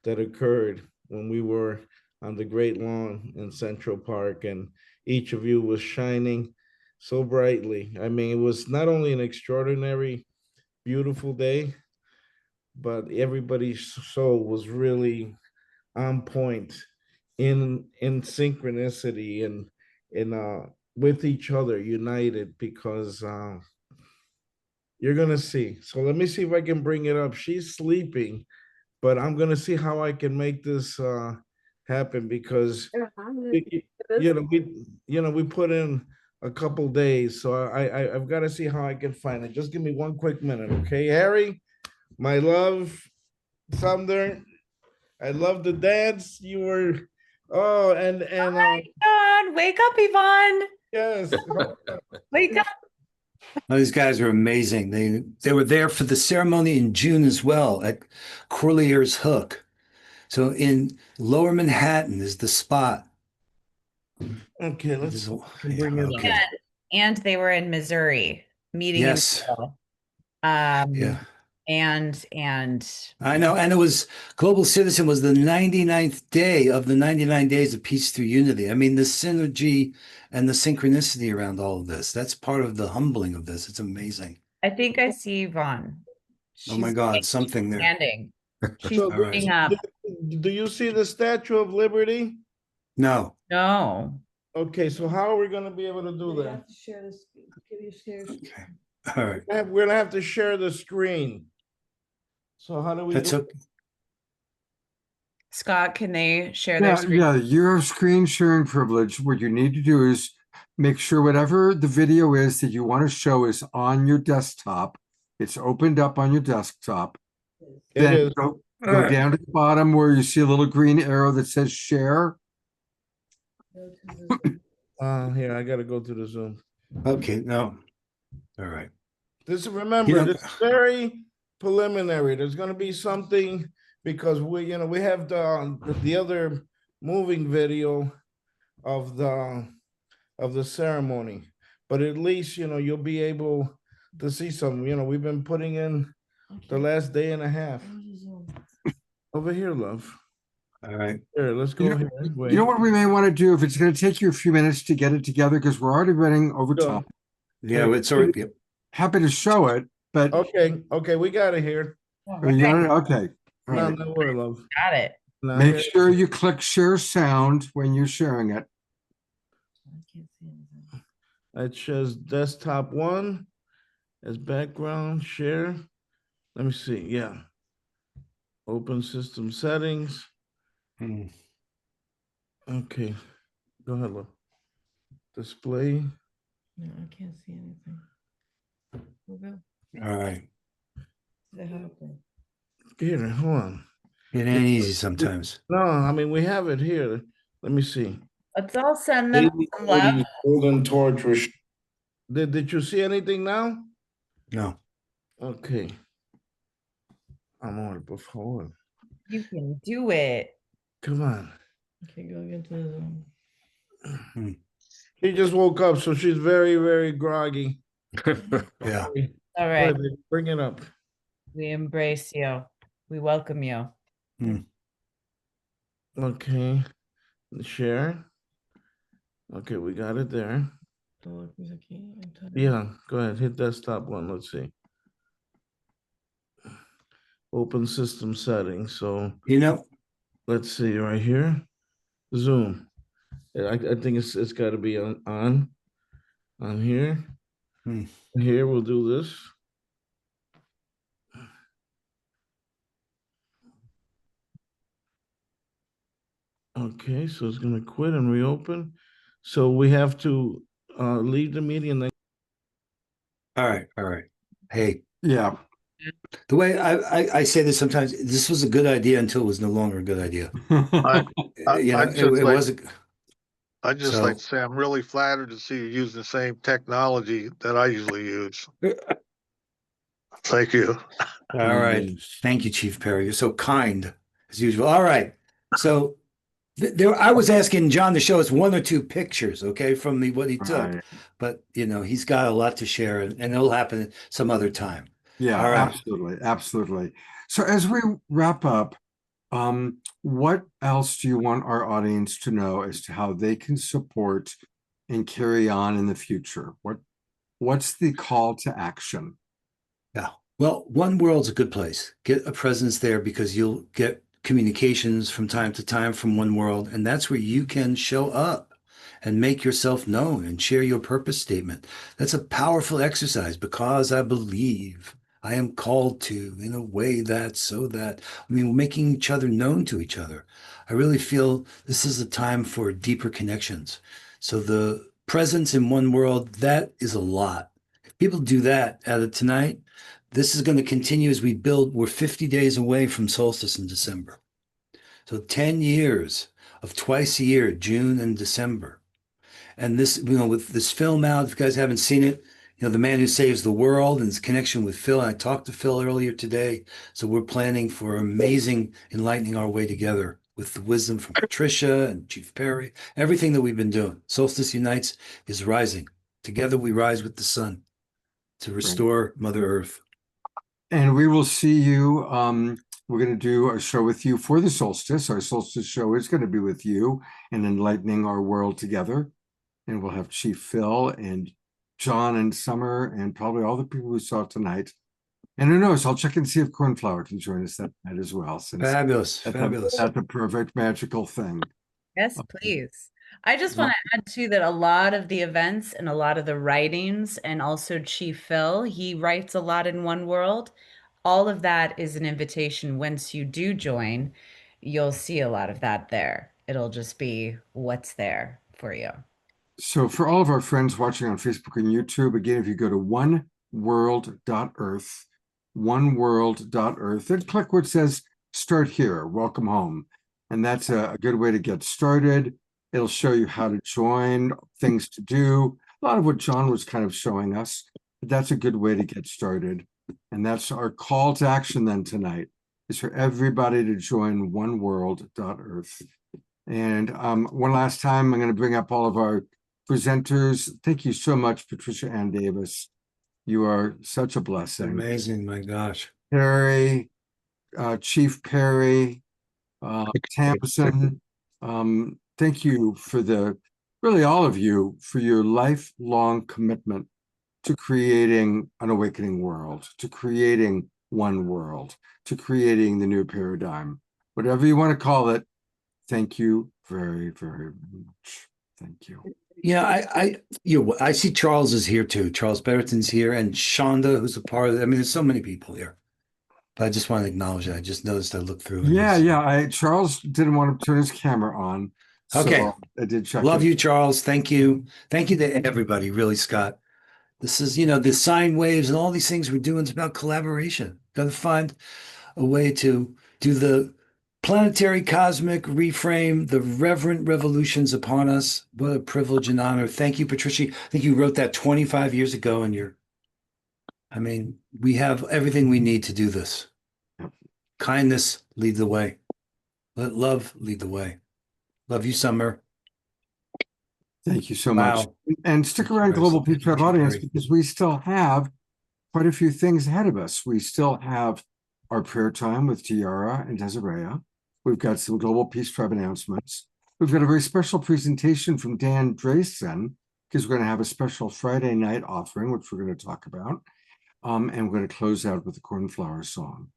that occurred when we were on the Great Lawn in Central Park, and each of you was shining so brightly. I mean, it was not only an extraordinary, beautiful day, but everybody's soul was really on point, in synchronicity and with each other, united, because you're gonna see. So let me see if I can bring it up. She's sleeping, but I'm gonna see how I can make this happen, because we put in a couple days, so I've got to see how I can find it. Just give me one quick minute, okay? Harry, my love, Thunder, I love the dance. You were Oh, and Yvonne, wake up, Yvonne. yes. Wake up. Oh, these guys are amazing. They were there for the ceremony in June as well at Corlier's Hook. So in Lower Manhattan is the spot. Okay, let's bring it up. Okay. And they were in Missouri meeting. Yes. Yeah. And I know. And it was Global Citizen was the 99th day of the 99 days of peace through unity. I mean, the synergy and the synchronicity around all of this, that's part of the humbling of this. It's amazing. I think I see Yvonne. Oh my God, something there. Standing. She's So, looking up. Do you see the Statue of Liberty? No. No. Okay, so how are we going to be able to do that? All right. We're going to have to share the screen. So how do we That's do okay. Scott, can they share their screen? Yeah, you have screen sharing privilege. What you need to do is make sure whatever the video is that you want to show is on your desktop. It's opened up on your desktop. Then go right. down to the bottom where you see a little green arrow that says share. Here, I got to go to the Zoom. Okay, no. All right. Remember, this is very preliminary. There's going to be something because we have the other moving video of the ceremony, but at least you'll be able to see something. We've been putting in the last day and a half. Over here, love. All right. Here, let's go here. You know what we may want to do if it's going to take you a few minutes to get it together because we're already running over time. Yeah, it's already happy to show it, but okay, we got it here. You got it? Okay. All No, right. no worry, love. Got it. Make sure you click share sound when you're sharing it. It shows desktop 1 as background share. Let me see. Yeah. Open system settings. Okay. Go ahead, love. Display. No, I can't see anything. All right. Here, hold on. It ain't easy sometimes. No, I mean, we have it here. Let me see. Let's all send them some love. Golden torch. Did you see anything now? No. Okay. I'm on it before. You can do it. Come on. Okay, go into the Zoom. She just woke up, so she's very, very groggy. Yeah. All right. Bring it up. We embrace you. We welcome you. Okay. Share. Okay, we got it there. Yeah, go ahead. Hit desktop 1. Let's see. Open system settings. So let's see right here. Zoom. I think it's got to be on here. Here we'll do this. Okay, so it's gonna quit and reopen. So we have to leave the meeting and then. All right. Hey. Yeah. The way I say this sometimes, this was a good idea until it was no longer a good idea. I just like to say I'm really flattered to see you using the same technology that I usually use. Thank you. All right. Thank you, Chief Perry. You're so kind as usual. All right. So I was asking John to show us 1 or 2 pictures, okay, from what he took. Right. But he's got a lot to share, and it'll happen some other time. Yeah, all right. Absolutely. So as we wrap up, what else do you want our audience to know as to how they can support and carry on in the future? What's the call to action? Yeah. Well, One World's a good place. Get a presence there because you'll get communications from time to time from One World, and that's where you can show up and make yourself known and share your purpose statement. That's a powerful exercise because I believe I am called to in a way we're making each other known to each other. I really feel this is a time for deeper connections. So the presence in One World, that is a lot. If people do that out of tonight, this is going to continue as we build. We're 50 days away from solstice in December. So 10 years of twice a year, June and December. And this, with this film out, if you guys haven't seen it, The Man Who Saves the World and his connection with Phil. And I talked to Phil earlier today. So we're planning for amazing enlightening our way together with the wisdom from Patricia and Chief Perry, everything that we've been doing. Solstice Unites is rising. Together we rise with the sun to restore Mother Earth. And we will see you. We're going to do a show with you for the solstice. Our solstice show is going to be with you and enlightening our world together. And we'll have Chief Phil and John and Summer and probably all the people we saw tonight. And who knows, I'll check and see if Cornflower can join us that night as well. Fabulous, fabulous. That's a perfect magical thing. Yes, please. I just want to add too that a lot of the events and a lot of the writings, and also Chief Phil, he writes a lot in One World. All of that is an invitation. Once you do join, you'll see a lot of that there. It'll just be what's there for you. So for all of our friends watching on Facebook and YouTube, again, if you go to oneworld.earth, oneworld.earth, then click where it says start here, welcome home. And that's a good way to get started. It'll show you how to join, things to do, a lot of what John was kind of showing us. But that's a good way to get started. And that's our call to action then tonight, is for everybody to join oneworld.earth. And one last time, I'm going to bring up all of our presenters. Thank you so much, Patricia Ann Davis. You are such a blessing. Amazing, my gosh. Perry, Chief Perry, Tamsin, thank you for really all of you, for your lifelong commitment to creating an awakening world, to creating one world, to creating the new paradigm. Whatever you want to call it, thank you very, very much. Thank you. Yeah, I see Charles is here too. Charles Betterton's here, and Shonda, who's a part of it. I mean, there's so many people here. But I just want to acknowledge that. I just noticed I looked through. Charles didn't want to turn his camera on. Okay. So I did check. Love you, Charles. Thank you. Thank you to everybody, really, Scott. This is, the sine waves and all these things we're doing is about collaboration. Got to find a way to do the planetary cosmic reframe, the reverent revolutions upon us. What a privilege and honor. Thank you, Patricia. I think you wrote that 25 years ago, and we have everything we need to do this. Kindness, lead the way. Let love lead the way. Love you, Summer. Thank you so much. And stick around, Global Peace Tribe audience, because we still have quite a few things ahead of us. We still have our prayer time with Tiara and Desiree. We've got some Global Peace Tribe announcements. We've got a very special presentation from Dan Drayson, because we're going to have a special Friday night offering, which we're going to talk about. And we're going to close out with the Cornflower song.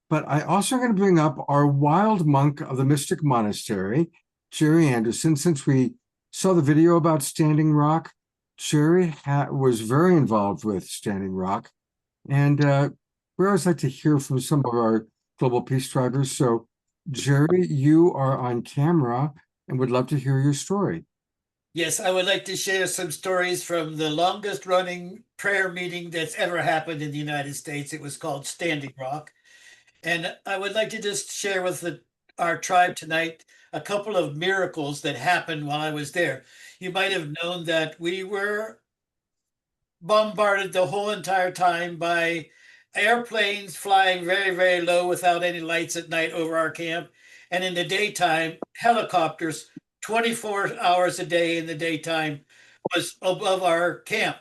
But I also going to bring up our wild monk of the Mystic Monastery, Jerry Anderson. Since we saw the video about Standing Rock, Jerry was very involved with Standing Rock. And we always like to hear from some of our Global Peace Tribers. So Jerry, you are on camera and would love to hear your story. Yes, I would like to share some stories from the longest running prayer meeting that's ever happened in the United States. It was called Standing Rock. And I would like to just share with our tribe tonight a couple of miracles that happened while I was there. You might have known that we were bombarded the whole entire time by airplanes flying very, very low without any lights at night over our camp. And in the daytime, helicopters 24 hours a day in the daytime was above our camp.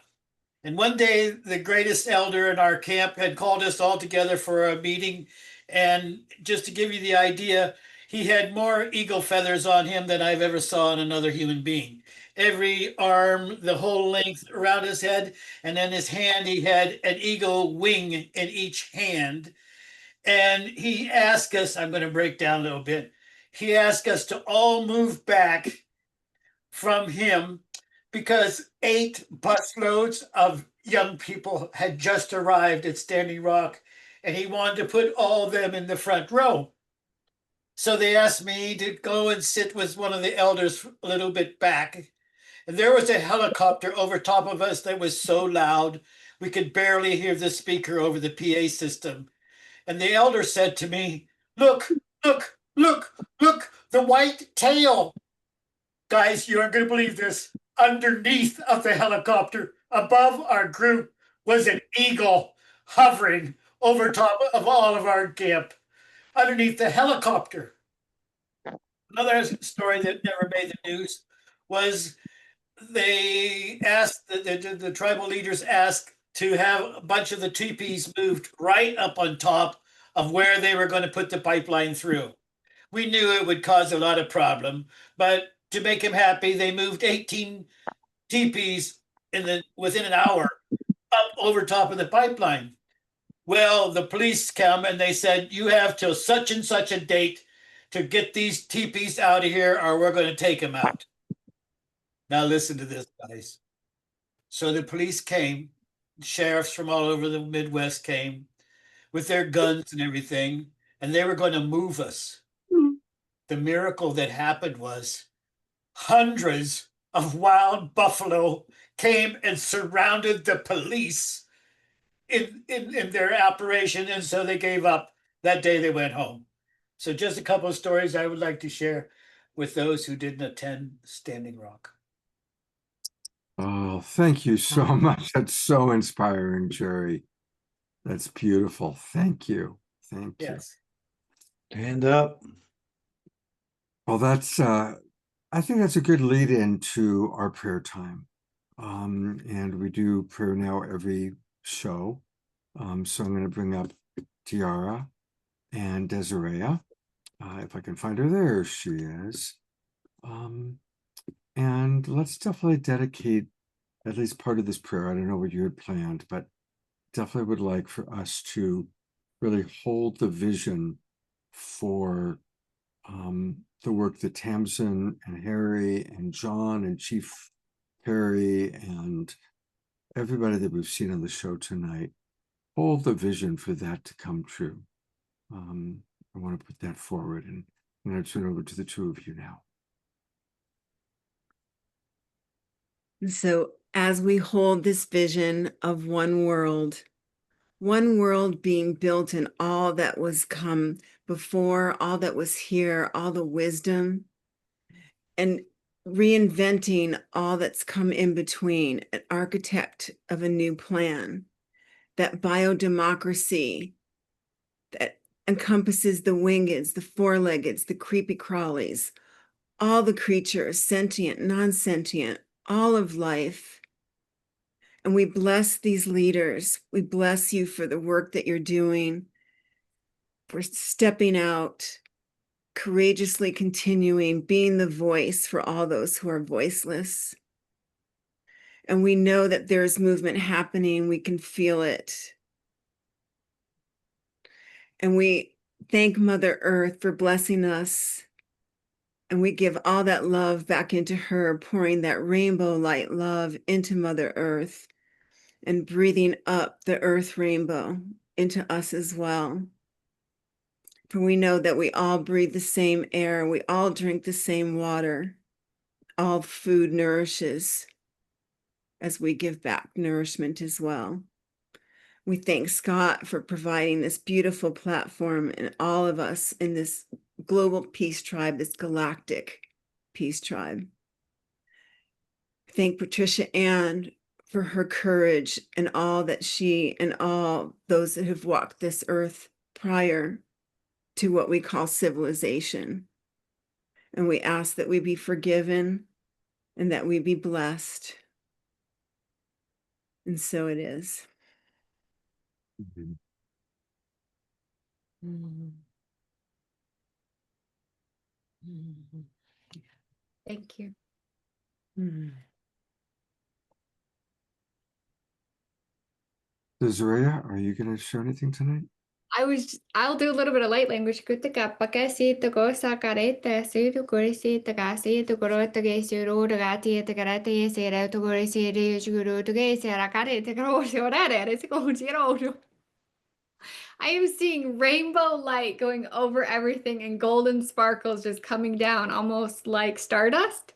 And one day, the greatest elder in our camp had called us all together for a meeting. And just to give you the idea, he had more eagle feathers on him than I've ever saw on another human being. Every arm, the whole length around his head, and then his hand, he had an eagle wing in each hand. And he asked us, I'm going to break down a little bit. He asked us to all move back from him because 8 busloads of young people had just arrived at Standing Rock, and he wanted to put all of them in the front row. So they asked me to go and sit with one of the elders a little bit back. And there was a helicopter over top of us that was so loud, we could barely hear the speaker over the PA system. And the elder said to me, look, look, look, look, the white tail. Guys, you aren't going to believe this. Underneath of the helicopter, above our group, was an eagle hovering over top of all of our camp. Underneath the helicopter. Another story that never made the news was they asked, the tribal leaders asked to have a bunch of the teepees moved right up on top of where they were going to put the pipeline through. We knew it would cause a lot of problem, but to make him happy, they moved 18 teepees within an hour up over top of the pipeline. Well, the police come and they said, you have till such and such a date to get these teepees out of here or we're going to take them out. Now listen to this, guys. So the police came, sheriffs from all over the Midwest came with their guns and everything, and they were going to move us. The miracle that happened was hundreds of wild buffalo came and surrounded the police in their operation, and so they gave up. That day they went home. So just a couple of stories I would like to share with those who didn't attend Standing Rock. Oh, thank you so much. That's so inspiring, Jerry. That's beautiful. Thank you. Thank you. Yes. Stand up. Well, I think that's a good lead into our prayer time. And we do prayer now every show. So I'm going to bring up Tiara and Desiree. If I can find her, there she is. And let's definitely dedicate at least part of this prayer. I don't know what you had planned, but definitely would like for us to really hold the vision for the work that Tamsin and Harry and John and Chief Perry and everybody that we've seen on the show tonight, hold the vision for that to come true. I want to put that forward, and I'm going to turn over to the two of you now. So as we hold this vision of one world being built in all that was come before, all that was here, all the wisdom, and reinventing all that's come in between, an architect of a new plan, that biodemocracy that encompasses the wingeds, the four-leggeds, the creepy crawlies, all the creatures, sentient, non-sentient, all of life. And we bless these leaders. We bless you for the work that you're doing, for stepping out, courageously continuing, being the voice for all those who are voiceless. And we know that there's movement happening. We can feel it. And we thank Mother Earth for blessing us. And we give all that love back into her, pouring that rainbow light love into Mother Earth and breathing up the earth rainbow into us as well. For we know that we all breathe the same air, we all drink the same water. All food nourishes as we give back nourishment as well. We thank Scott for providing this beautiful platform and all of us in this global peace tribe, this galactic peace tribe. Thank Patricia Ann for her courage and all that she and all those that have walked this earth prior to what we call civilization. And we ask that we be forgiven and that we be blessed. And so it is. Mm-hmm. Thank you. Desiree, are you going to share anything tonight? I'll do a little bit of light language. Kutika pakasi to go sakarete, see to gorisi to gasi to go to gesi road gati to garate, say out to gorisi, guru to gasi, rakare to go shorare, it's going to I am seeing rainbow light going over everything and golden sparkles just coming down, almost like stardust.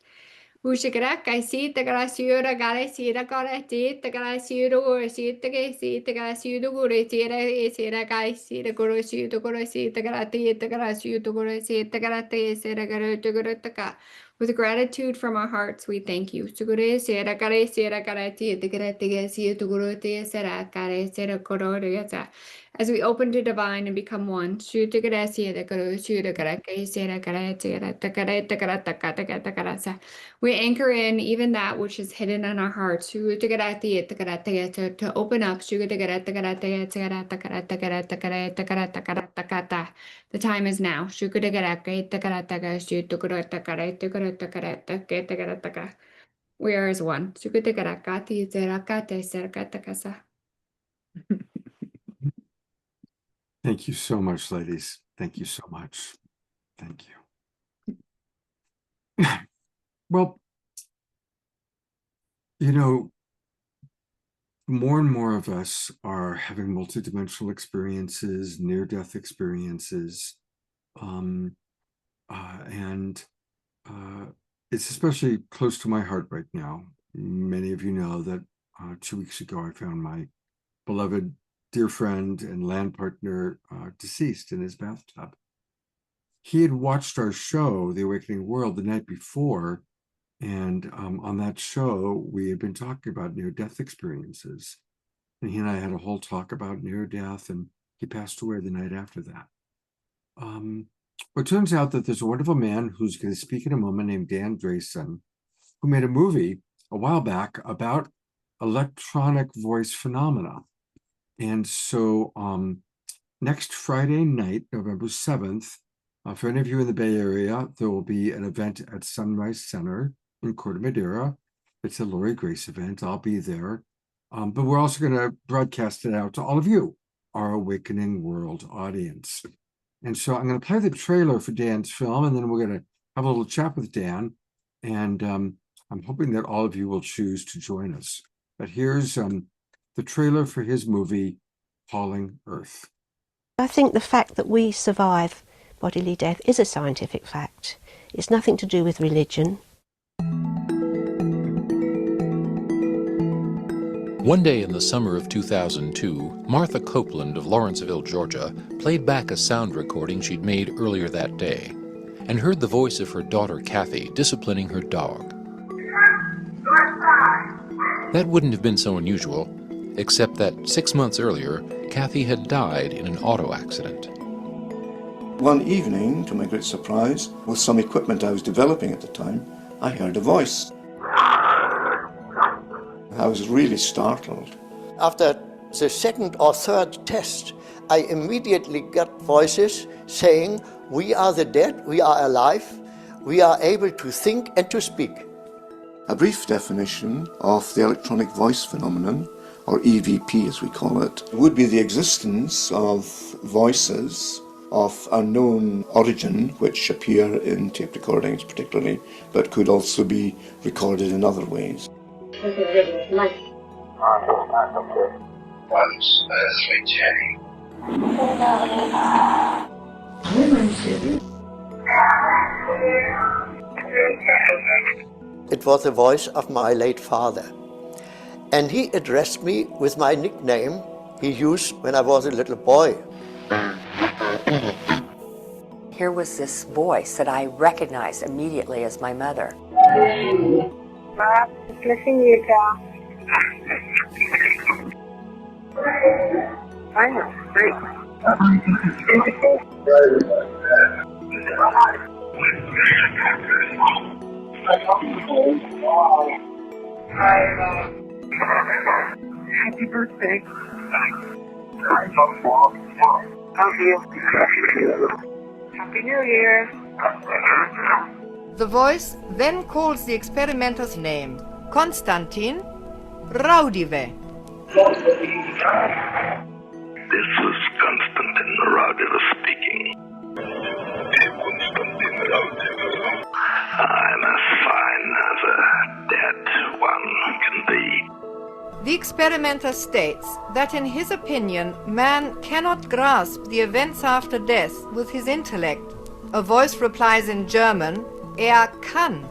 Ushikaraka sita grasiura garesira garetita grasiura gorosita gesita grasiura goresira esira gaisira gorosita gorosita gratita grasiuta gorosita gratesira garota garotaka. With gratitude from our hearts, we thank you. Suguresira garesira garetita gratiga siuta gorotesira garesira gorotesa. As we open to divine and become one, we anchor in even that which is hidden in our hearts to open up. The time is now. We are as one. Thank you so much, ladies. Thank you so much. Thank you. Well, you know, more and more of us are having multidimensional experiences, near-death experiences, it's especially close to my heart right now. Many of you know that 2 weeks ago I found my beloved dear friend and land partner deceased in his bathtub. He had watched our show, The Awakening World, the night before, and on that show, we had been talking about near-death experiences. And he and I had a whole talk about near-death, and he passed away the night after that. It turns out that there's a wonderful man who's going to speak in a moment named Dan Drayson, who made a movie a while back about electronic voice phenomena. And so next Friday night, November 7th, for any of you in the Bay Area, there will be an event at Sunrise Center in Corte Madera. It's a Lori Grace event. I'll be there. But we're also going to broadcast it out to all of you, our Awakening World audience. And so I'm going to play the trailer for Dan's film, and then we're going to have a little chat with Dan. And I'm hoping that all of you will choose to join us. But here's the trailer for his movie, Calling Earth. I think the fact that we survive bodily death is a scientific fact. It's nothing to do with religion. One day in the summer of 2002, Martha Copeland of Lawrenceville, Georgia, played back a sound recording she'd made earlier that day and heard the voice of her daughter Kathy disciplining her dog. That wouldn't have been so unusual, except that 6 months earlier, Kathy had died in an auto accident. One evening, to my great surprise, with some equipment I was developing at the time, I heard a voice. I was really startled. After the second or third test, I immediately got voices saying, "We are the dead, we are alive, we are able to think and to speak." A brief definition of the electronic voice phenomenon, or EVP as we call it, would be the existence of voices of unknown origin, which appear in tape recordings particularly, but could also be recorded in other ways. It was the voice of my late father, and he addressed me with my nickname he used when I was a little boy. Here was this voice that I recognized immediately as my mother. Missing you, Cal. I know, great. Happy birthday. Love you. Happy New Year. The voice then calls the experimental's name, Konstantin Raudive. This is Konstantin Raudive speaking. I'm as fine as a dead one can be. The experimenter states that in his opinion, man cannot grasp the events after death with his intellect. A voice replies in German, kann.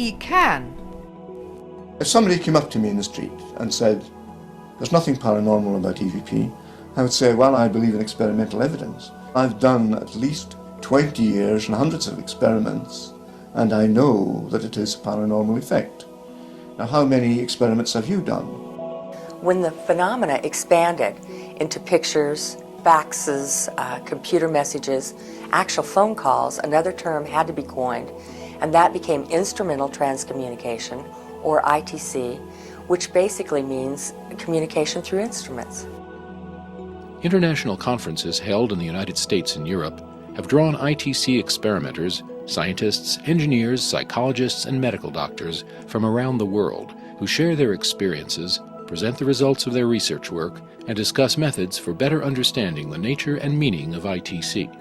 he can. If somebody came up to me in the street and said, there's nothing paranormal about EVP, I would say, well, I believe in experimental evidence. I've done at least 20 years and hundreds of experiments, and I know that it is a paranormal effect. Now, how many experiments have you done? When the phenomena expanded into pictures, faxes, computer messages, actual phone calls, another term had to be coined, and that became instrumental transcommunication, or ITC, which basically means communication through instruments. International conferences held in the United States and Europe have drawn ITC experimenters, scientists, engineers, psychologists, and medical doctors from around the world who share their experiences, present the results of their research work, and discuss methods for better understanding the nature and meaning of ITC.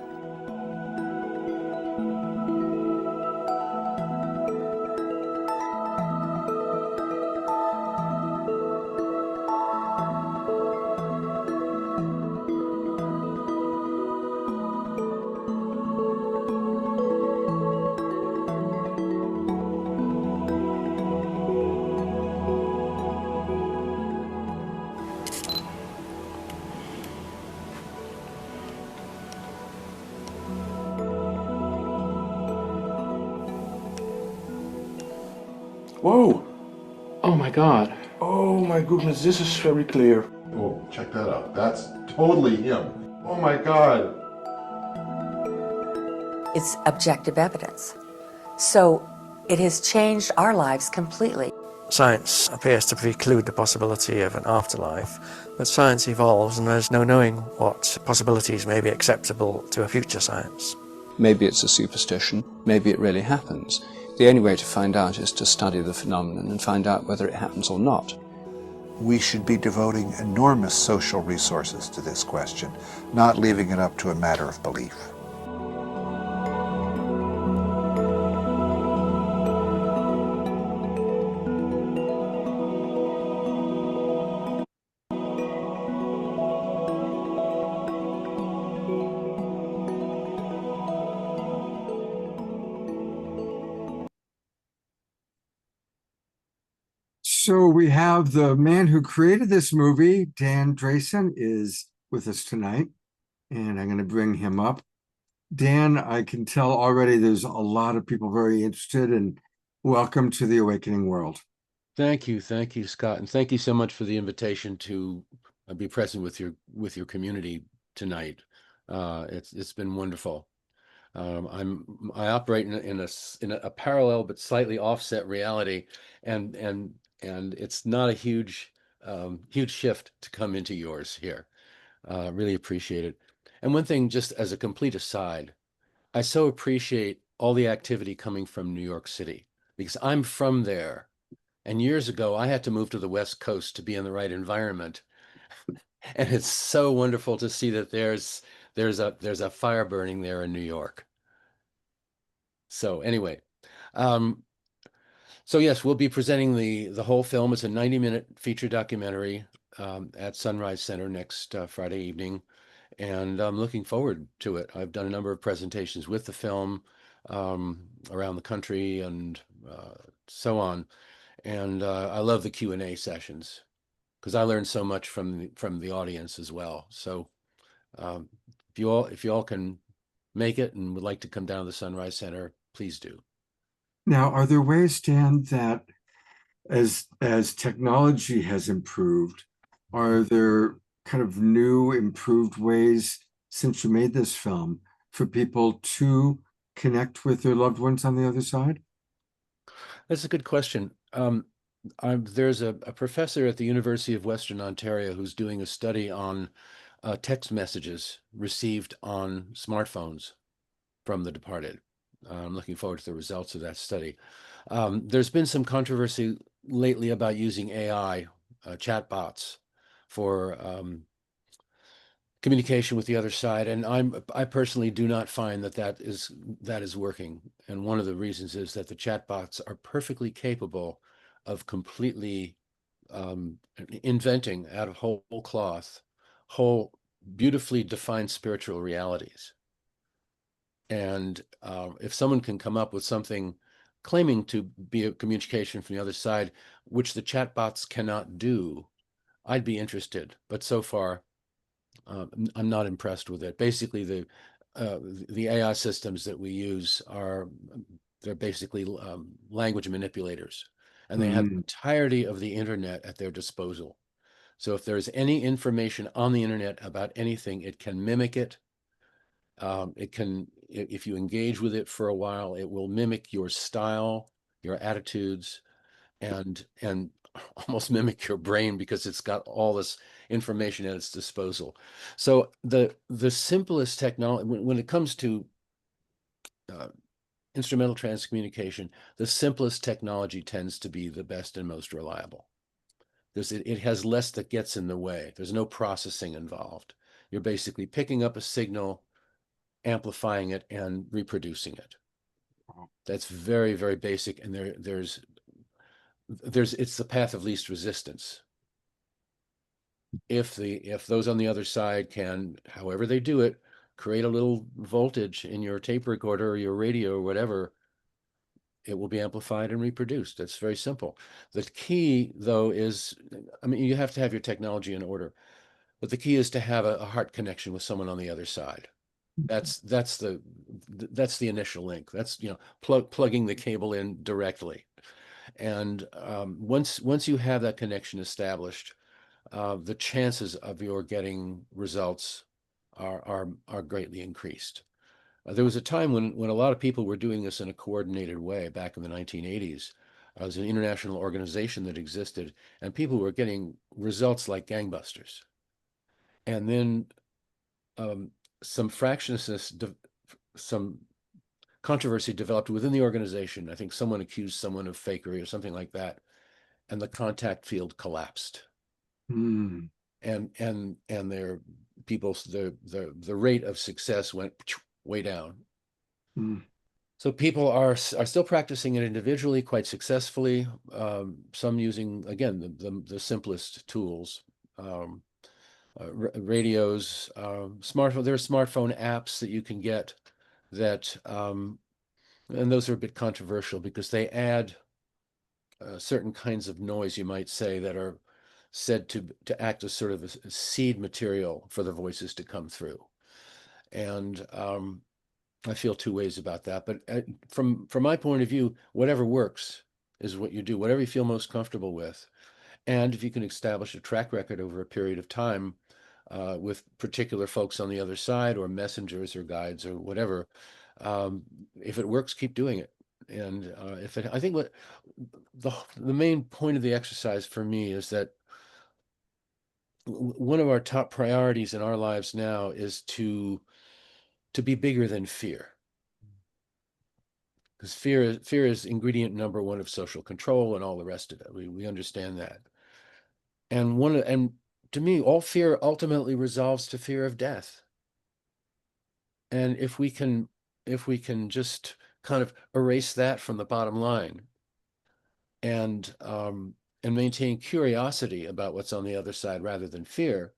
Whoa! Oh my God. Oh my goodness, this is very clear. Oh, check that out. That's totally him. Oh my God. It's objective evidence. So it has changed our lives completely. Science appears to preclude the possibility of an afterlife, but science evolves and there's no knowing what possibilities may be acceptable to a future science. Maybe it's a superstition, maybe it really happens. The only way to find out is to study the phenomenon and find out whether it happens or not. We should be devoting enormous social resources to this question, not leaving it up to a matter of belief. So we have the man who created this movie, Dan Drayson, is with us tonight, and I'm going to bring him up. Dan, I can tell already there's a lot of people very interested, and welcome to the Awakening World. Thank you, Scott, and thank you so much for the invitation to be present with your community tonight. It's been wonderful. I operate in a parallel but slightly offset reality, and it's not a huge shift to come into yours here. Really appreciate it. And one thing, just as a complete aside, I so appreciate all the activity coming from New York City, because I'm from there. And years ago, I had to move to the West Coast to be in the right environment. And it's so wonderful to see that there's a fire burning there in New York. So anyway, so yes, we'll be presenting the whole film. It's a 90-minute feature documentary at Sunrise Center next Friday evening, and I'm looking forward to it. I've done a number of presentations with the film around the country and so on, and I love the Q&A sessions because I learned so much from the audience as well. So if you all can make it and would like to come down to the Sunrise Center, please do. Now, are there ways, Dan, that as technology has improved, are there kind of new, improved ways since you made this film for people to connect with their loved ones on the other side? That's a good question. There's a professor at the University of Western Ontario who's doing a study on text messages received on smartphones from the departed. I'm looking forward to the results of that study. There's been some controversy lately about using AI chatbots for communication with the other side, and I personally do not find that is working. And one of the reasons is that the chatbots are perfectly capable of completely inventing out of whole cloth, whole beautifully defined spiritual realities. And if someone can come up with something claiming to be a communication from the other side, which the chatbots cannot do, I'd be interested. But so far, I'm not impressed with it. Basically, the AI systems that we use they're basically language manipulators, and they have the entirety of the internet at their disposal. So if there's any information on the internet about anything, it can mimic it. It can, if you engage with it for a while, it will mimic your style, your attitudes, and almost mimic your brain because it's got all this information at its disposal. So the simplest technology, when it comes to instrumental transcommunication, the simplest technology tends to be the best and most reliable. It has less that gets in the way. There's no processing involved. You're basically picking up a signal, amplifying it, and reproducing it. That's very, very basic, and it's the path of least resistance. If those on the other side can, however they do it, create a little voltage in your tape recorder or your radio or whatever, it will be amplified and reproduced. That's very simple. The key, though, is, I mean, you have to have your technology in order, but the key is to have a heart connection with someone on the other side. That's the initial link. That's, plugging the cable in directly. And once you have that connection established, the chances of your getting results are greatly increased. There was a time when a lot of people were doing this in a coordinated way back in the 1980s. It was an international organization that existed, and people were getting results like gangbusters. And then some fractiousness, some controversy developed within the organization. I think someone accused someone of fakery or something like that, and the contact field collapsed. And their the rate of success went way down. So people are still practicing it individually quite successfully. Some using, again, the simplest tools, radios, smartphone. There are smartphone apps that you can get that, and those are a bit controversial because they add certain kinds of noise, you might say, that are said to act as sort of a seed material for the voices to come through. And I feel two ways about that. But from my point of view, whatever works is what you do, whatever you feel most comfortable with. And if you can establish a track record over a period of time with particular folks on the other side, or messengers or guides or whatever, if it works, keep doing it. And I think what the main point of the exercise for me is that one of our top priorities in our lives now is to be bigger than fear. Because fear is ingredient number one of social control and all the rest of it. We understand that. And to me, all fear ultimately resolves to fear of death. And if we can just kind of erase that from the bottom line and maintain curiosity about what's on the other side rather than fear,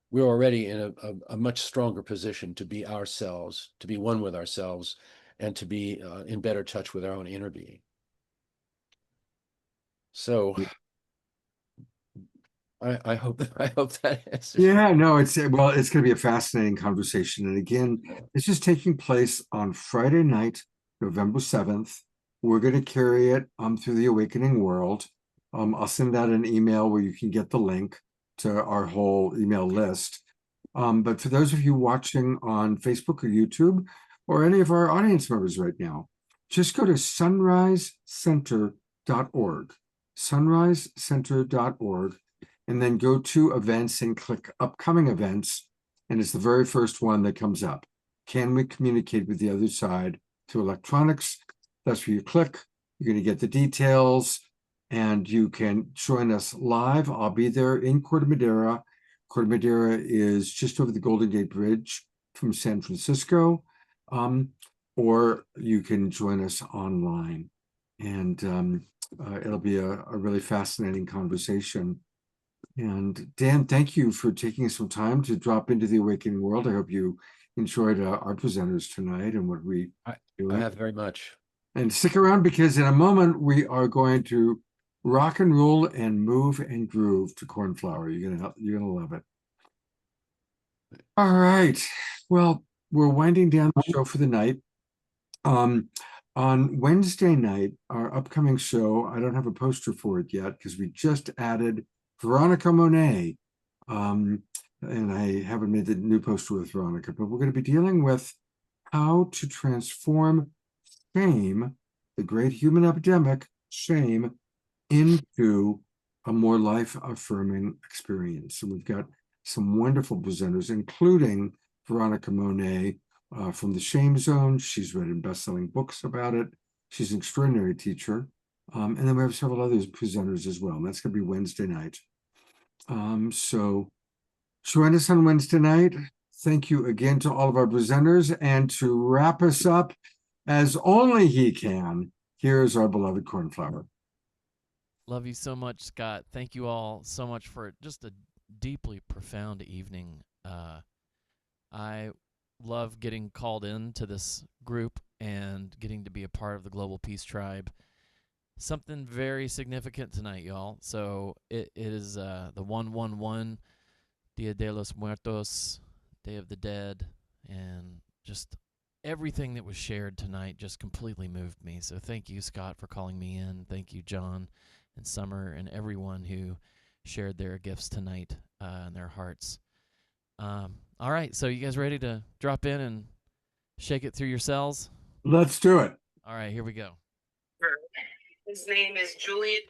we're already in a much stronger position to be ourselves, to be one with ourselves, and to be in better touch with our own inner being. So I hope that answers. Yeah, no, it's going to be a fascinating conversation. And again, it's just taking place on Friday night, November 7th. We're going to carry it through the Awakening World. I'll send out an email where you can get the link to our whole email list. But for those of you watching on Facebook or YouTube, or any of our audience members right now, just go to sunrisecenter.org, sunrisecenter.org, and then go to events and click upcoming events. And it's the very first one that comes up. Can we communicate with the other side through electronics? That's where you click. You're going to get the details, and you can join us live. I'll be there in Corte Madera. Corte Madera is just over the Golden Gate Bridge from San Francisco. Or you can join us online. And it'll be a really fascinating conversation. And Dan, thank you for taking some time to drop into the Awakening World. I hope you enjoyed our presenters tonight and what we do. I have very much. And stick around because in a moment we are going to rock and roll and move and groove to Cornflower. You're gonna love it. All right. Well, we're winding down the show for the night. On Wednesday night, our upcoming show, I don't have a poster for it yet because we just added Veronica Monet. And I haven't made the new poster with Veronica, but we're going to be dealing with how to transform shame, the great human epidemic, shame, into a more life-affirming experience. So we've got some wonderful presenters, including Veronica Monet from the Shame Zone. She's written best-selling books about it. She's an extraordinary teacher. And then we have several other presenters as well. And that's going to be Wednesday night. So join us on Wednesday night. Thank you again to all of our presenters. And to wrap us up, as only he can, here's our beloved Cornflower. Love you so much, Scott. Thank you all so much for just a deeply profound evening. I love getting called into this group and getting to be a part of the Global Peace Tribe. Something very significant tonight, y'all. So it is the 111, Dia de los Muertos, Day of the Dead, and just everything that was shared tonight just completely moved me. So thank you, Scott, for calling me in. Thank you, John and Summer and everyone who shared their gifts tonight and their hearts. All right, so you guys ready to drop in and shake it through your cells? Let's do it. All right, here we go. His name is Julian.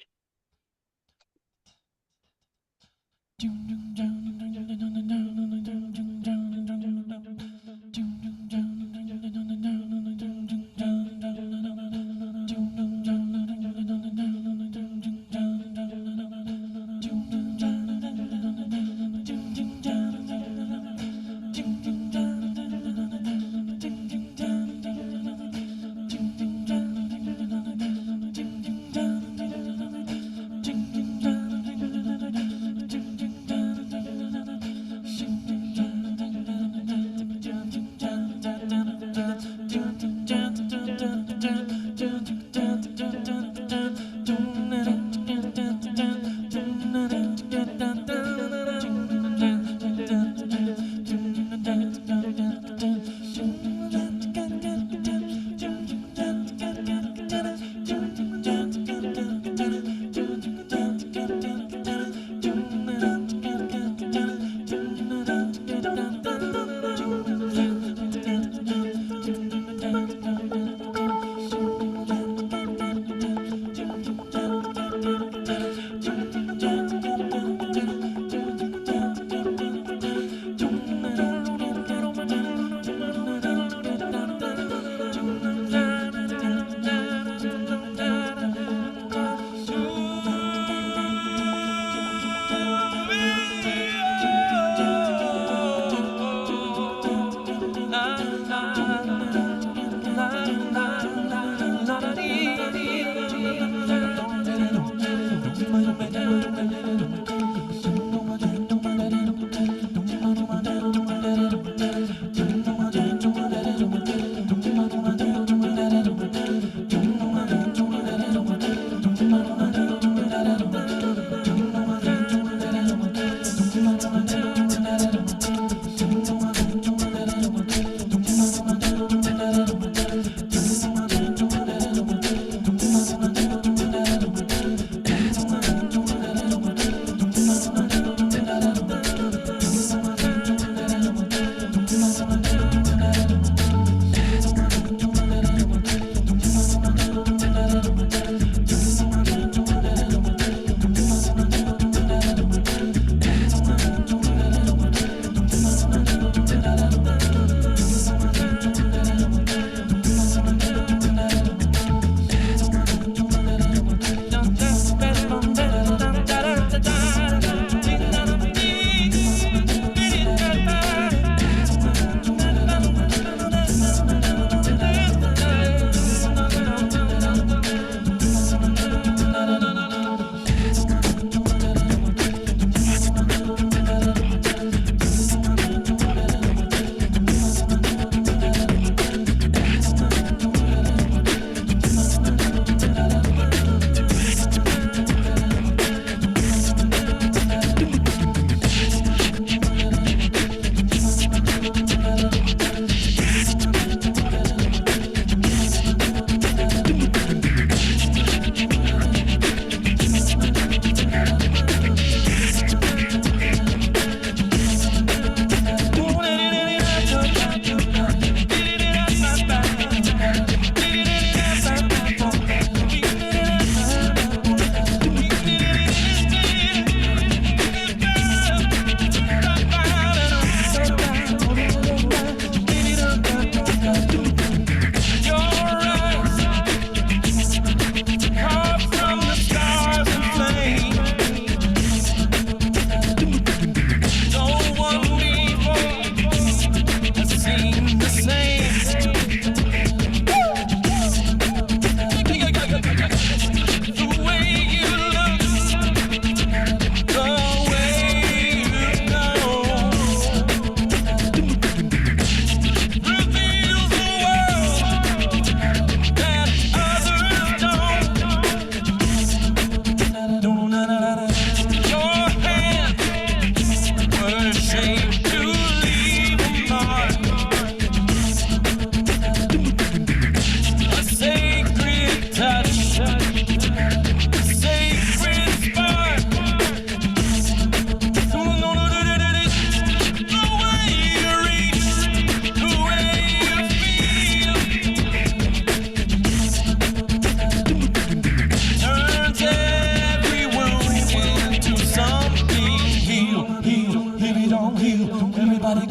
Everybody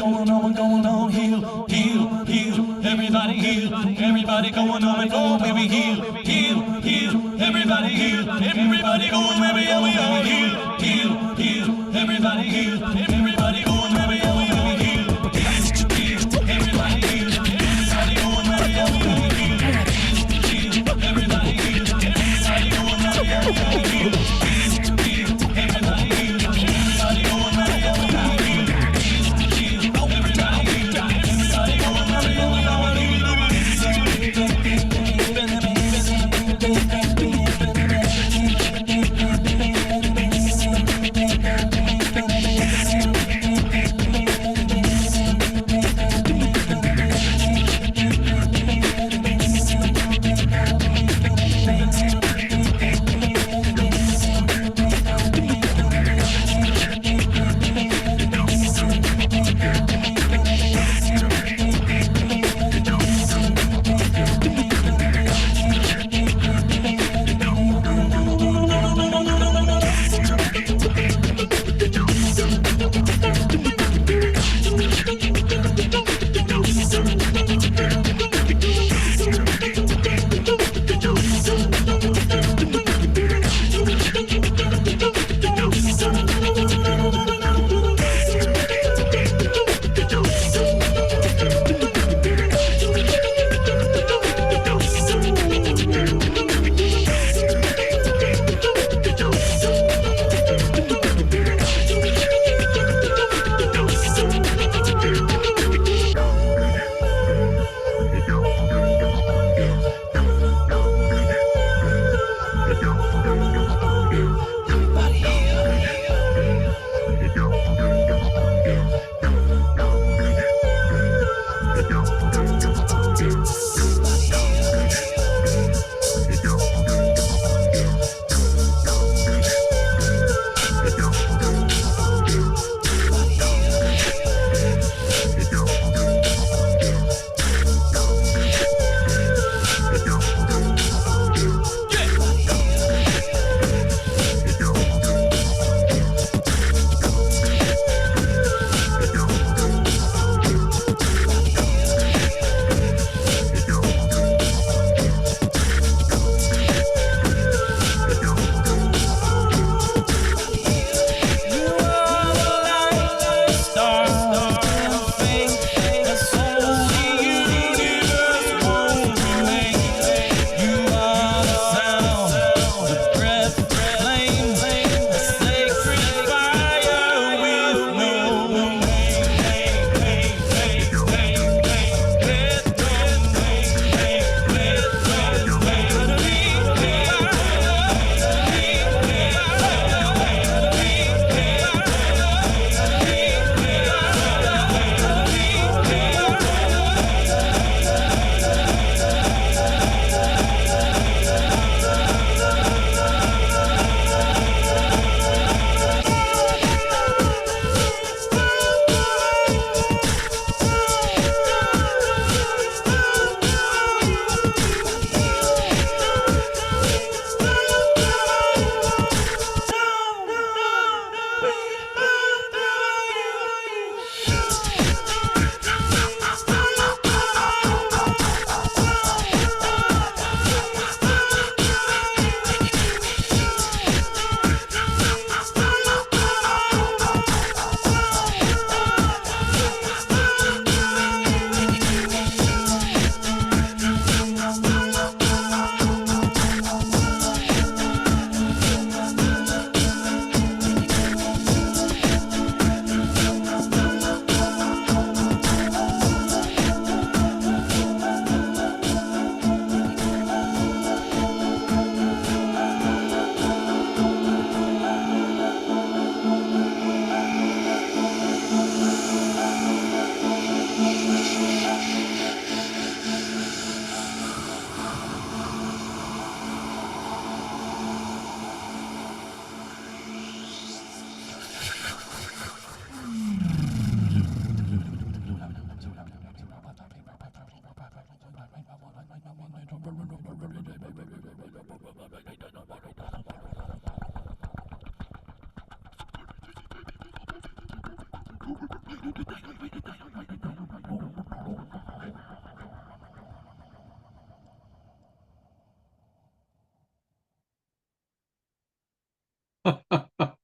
going on, heal, heal, heal. Everybody heal, everybody going on and flow, baby, heal, heal, heal. Everybody heal, everybody going, baby, yeah, we all heal, heal, heal. Everybody heal, everybody going, baby, yeah, we all heal, heal, heal. Everybody heal, everybody going, baby, yeah, we all heal, heal, heal. Everybody heal, everybody going, baby, yeah, we all heal, heal, heal. Everybody heal, everybody going, baby, yeah, we all heal.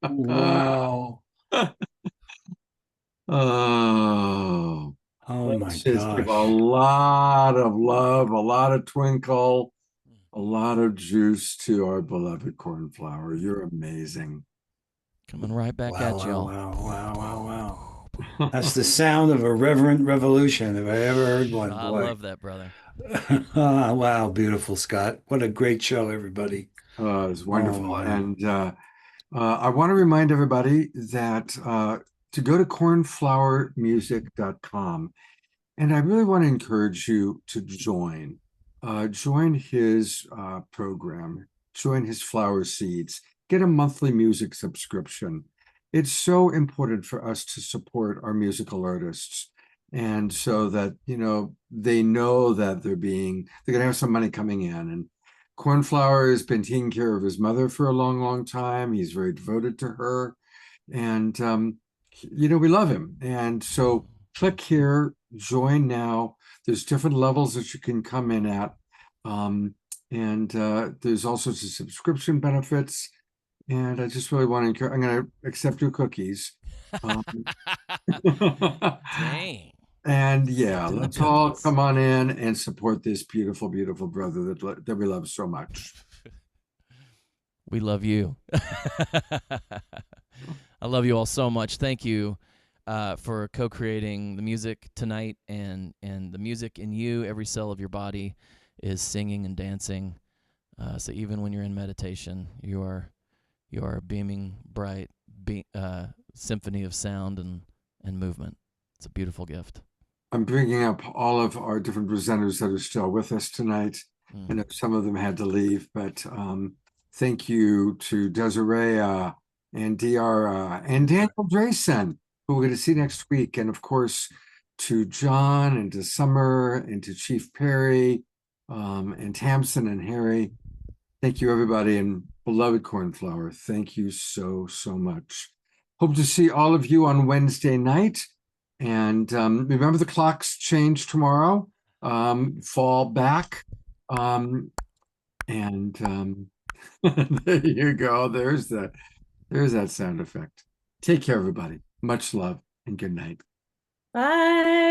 Wow. Oh, Oh my let's just give a gosh. lot of love, a lot of twinkle, a lot of juice to our beloved Cornflower. You're amazing. Coming right back Wow, at wow, y'all. wow. That's the sound of a reverent revolution, if I ever heard one, I boy. love that, brother. Wow, beautiful, Scott. What a great show, everybody. It's wonderful. man. And I want to remind everybody that to go to cornflowermusic.com. And I really want to encourage you to join his program, join his Flower Seeds, get a monthly music subscription. It's so important for us to support our musical artists. And so that, they know that they're going to have some money coming in. And Cornflower has been taking care of his mother for a long, long time. He's very devoted to her. And, we love him. And so click here, join now. There's different levels that you can come in at. And there's all sorts of subscription benefits. And I just really want to encourage, I'm going to accept your cookies. Dang. And yeah, let's all come on in and support this beautiful, beautiful brother that we love so much. We love you. I love you all so much. Thank you for co-creating the music tonight, and the music in you, every cell of your body is singing and dancing. So even when you're in meditation, you are a beaming, bright symphony of sound and movement. It's a beautiful gift. I'm bringing up all of our different presenters that are still with us tonight. I know some of them had to leave, but thank you to Desiree and Diara and Daniel Drayson, who we're going to see next week. And of course, to John and to Summer and to Chief Perry and Tamsin and Harry. Thank you, everybody. And beloved Cornflower, thank you so, so much. Hope to see all of you on Wednesday night. And remember, the clocks change tomorrow, fall back. And there you go. There's that sound effect. Take care, everybody. Much love and good night. Bye.